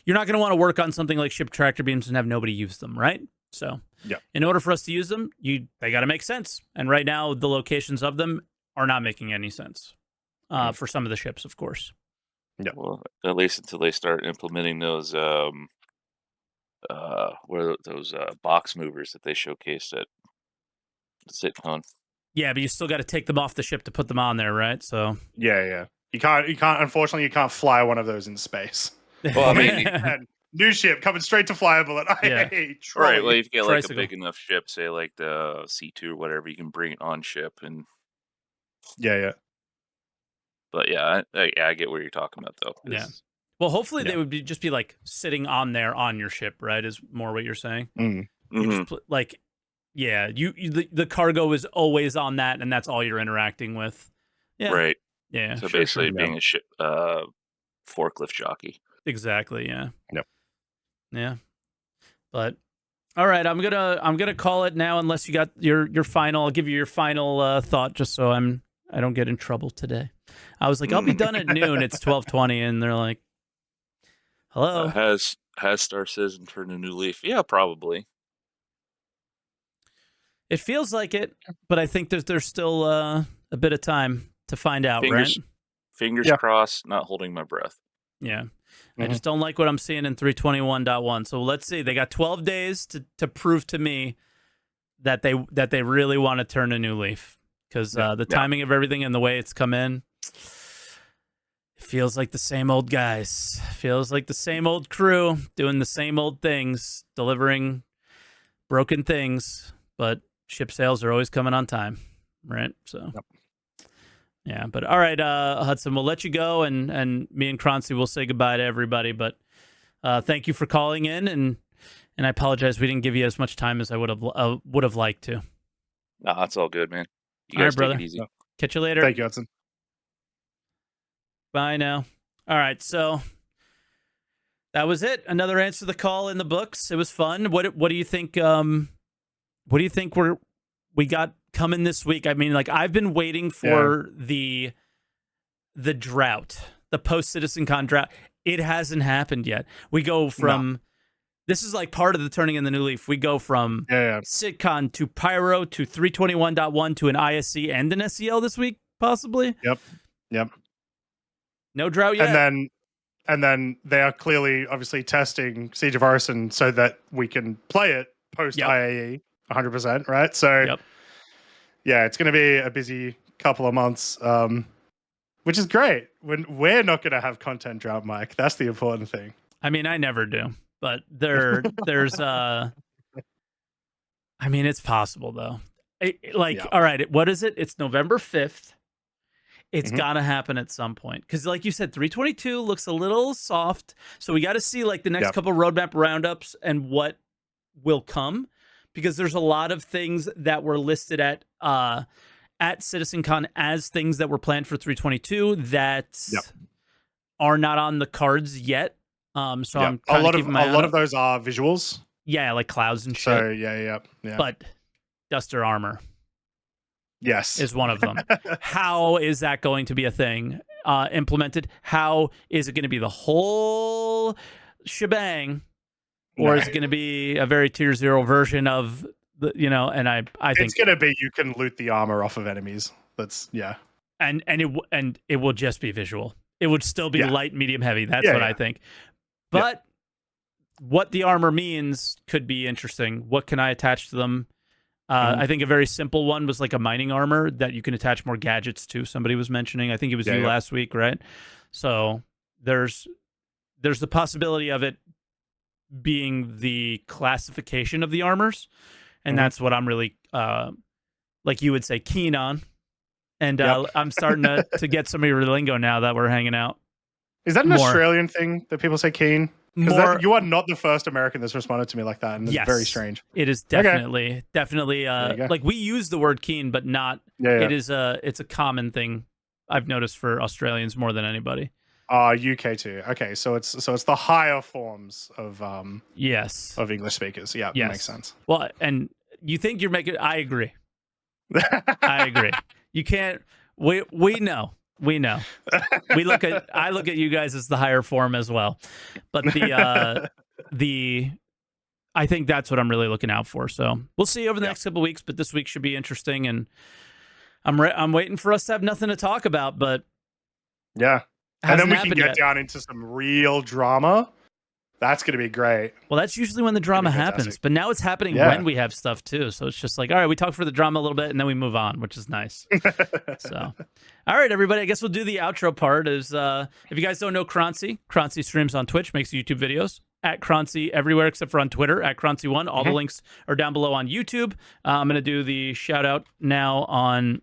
You're not going to want to work on something like ship tractor beams and have nobody use them, right? So in order for us to use them, they got to make sense. And right now, the locations of them are not making any sense for some of the ships, of course. Yeah. Well, at least until they start implementing those box movers that they showcased at SitCon. Yeah, but you still got to take them off the ship to put them on there, right? So yeah. You can't. Unfortunately, you can't fly one of those in space. Well, I mean, new ship coming straight to flyable. Right. Well, if you get like a big enough ship, say like the C2 or whatever, you can bring it on ship and. Yeah. But yeah, I get what you're talking about though. Yeah. Well, hopefully they would just be like sitting on there on your ship, right? Is more what you're saying. Mm-hmm. You just the cargo is always on that, and that's all you're interacting with. Yeah. Right. Yeah. So basically, being a ship forklift jockey. Exactly. Yeah. Yep. Yeah. But all right, I'm gonna call it now. Unless you got your final, I'll give you your final thought, just so I don't get in trouble today. I was like, I'll be done at noon. It's 12:20, and they're like, "Hello." Has Star Citizen turned a new leaf? Yeah, probably. It feels like it, but I think there's still a bit of time to find out, right? Fingers crossed, not holding my breath. Yeah. I just don't like what I'm seeing in 321.1. So let's see. They got 12 days to prove to me that they really want to turn a new leaf, because the timing of everything and the way it's come in, it feels like the same old guys. Feels like the same old crew doing the same old things, delivering broken things, but ship sales are always coming on time, right? So, yeah. But all right, Hudson, we'll let you go, and me and Croncy will say goodbye to everybody. But thank you for calling in, and I apologize we didn't give you as much time as I would have liked to. No, that's all good, man. You all guys right, brother. take it easy. Catch you later. Thank you, Hudson. Bye now. All right, so that was it. Another answer the call in the books. It was fun. What do you think? What do you think we got coming this week? I mean, like, I've been waiting for the drought, the post CitizenCon drought. It hasn't happened yet. We go from this is like part of the turning in the new leaf. We go from SitCon to Pyro to 321.1 to an ISC and an SEL this week, possibly. Yep. No drought yet. And then they are clearly, obviously, testing Siege of Orison so that we can play it post IAE 100%, right? So, yeah, it's going to be a busy couple of months, which is great. When we're not going to have content drought, Mike. That's the important thing. I mean, I never do, but there's I mean, it's possible though. All right, what is it? It's November 5th. It's gotta happen at some point. Because like you said, 322 looks a little soft. So we got to see like the next couple roadmap roundups and what will come. Because there's a lot of things that were listed at CitizenCon as things that were planned for 322 that are not on the cards yet. So I'm a lot of those are visuals. Yeah, like clouds and shit. So yeah. But Duster armor, yes, is one of them. How is that going to be a thing implemented? How is it going to be the whole shebang, or is it going to be a very tier 0 version of the? And I think it's going to be you can loot the armor off of enemies. That's and it will just be visual. It would still be light, medium, heavy. That's what I think. But what the armor means could be interesting. What can I attach to them? I think a very simple one was like a mining armor that you can attach more gadgets to. Somebody was mentioning. I think it was you last week, right? So there's the possibility of it being the classification of the armors, and that's what I'm really, like you would say, keen on. And I'm starting to get some of your lingo now that we're hanging out. Is that an Australian thing that people say keen? Because you are not the first American that's responded to me like that, and it's very strange. It is definitely like we use the word keen, but not. It's a common thing I've noticed for Australians more than anybody. UK too. Okay, so it's the higher forms of of English speakers. Yeah, that makes sense. Well, and you think you're making? I agree. I agree. You can't. We know. I look at you guys as the higher form as well, but I think that's what I'm really looking out for. So we'll see over the next couple of weeks, but this week should be interesting, and I'm waiting for us to have nothing to talk about, but and then we can get down into some real drama. That's going to be great. Well, that's usually when the drama happens, but now it's happening when we have stuff too. So it's just like, all right, we talk for the drama a little bit and then we move on, which is nice. So, all right, everybody, I guess we'll do the outro part. Is if you guys don't know Croncy streams on Twitch, makes YouTube videos at Croncy everywhere except for on Twitter at Croncy1. All the links are down below on YouTube. I'm going to do the shout out now on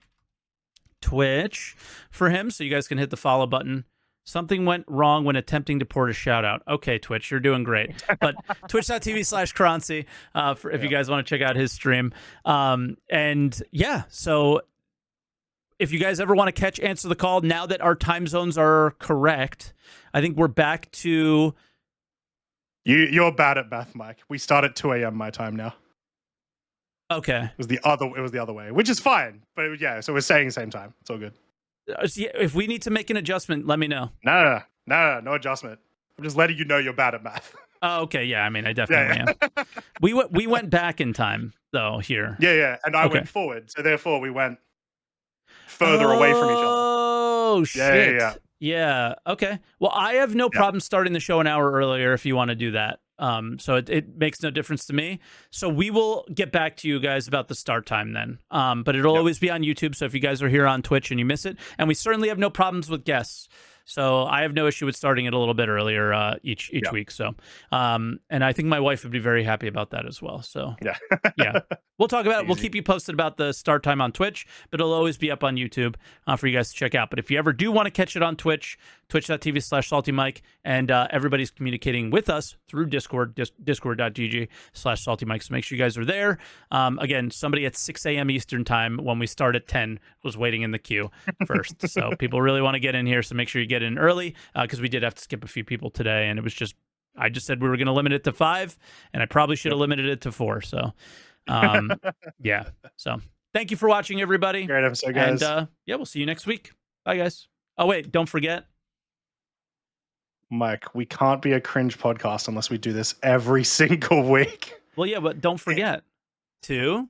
Twitch for him, so you guys can hit the follow button. Something went wrong when attempting to port a shout out. Okay, Twitch, you're doing great. But twitch.tv/Croncy if you guys want to check out his stream. And yeah, so if you guys ever want to catch Answer the Call, now that our time zones are correct, I think we're back to... You're bad at math, Mike. We start at 2 a.m. my time now. Okay. It was the other way, which is fine. But yeah, so we're saying the same time. It's all good. If we need to make an adjustment, let me know. No adjustment. I'm just letting you know you're bad at math. Oh, okay. Yeah, I mean, I definitely am. We went back in time, though, here. Yeah, and I went forward. So therefore, we went further away from each other. Oh, shit. Yeah, okay. Well, I have no problem starting the show an hour earlier if you want to do that. So it makes no difference to me. So we will get back to you guys about the start time then. But it'll always be on YouTube. So if you guys are here on Twitch and you miss it, and we certainly have no problems with guests. So I have no issue with starting it a little bit earlier each week. So, and I think my wife would be very happy about that as well. So yeah, we'll talk about it. We'll keep you posted about the start time on Twitch, but it'll always be up on YouTube for you guys to check out. But if you ever do want to catch it on Twitch, twitch.tv/SaltEMike, and everybody's communicating with us through Discord, discord.gg/SaltEMike. So make sure you guys are there. Again, somebody at 6 a.m. Eastern time when we start at 10 was waiting in the queue first. So people really want to get in here. So make sure you get in early because we did have to skip a few people today, and it was just I just said we were going to limit it to 5, and I probably should have limited it to 4. So yeah, so thank you for watching, everybody. Great episode, guys. And we'll see you next week. Bye, guys. Oh wait, don't forget, Mike, we can't be a cringe podcast unless we do this every single week. Well, yeah, but don't forget to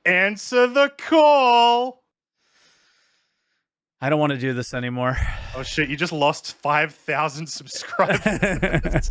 answer the call. I don't want to do this anymore. Oh shit, you just lost 5,000 subscribers.